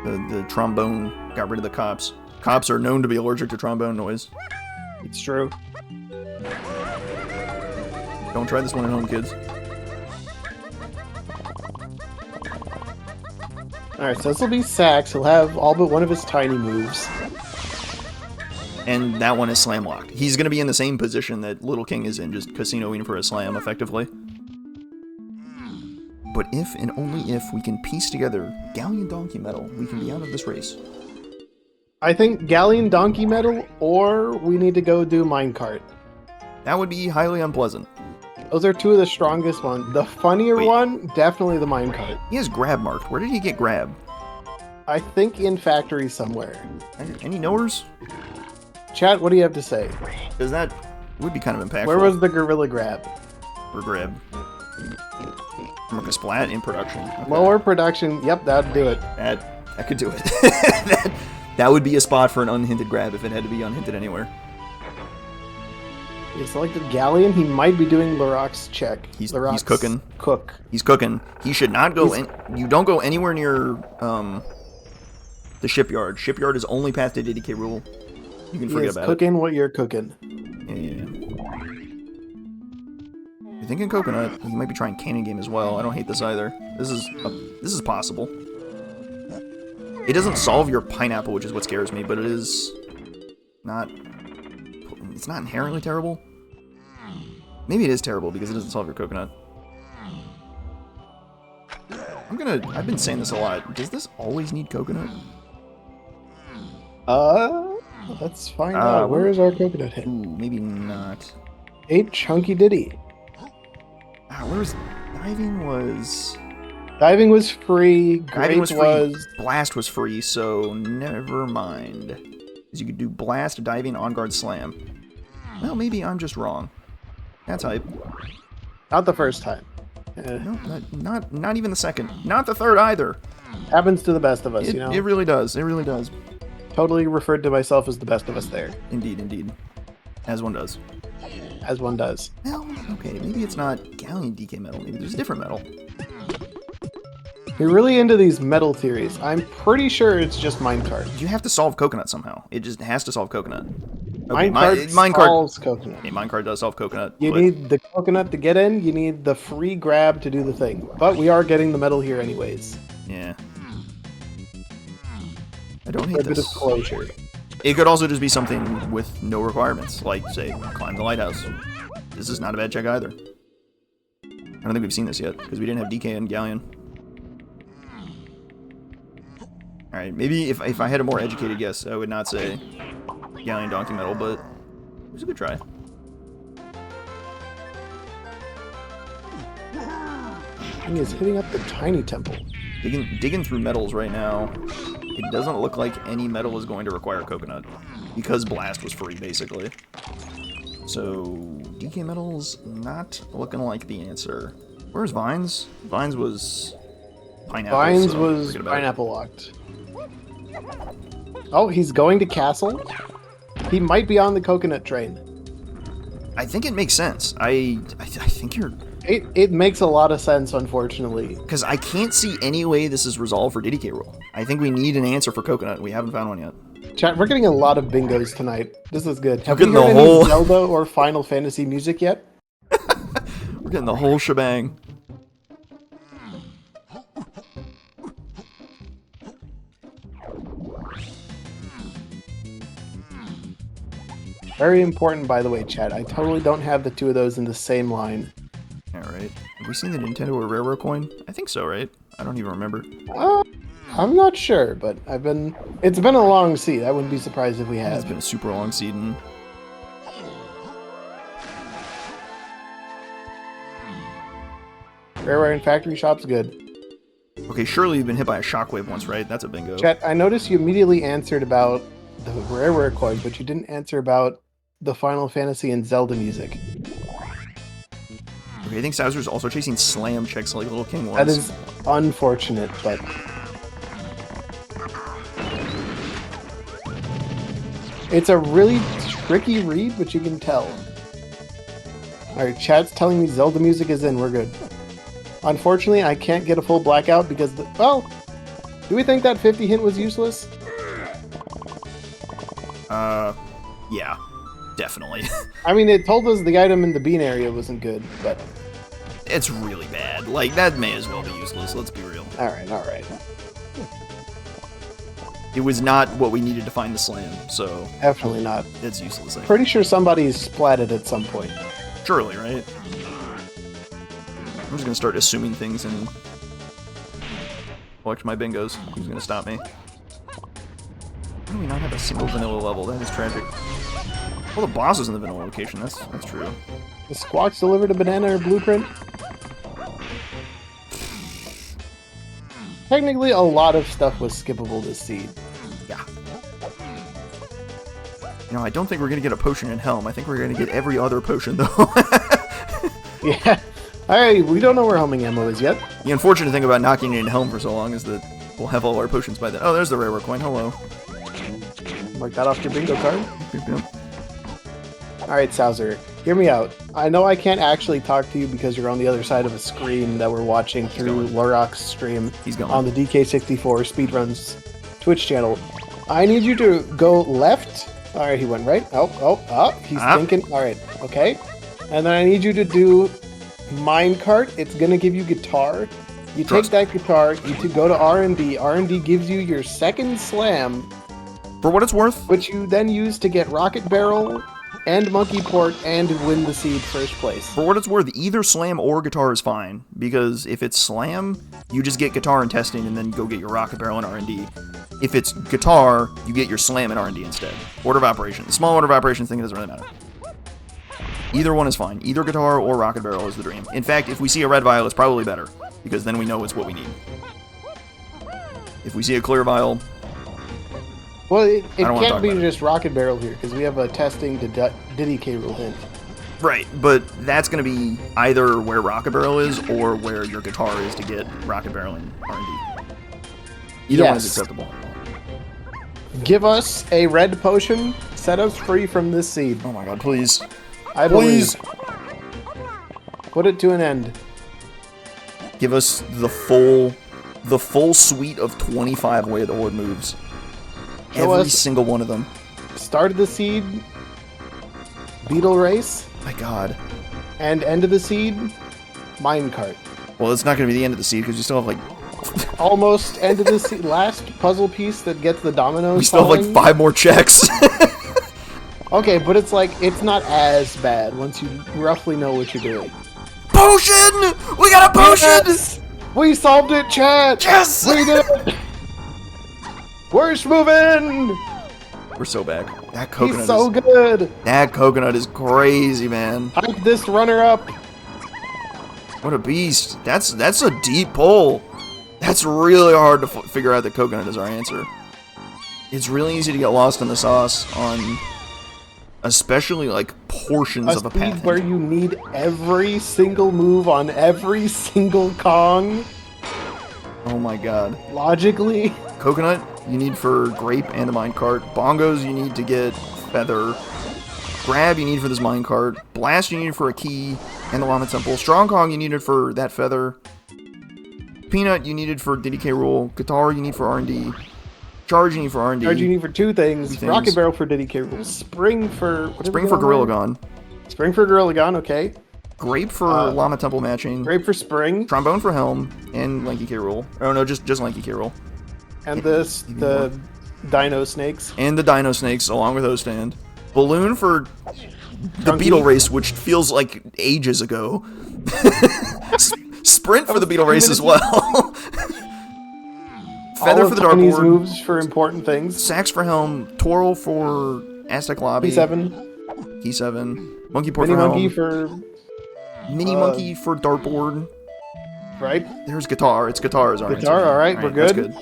the trombone got rid of the cops. Cops are known to be allergic to trombone noise. It's true. Don't try this one at home, kids. Alright, so this will be Sax. He'll have all but one of his tiny moves. And that one is slam locked. He's going to be in the same position that LittleKing is in, just casinoing for a slam, effectively. But if and only if we can piece together Galley and Donkey Metal, we can be out of this race. I think Galley and Donkey Metal, or we need to go do Minecart. That would be highly unpleasant. Those are two of the strongest ones. The funnier one, definitely the minecart. He has grab marked. Where did he get grab? I think in factory somewhere. Any knowers? Chat, what do you have to say? Because that would be kind of impactful. Where was the gorilla grab? Or grab. Mark a splat in production. Okay. Lower production. Yep, that'd do it. That could do it. that would be a spot for an unhinted grab if it had to be unhinted anywhere. He selected Galleon. He might be doing Laroc's check. He's cooking. Cook. He's cooking. He should not go. You don't go anywhere near the shipyard. Shipyard is only path to Diddy K Rool. You can forget about it. Cooking what you're cooking. Yeah. You're thinking coconut. He might be trying cannon game as well. I don't hate this either. This is possible. It doesn't solve your pineapple, which is what scares me, but it is not... It's not inherently terrible. Maybe it is terrible because it doesn't solve your coconut. I've been saying this a lot. Does this always need coconut? Let's find out. Where is our coconut hit? Ooh, maybe not. 8 chunky Diddy. Where's diving was... Diving was free. Diving was free. Was... Blast was free, so never mind. Because you could do blast, diving, on guard, slam. Well, maybe I'm just wrong. That's hype. Not the first time. No, not even the second. Not the third either. Happens to the best of us, you know? It really does. It really does. Totally referred to myself as the best of us there. Indeed, indeed. As one does. As one does. Well, okay, maybe it's not Galley DK metal. Maybe there's a different metal. You're really into these metal theories. I'm pretty sure it's just minecart. You have to solve coconut somehow. It just has to solve coconut. Okay, minecart solves coconut. Okay, minecart does solve coconut. You need the coconut to get in. You need the free grab to do the thing. But we are getting the metal here anyways. Yeah. I don't hate a bit of this. closure. It could also just be something with no requirements, like, say, climb the lighthouse. This is not a bad check either. I don't think we've seen this yet, because we didn't have DK and Galleon. Alright, maybe if I had a more educated guess, I would not say Galleon Donkey Metal, but it was a good try. Thing is hitting up the tiny temple. Digging through metals right now, it doesn't look like any metal is going to require coconut, because blast was free, basically. So, DK metal's not looking like the answer. Where's Vines? Vines was pineapple. Vines was pineapple locked. Oh, he's going to castle? He might be on the coconut train. I think it makes sense. I think you're... It makes a lot of sense, unfortunately. Because I can't see any way this is resolved for Diddy K Rool. I think we need an answer for coconut. We haven't found one yet. Chat, we're getting a lot of bingos tonight. This is good. Have we heard any Zelda or Final Fantasy music yet? We're getting the whole shebang. Very important, by the way, chat. I totally don't have the two of those in the same line. Alright. Have we seen the Nintendo or Rare coin? I think so, right? I don't even remember. I'm not sure, but it's been a long seed. I wouldn't be surprised if we had. It's been a super long seed. Rare and Factory Shop's good. Okay, surely you've been hit by a shockwave once, right? That's a bingo. Chat, I noticed you immediately answered about the Rare coin, but you didn't answer about the Final Fantasy and Zelda music. Okay, I think Sowser's also chasing slam checks like LittleKing was. That is unfortunate, but... It's a really tricky read, but you can tell. Alright, chat's telling me Zelda music is in, we're good. Unfortunately, I can't get a full blackout because well, do we think that 50 hint was useless? Yeah, definitely. I mean, it told us the item in the bean area wasn't good, but... It's really bad. Like, that may as well be useless, let's be real. Alright, alright. It was not what we needed to find the slam, so... Definitely not. It's useless. Pretty sure somebody's splatted at some point. Surely, right? I'm just gonna start assuming things and... watch my bingos. Who's gonna stop me? How do we not have a single vanilla level? That is tragic. Well, the boss is in the vanilla location, that's true. The Squawks delivered a banana or blueprint? Technically, a lot of stuff was skippable this seed. Yeah. You know, I don't think we're gonna get a potion in Helm. I think we're gonna get every other potion, though. Yeah. Alright, we don't know where homing ammo is yet. The unfortunate thing about knocking it in Helm for so long is that we'll have all our potions by then. Oh, there's the rare coin. Hello. Mark that off your bingo card. Yep. Alright, Sowser, hear me out. I know I can't actually talk to you because you're on the other side of a screen that we're watching through Lorok's stream. He's going. On the DK64 Speedruns Twitch channel. I need you to go left. Alright, he went right. Oh, he's thinking. Alright, okay. And then I need you to do minecart. It's gonna give you guitar. You take that guitar, you go to R&D. R&D gives you your second slam, For what it's worth, which you then use to get Rocket Barrel and Monkey Port and win the seed first place. for what it's worth, either slam or guitar is fine, because if it's slam, you just get guitar and testing and then go get your Rocket Barrel and R&D. If it's guitar, you get your slam and R&D instead. Order of operations. Small order of operations thing, it doesn't really matter. Either one is fine. Either guitar or Rocket Barrel is the dream. In fact, if we see a red vial, it's probably better, because then we know it's what we need. If we see a clear vial... Well, it don't wanna can't talk be about it. just Rocket Barrel here, because we have a testing to Diddy K rule hint. Right, but that's going to be either where Rocket Barrel is or where your guitar is to get Rocket Barrel and R&D. Either one is Yes. acceptable. Give us a red potion, set us free from this seed. Oh my god, please. I Please. believe. Put it to an end. Give us the full suite of 25 Way of the Horde moves. Show Every us- single one of them. Start of the seed, Beetle Race, My god. and end of the seed, Minecart. Well, it's not going to be the end of the seed because you still have like Almost end of the seed. Last puzzle piece that gets the dominoes. we still have like falling. 5 more checks. Okay, but it's like it's not as bad once you roughly know what you're doing. Potion! We got a potion! Yes! We solved it, chat! Yes! We did it! We're moving! We're so back. That coconut He's so is, good! that coconut is crazy, man. Hype this runner up! What a beast. That's a deep pull. That's really hard to figure out that coconut is our answer. It's really easy to get lost in the sauce on especially like portions A of a speed path. where you need every single move on every single Kong. Oh my god. Logically. Coconut you need for grape and the minecart. Bongos you need to get feather. Grab you need for this minecart. Blast you need for a key and the llama temple. Strong Kong you needed for that feather. Peanut you needed for Diddy K Rool. Guitar you need for R&D. Charge you need for R&D. Charge you need for two things. Things. Rocket Barrel for Diddy K Rool. Spring for... what did we Spring get for on Gorilla there? Gun. Spring for Gorilla Gun, okay. Grape for llama temple matching. Grape for Spring. Trombone for Helm and Lanky K Rool. Oh no, just Lanky K Rool. And the Dino Snakes. And the Dino Snakes along with O stand. Balloon for the Chunky. Beetle Race, which feels like ages ago. Sprint for the Beetle Race as well. Feather All for of the Tony's dartboard. moves for important things. Sax for Helm. Twirl for Aztec Lobby. P7. Key 7. Monkey Port Mini for Monkey Helm. for... Mini Monkey for dartboard. right? There's guitar. It's guitars. Our Guitar, answer. alright, we're that's good.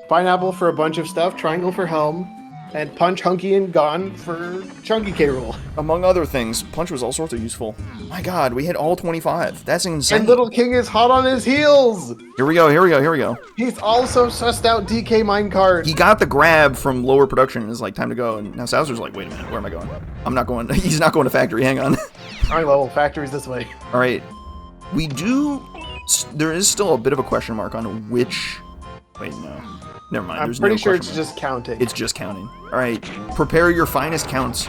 Pineapple for a bunch of stuff. Triangle for Helm. And Punch, Hunky, and Gone for Chunky K Rool. Among other things, Punch was all sorts of useful. My god, we hit all 25. That's insane. And Little King is hot on his heels! Here we go, here we go, here we go. He's also sussed out DK Minecart. He got the grab from lower production and is like, time to go. And now Sowser's like, wait a minute, where am I going? I'm not going, he's not going to factory, hang on. Alright, level, factory's this way. Alright, we do, there is still a bit of a question mark on which, wait, no. Never mind, I'm there's pretty no sure question it's mark. just counting. It's just counting. Alright, prepare your finest counts.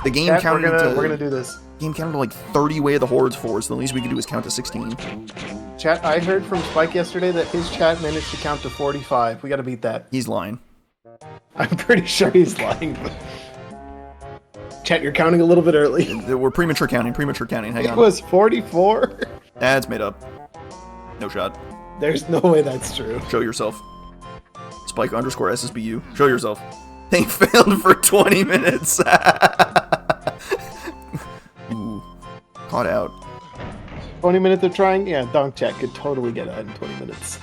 The game Chat, counted we're to, gonna do this. game counted to like 30 Way of the Hordes for us. The least we could do is count to 16. Chat, I heard from Spike yesterday that his chat managed to count to 45. We gotta beat that. He's lying. I'm pretty sure he's lying. Chat, you're counting a little bit early. We're premature counting, hang It on. was 44? That's made up. No shot. There's no way that's true. Show yourself. Spike underscore SSBU. Show yourself. They failed for 20 minutes. Ooh. Caught out. 20 minutes of trying? Yeah, Donk Chat could totally get that in 20 minutes.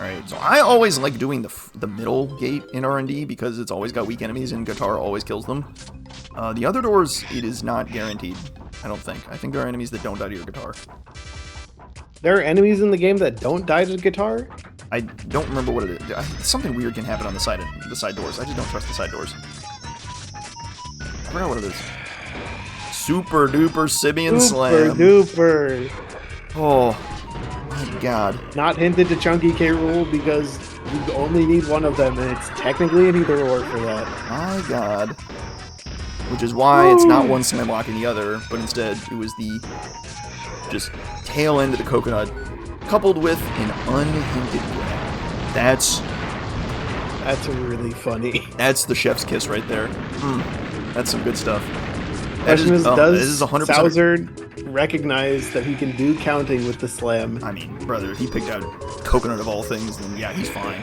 Alright, so I always like doing the middle gate in R&D because it's always got weak enemies and guitar always kills them. The other doors, it is not guaranteed. I don't think. I think there are enemies that don't die to your guitar. There are enemies in the game that don't die to guitar? I don't remember what it is. Something weird can happen on the side doors. I just don't trust the side doors. I forgot what it is. Super duper Sibian Slam. Duper. Oh my god. Not hinted to Chunky K Rool because you only need one of them and it's technically an either or for that. My god. Which is why it's not one slam blocking the other, but instead it was the just tail end of the coconut. coupled with an unhinted grab. That's really funny. That's the chef's kiss right there. That's some good stuff. Question is, does 100%. Sowser recognize that he can do counting with the slam? I mean, brother, if he picked out coconut of all things, then yeah, he's fine.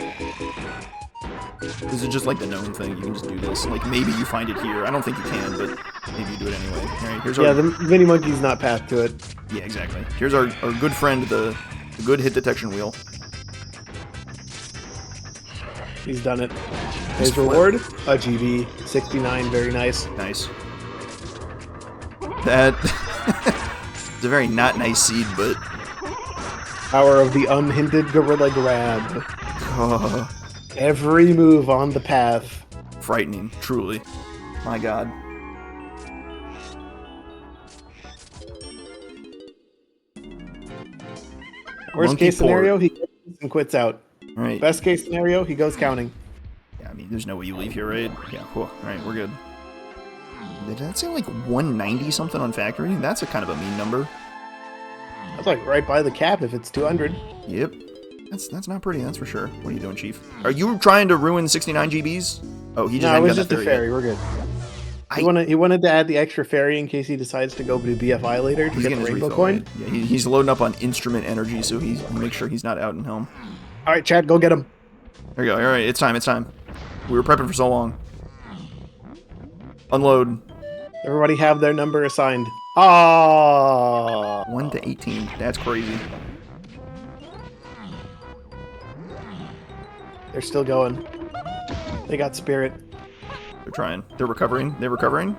This is just like the known thing. You can just do this. Like, maybe you find it here. I don't think you can, but maybe you do it anyway. All right, here's our... Yeah, the mini monkey's not path to it. Yeah, exactly. Here's our good friend, the good hit detection wheel. He's done it. His reward? A GB. 69, very nice. Nice. That... it's a very not nice seed, but... Power of the unhindered gorilla grab. Every move on the path. Frightening, truly. My god. Worst case scenario, he gets and quits out. Right. Best case scenario, he goes counting. Yeah, I mean, there's no way you leave here, right? Yeah, cool. Alright, we're good. Did that say like 190 something on factory? That's a kind of a mean number. That's like right by the cap if it's 200. Yep. That's not pretty, that's for sure. What are you doing, Chief? Are you trying to ruin 69 GBs? Oh, he just no, hadn't it was got just that a there ferry. yet. We're good. He wanted to add the extra ferry in case he decides to go to BFI later to get the rainbow coin. Right? Yeah, he's loading up on instrument energy, so he makes sure he's not out in Helm. All right, Chad, go get him. There you go. All right, it's time. It's time. We were prepping for so long. Unload. Everybody have their number assigned. Ah, 1 to 18. That's crazy. They're still going. They got spirit. They're trying. They're recovering. They're recovering.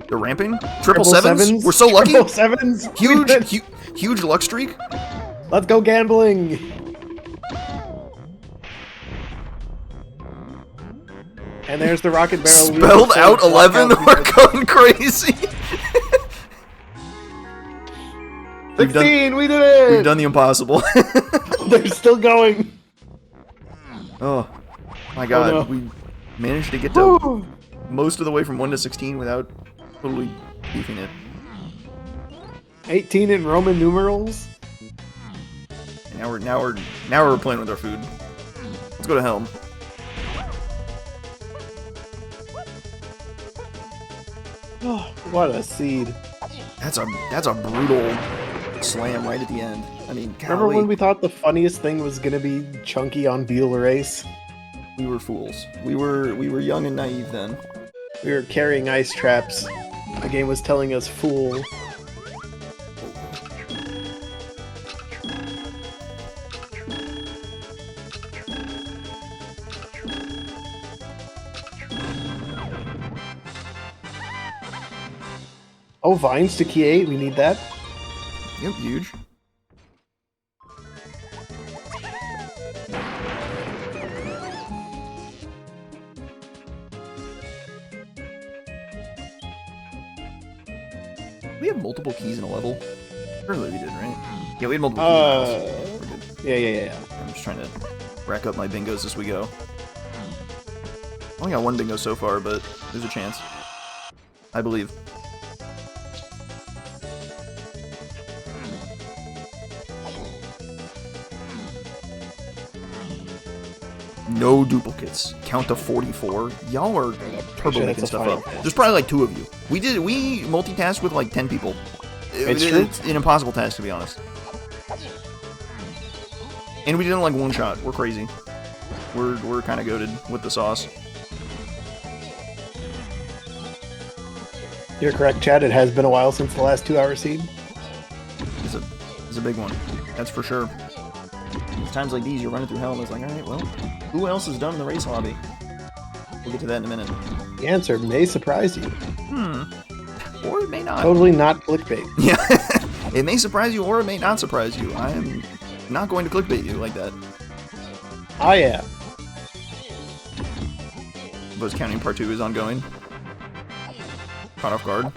They're ramping. Triple sevens. We're so lucky. Triple sevens. Huge luck streak. Let's go gambling. And there's the rocket barrel. Spelled out 11. We're going crazy. 16. We did it. We've done the impossible. They're still going. Oh my god. Oh, no. We managed to get to most of the way from 1 to 16 without totally beefing it. 18 in Roman numerals. And now we're playing with our food. Let's go to Helm. Oh, what a seed. That's a brutal slam right at the end. I mean, Remember golly. when we thought the funniest thing was gonna be Chunky on Beetle Race? We were fools. We were young and naive then. We were carrying ice traps. The game was telling us fool. Oh, vines to key 8, we need that. Yep, huge. We have multiple keys in a level. Surely we did, right? Yeah, we had multiple keys in a level. Yeah. I'm just trying to rack up my bingos as we go. Only got one bingo so far, but there's a chance. I believe. No duplicates. Count to 44. Y'all are turbo making stuff up. There's probably like 2 of you. We multitasked with like 10 people. It's an impossible task, to be honest. And we did it in like 1 shot. We're crazy. We're kind of goated with the sauce. You're correct, Chad. It has been a while since the last 2-hour seed. It's a big one. That's for sure. It's times like these, you're running through Helm. It's like, alright, well, who else is done in the race hobby? We'll get to that in a minute. The answer may surprise you. Or it may not. Totally not clickbait. Yeah. It may surprise you or it may not surprise you. I am not going to clickbait you like that. I am. Buzz Counting Part 2 is ongoing. Caught off guard.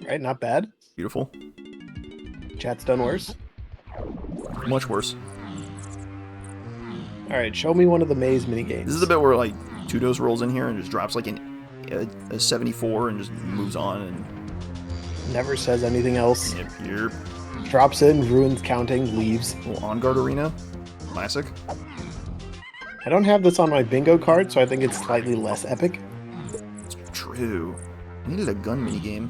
Right, not bad. Beautiful. Chat's done worse. Much worse. Alright, show me one of the maze minigames. This is the bit where, like, Tudos rolls in here and just drops, like, a 74 and just moves on and... Never says anything else. Yep. Drops in, ruins counting, leaves. Little on-guard arena. Classic. I don't have this on my bingo card, so I think it's slightly less epic. It's true. I needed a gun minigame.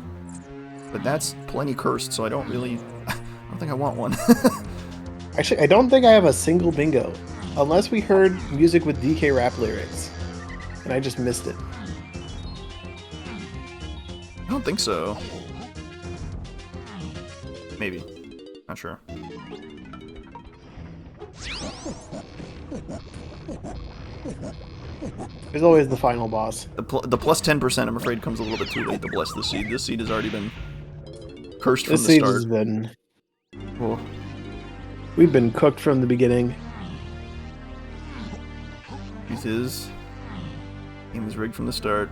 But that's plenty cursed, so I don't really... I don't think I want one. Actually, I don't think I have a single bingo. Unless we heard music with DK rap lyrics. And I just missed it. I don't think so. Maybe. Not sure. There's always the final boss. The plus 10%, I'm afraid, comes a little bit too late to bless this seed. This seed has already been cursed from the This seed start. has been... Oh. We've been cooked from the beginning. Truth is, game was rigged from the start.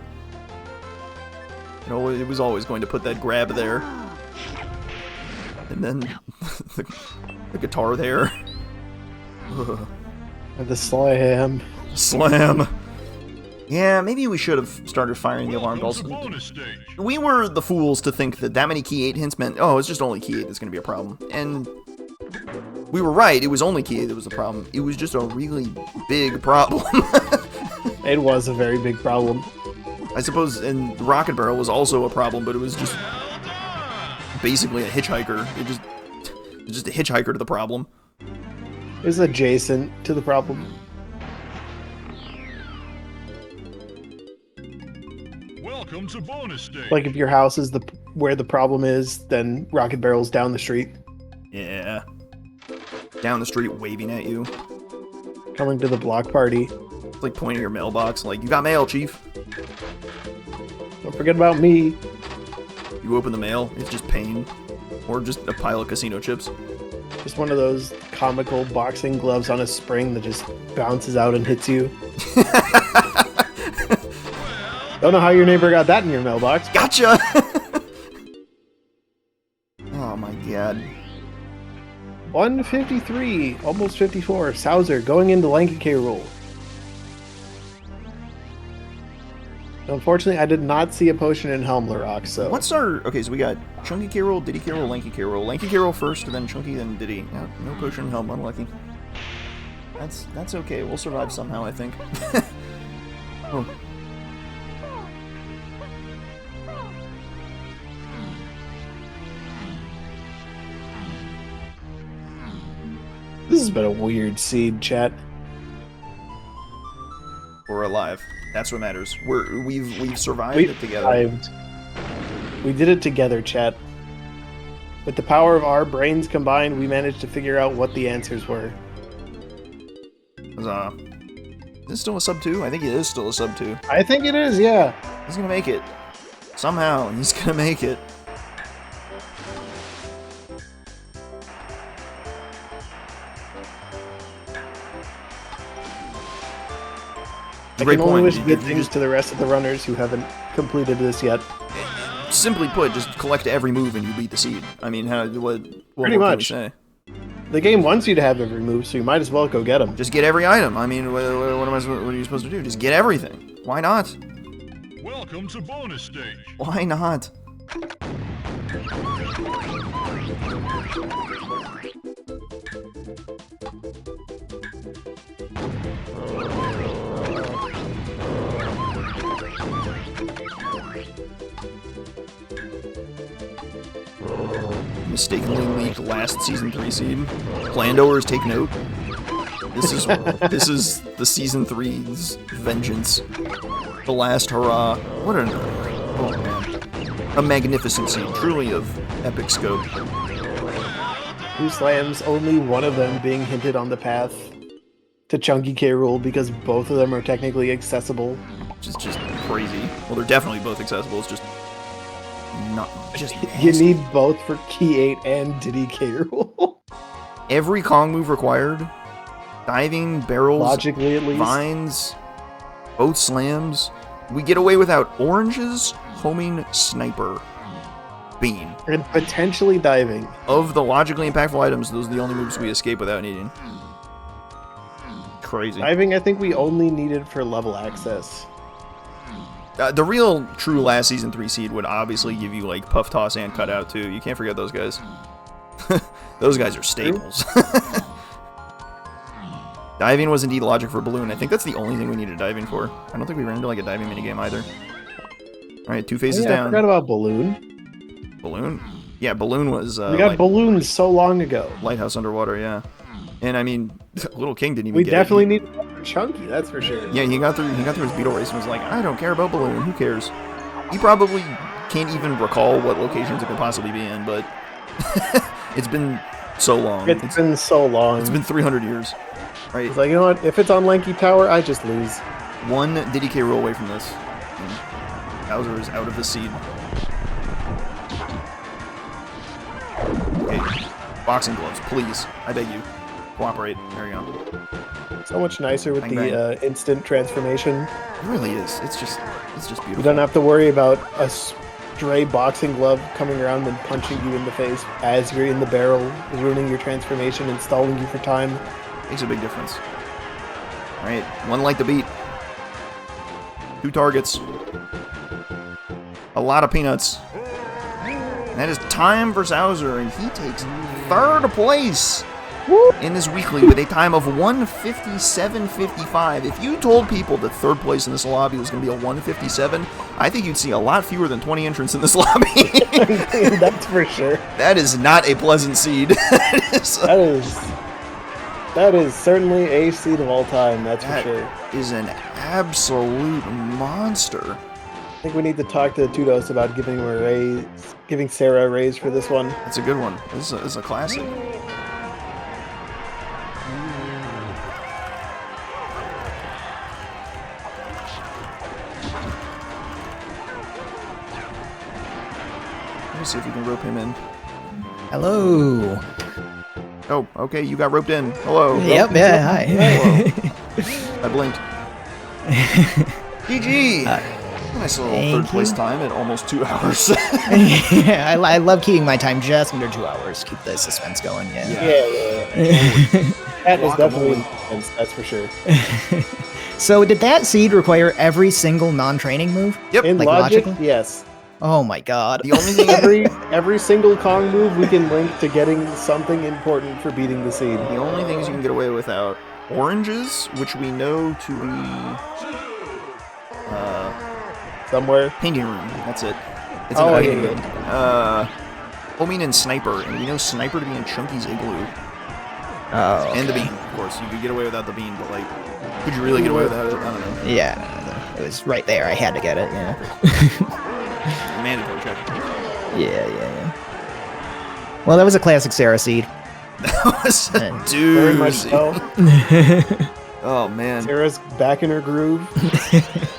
You know, it was always going to put that grab there. And then the guitar there. Ugh. And the slam. Slam. Yeah, maybe we should have started firing the alarm bells. We were the fools to think that that many key 8 hints meant, oh, it's just only key 8 that's going to be a problem. And we were right, it was only key 8 that was the problem. It was just a really big problem. It was a very big problem. I suppose, and Rocket Barrel was also a problem, but it was just basically a hitchhiker. It was just a hitchhiker to the problem. It was adjacent to the problem. Welcome to bonus stage. Like if your house is where the problem is, then Rocket Barrel's down the street. Yeah. Down the street waving at you. Coming to the block party. It's like pointing your mailbox, like, you got mail, chief. Don't forget about me. You open the mail, it's just pain. Or just a pile of casino chips. Just one of those comical boxing gloves on a spring that just bounces out and hits you. Don't know how your neighbor got that in your mailbox. Gotcha! Oh my god. 153, almost 54. Sowser going into Lanky K Rool. Unfortunately, I did not see a potion in Helm Rock, so... What's our... Okay, so we got Chunky K Rool, Diddy K Rool, Lanky K Rool. Lanky K Rool first, and then Chunky, then Diddy. No potion in Helm, unlucky. That's okay, we'll survive somehow, I think. Oh. This has been a weird seed, chat. We're alive. That's what matters. We've survived it together. Survived. We did it together, chat. With the power of our brains combined, we managed to figure out what the answers were. Is this still a sub 2? I think it is still a sub 2. I think it is, yeah. He's gonna make it. Somehow, he's gonna make it. I can only wish good things to the rest of the runners who haven't completed this yet. Simply put, just collect every move and you beat the seed. I mean, what Pretty more much. can we say? The game wants you to have every move, so you might as well go get them. Just get every item. I mean, what are you supposed to do? Just get everything. Why not? Welcome to bonus stage. Why not? Mistakenly leaked last season 3 seed. Landoers, take note. This is the season 3's vengeance. The last hurrah. What an oh man. A magnificent seed, truly of epic scope. Two slams, only one of them being hinted on the path to Chunky K Rool because both of them are technically accessible. Just crazy. Well, they're definitely both accessible. It's just not just. You need both for Key 8 and Diddy K Rool. Every Kong move required. Diving, barrels, logically at least. Vines, both slams. We get away without oranges, homing, sniper, beam. And potentially diving. Of the logically impactful items, those are the only moves we escape without needing. Crazy. Diving, I think we only needed for level access. The real true last season 3 seed would obviously give you like Puff Toss and Cutout too. You can't forget those guys. Those guys are staples. Diving was indeed logic for balloon. I think that's the only thing we needed diving for. I don't think we ran into like a diving minigame either. Alright, 2 phases down. I forgot about balloon. Balloon? Yeah, balloon was... we got balloons so long ago. Lighthouse underwater, yeah. And I mean, Little King didn't even we get definitely it. need Chunky, that's for sure. Yeah, he got through his Beetle race and was like, I don't care about balloon, who cares? He probably can't even recall what locations it could possibly be in, but it's been so long. It's been so long. It's been 300 years. Right? It's like, you know what? If it's on Lanky Tower, I just lose. One Diddy K roll away from this. And Sowser is out of the seed. Okay. Boxing gloves, please. I beg you. Cooperate. There we go. So much nicer with Bang, the instant transformation. It really is. It's just beautiful. You don't have to worry about a stray boxing glove coming around and punching you in the face as you're in the barrel, ruining your transformation and stalling you for time. Makes a big difference. Alright, one light to beat. 2 targets. A lot of peanuts. And that is time for Sowser, and he takes 3rd place in this weekly with a time of 1:57.55. If you told people that 3rd place in this lobby was going to be a 1:57, I think you'd see a lot fewer than 20 entrants in this lobby. That's for sure. That is not a pleasant seed. That is certainly a seed of all time, that's for sure. That is an absolute monster. I think we need to talk to Tudos about giving him a raise, giving Sarah a raise for this one. That's a good one. This is a classic. Let me see if we can rope him in. Hello. Oh, okay, you got roped in. Hello. Yep, yeah, hi. Hello. I blinked. GG! Nice little Thank 3rd place you. time at almost 2 hours. Yeah, I love keeping my time just under 2 hours. Keep the suspense going, yeah. That is definitely intense, that's for sure. So did that seed require every single non-training move? Yep. In Like logic, logically? yes. Oh my god. The only thing Every single Kong move we can link to getting something important for beating the seed. The only things you can get away without oranges, which we know to be Somewhere. painting room. That's it. It's Oh, an yeah, painting room. Homing and Sniper, and we know Sniper to be in Chunky's igloo. Oh, And the bean, of course. You could get away without the bean, but like, could you really get away without it? I don't know. yeah, no. It was right there. I had to get it, yeah. Mandatory check. Yeah. Well, that was a classic Sarah seed. That was a Very much doozy. so. Oh man. Sarah's back in her groove.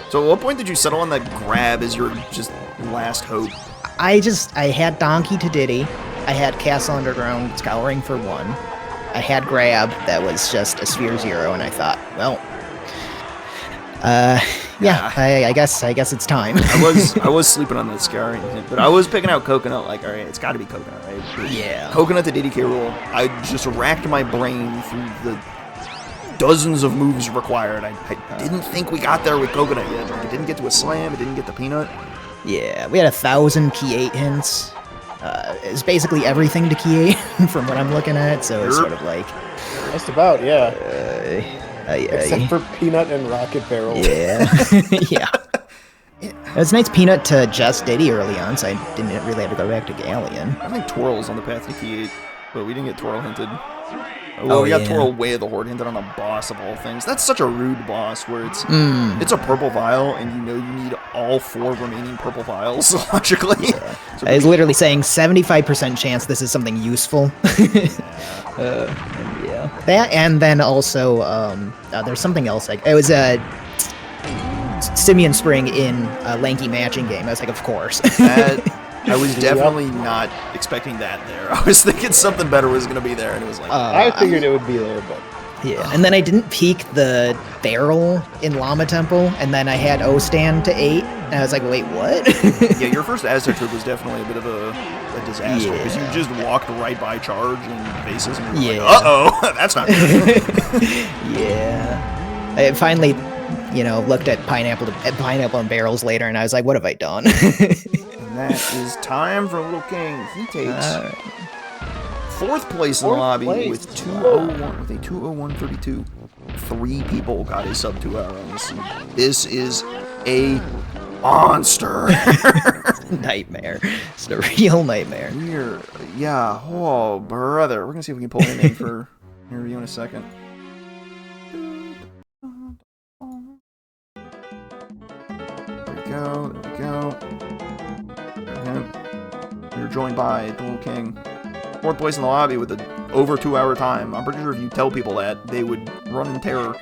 So at what point did you settle on that grab as your just last hope? I had Donkey to Diddy. I had Castle Underground Scouring for 1. I had Grab that was just a Sphere 0, and I thought, well, yeah, I guess it's time. I was sleeping on that scouring hint, but I was picking out Coconut. Like, all right, it's got to be Coconut, right? Yeah. Coconut to Diddy K roll. I just racked my brain through the dozens of moves required. I didn't think we got there with Coconut yet. Like, it didn't get to a slam. It didn't get the peanut. Yeah, we had 1,000 key 8 hints. It's basically everything to key 8 from what I'm looking at, so it's sort of like... Just about, yeah. Except for Peanut and Rocket Barrel. Yeah. Yeah. It's nice Peanut to just Diddy early on, so I didn't really have to go back to Galleon. I think Twirl's on the path to key 8, but we didn't get Twirl hinted. Well, we got yeah. Twirl Way of the Horde hinted on a boss of all things. That's such a rude boss where it's a purple vial and you know you need all 4 remaining purple vials logically. Yeah. So I was literally saying 75% chance this is something useful. Yeah. That, and then also, there's something else. Like, it was a Simian Spring in a Lanky matching game. I was like, of course. I was definitely not expecting that there. I was thinking something better was going to be there, and it was like... I figured it would be there, but... Yeah, and then I didn't peek the barrel in Llama Temple, and then I had O-Stand to 8, and I was like, wait, what? Yeah, your first Aztec trip was definitely a bit of a disaster, because you just walked right by charge and bases, and you were like, uh-oh, that's not good. Yeah. I finally, looked at pineapple and barrels later, and I was like, what have I done? And that is time for Little King. He takes Fourth place in the Fourth lobby place. with 201 with a 201.32. 3 people got a sub 2 hour on this. This is a monster. Nightmare. It's a real nightmare. Yeah, oh brother. We're gonna see if we can pull him in for interview in a second. There we go. There we go. You're joined by TheLittleKing. 4th place in the lobby with an over 2 hour time. I'm pretty sure if you tell people that, they would run in terror.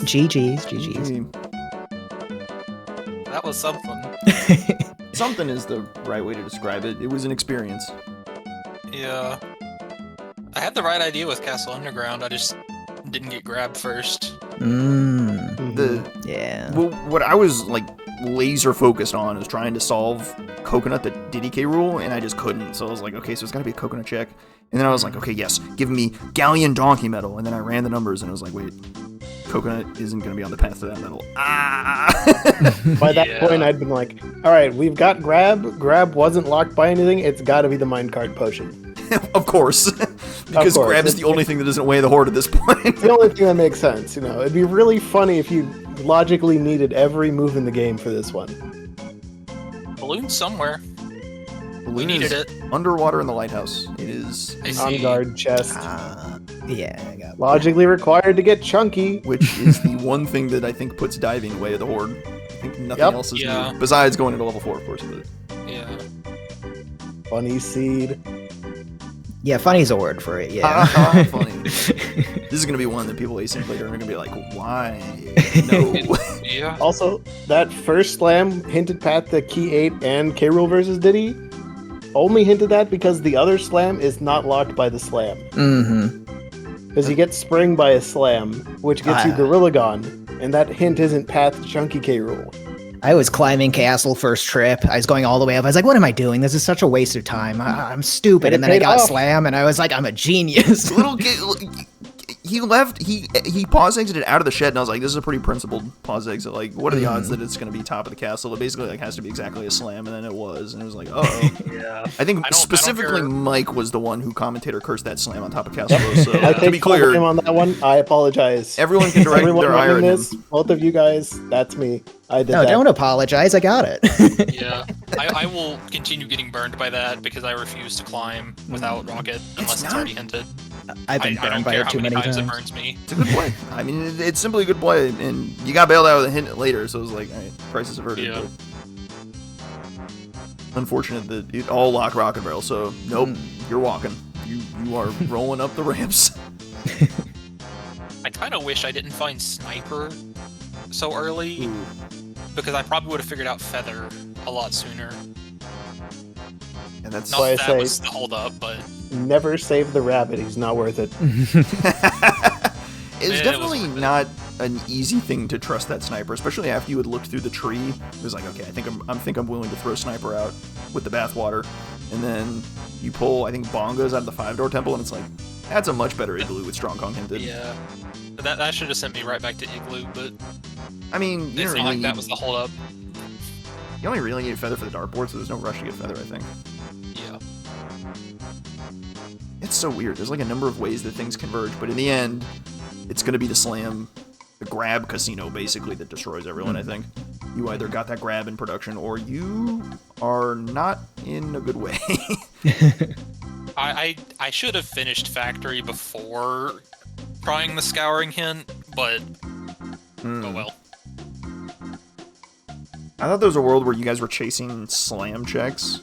GG's. That was something. Something is the right way to describe it. It was an experience. Yeah. I had the right idea with Castle Underground, I just didn't get grabbed first. Yeah. Well, what I was like laser focused on is trying to solve coconut the Diddy K rule, and I just couldn't. So I was like, okay, so it's gotta be a coconut check. And then I was like, okay, yes, give me Galley and Donkey medal. And then I ran the numbers, and I was like, wait, coconut isn't gonna be on the path to that medal. By that point, I'd been like, all right, we've got grab. Grab wasn't locked by anything. It's got to be the minecart potion. Of course. Because grab is the only thing that doesn't weigh the horde at this point. It's the only thing that makes sense, you know. It'd be really funny if you logically needed every move in the game for this one. Balloon somewhere. We needed it. Underwater in the lighthouse. It is On guard chest. Yeah, I got Logically required to get chunky. which is the one thing that I think puts diving away the horde. I think nothing else is Yeah. new. Besides going into level 4, of course. But Yeah. Funny seed. Yeah, funny's a word for it, yeah. funny. This is gonna be one that people ace later are gonna be like, why? No. Yeah. Also, that first slam hinted Pat the key 8 and K. Rool versus Diddy. Only hinted that because the other slam is not locked by the slam. Because you get spring by a slam, which gets you Gorilla Gone, and that hint isn't Pat the chunky K. Rool. I was climbing castle first trip. I was going all the way up. I was like, what am I doing? This is such a waste of time. I'm stupid. And then I got slam, and I was like, I'm a genius. Little kid, he left. He pause exited out of the shed, and I was like, "This is a pretty principled pause exit. Like, what are the odds that it's going to be top of the castle? It basically like has to be exactly a slam." And then it was, and it was like, "Oh." Yeah. I think specifically Mike was the one who commentator cursed that slam on top of Castle Rose. So I to be take credit clear, him on that one. I apologize. everyone can direct Everyone their ire running at this, him. both of you guys, that's me. I did No, that. don't apologize. I got it. Yeah. I will continue getting burned by that because I refuse to climb without rocket unless it's already hinted. I've been I burned don't by care it how too many many times it times. burns me. It's a good play. I mean, it's simply a good play, and you got bailed out with a hint later, so it was like, all right, crisis averted. Yeah. But unfortunate that it all locked rocket barrel. So nope, you're walking. You are rolling up the ramps. I kind of wish I didn't find sniper so early Ooh. because I probably would have figured out feather a lot sooner. And that's Not why I that say- was the holdup, but Never save the rabbit. He's not worth it. It's Yeah, it definitely was worth it. not an easy thing to trust that sniper, especially after you had looked through the tree. It was like, okay, I think I'm willing to throw sniper out with the bathwater, and then you pull, I think, bongos out of the 5-door temple, and it's like, that's a much better igloo with strong Kong hinted. yeah. That should have sent me right back to Igloo, but I mean, you it's don't not really like that need- was the holdup. you only really need a feather for the dartboard, so there's no rush to get feather, I think. Yeah. It's so weird. There's like a number of ways that things converge, but in the end, it's going to be the slam, the grab casino, basically, that destroys everyone, I think. You either got that grab in production, or you are not in a good way. I should have finished Factory before trying the scouring hint, but oh well. I thought there was a world where you guys were chasing slam checks.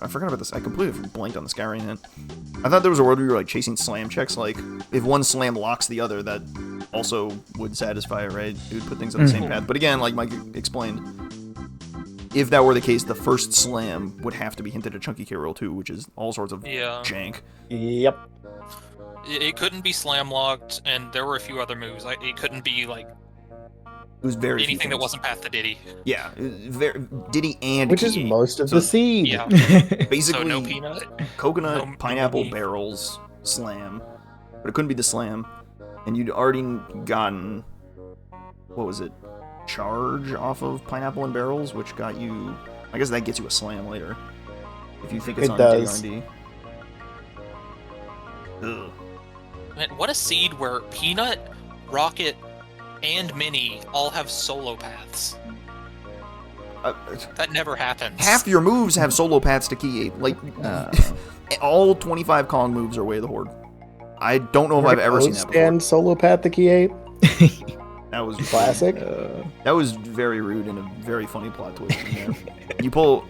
I forgot about this. I completely blanked on the scouring hint. I thought there was a world where you were like chasing slam checks. Like, if one slam locks the other, that also would satisfy it, right? It would put things on the same path. But again, like Mike explained, if that were the case, the first slam would have to be hinted at Chunky K roll too, which is all sorts of Yeah. jank. Yep. It couldn't be slam locked, and there were a few other moves. Like it couldn't be like It was very few anything that things. wasn't Path to Diddy. Yeah, it was very Diddy and Which is Key. most of So- the seed. Yeah. Basically, So no peanut. coconut, No pineapple, meat. barrels, slam. But it couldn't be the slam. And you'd already gotten, what was it, charge off of pineapple and barrels, which got you, I guess that gets you a slam later. If you think it's It on does. DRD. Ugh. Man, what a seed where Peanut, Rocket, and Minnie all have solo paths. That never happens. Half your moves have solo paths to key 8. Like, all 25 Kong moves are Way of the Horde. I don't know if I've ever seen that before. And solo path the key 8. That was Classic. That was very rude and a very funny plot twist in there. You pull...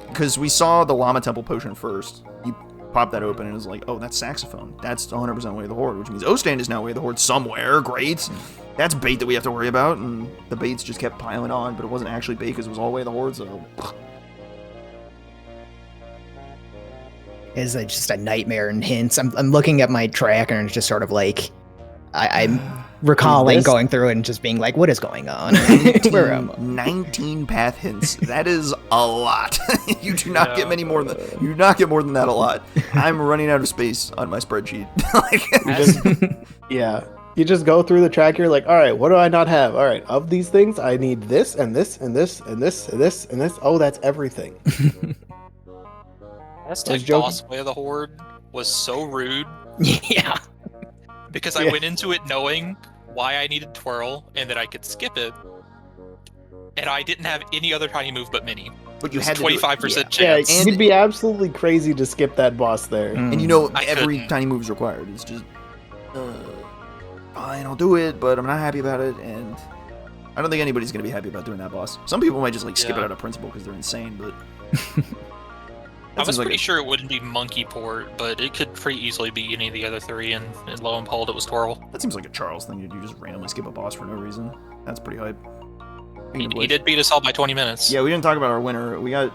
Because we saw the Llama Temple potion first. You pop that open and it was like, oh, that's saxophone. That's 100% Way of the Horde, which means O-Stand is now Way of the Horde somewhere. Great. That's bait that we have to worry about, and the baits just kept piling on, but it wasn't actually bait because it was all Way of the Horde, so... It's just a nightmare and hints. I'm looking at my tracker and it's just sort of like... I'm recalling going through it and just being like, what is going on? Where am I? 19 path hints. That is a lot. You do not get many more than you do not get more than that a lot. I'm running out of space on my spreadsheet. You just go through the track. You're like, all right, what do I not have? All right, of these things, I need this and this and this and this and this and this. Oh, that's everything. Aztec boss Way of the Horde was so rude. Yeah. Because I went into it knowing why I needed Twirl and that I could skip it. And I didn't have any other tiny move but Mini. But you had 25% chance. Yeah, you'd be absolutely crazy to skip that boss there. And you know, every tiny move is required. It's just, fine, I'll do it, but I'm not happy about it, and I don't think anybody's going to be happy about doing that boss. Some people might just like skip it out of principle because they're insane, but... I was pretty sure it wouldn't be Monkey Port, but it could pretty easily be any of the other three, and lo and behold, it was Twirl. That seems like a Charles thing to do, just randomly skip a boss for no reason. That's pretty hype. He did beat us all by 20 minutes. Yeah, we didn't talk about our winner. We got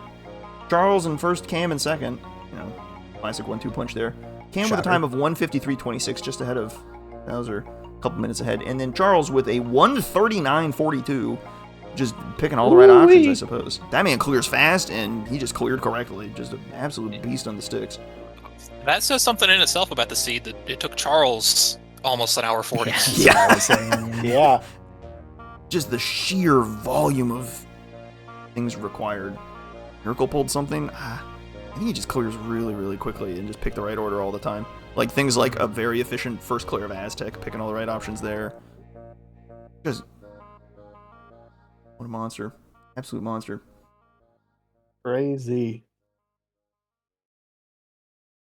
Charles in first, Cam in second. You know, classic 1-2 punch there. Cam with a time of 1:53.26, just ahead of Sowser, a couple minutes ahead. And then Charles with a 1:39.42. Just picking all the right options, I suppose. That man clears fast, and he just cleared correctly. Just an absolute beast on the sticks. That says something in itself about the seed, that it took Charles almost an hour 40. Yeah. Just the sheer volume of things required. Miracle pulled something. I think he just clears really, really quickly and just pick the right order all the time. Like things like a very efficient first clear of Aztec, picking all the right options there. Just... what a monster. Absolute monster. Crazy.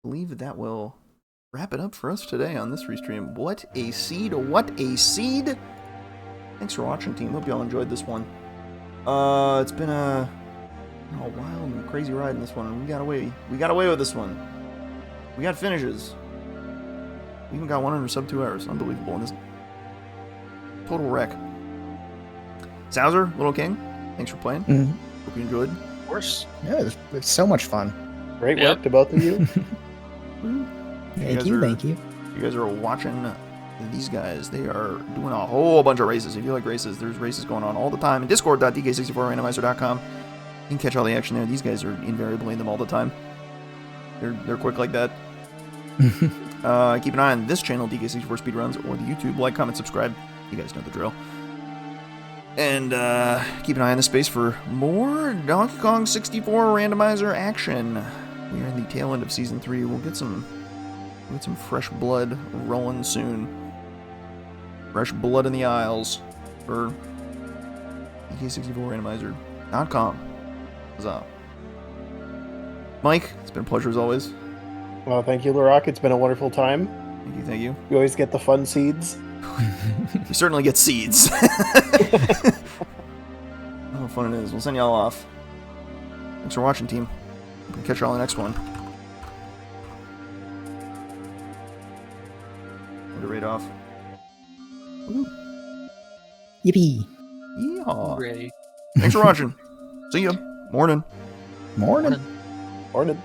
I believe that will wrap it up for us today on this restream. What a seed. What a seed. Thanks for watching, team. Hope y'all enjoyed this one. It's been a wild and crazy ride in this one. We got away. We got away with this one. We got finishes. We even got one under sub 2 hours. Unbelievable. In this total wreck. Sowser, LittleKing, thanks for playing. Hope you enjoyed. Of course. Yeah, it was so much fun. Great work to both of you. Thank you. You guys are watching these guys. They are doing a whole bunch of races. If you like races, there's races going on all the time. In Discord.DK64 Randomizer.com. You can catch all the action there. These guys are invariably in them all the time. They're quick like that. Keep an eye on this channel, DK64 Speedruns, or the YouTube. Like, comment, subscribe. You guys know the drill. And keep an eye on the space for more Donkey Kong 64 Randomizer action. We are in the tail end of Season 3. We'll get some fresh blood rolling soon. Fresh blood in the aisles for DK64Randomizer.com. Huzzah. Mike, it's been a pleasure as always. Well, thank you, Larock. It's been a wonderful time. Thank you. You always get the fun seeds. You certainly get seeds. Oh, how fun it is. We'll send y'all off. Thanks for watching, team. We'll catch y'all on the next one. Rate off. Woo. Yippee. Yeehaw. Hooray. Thanks for watching. See ya. Morning. Morning. Morning.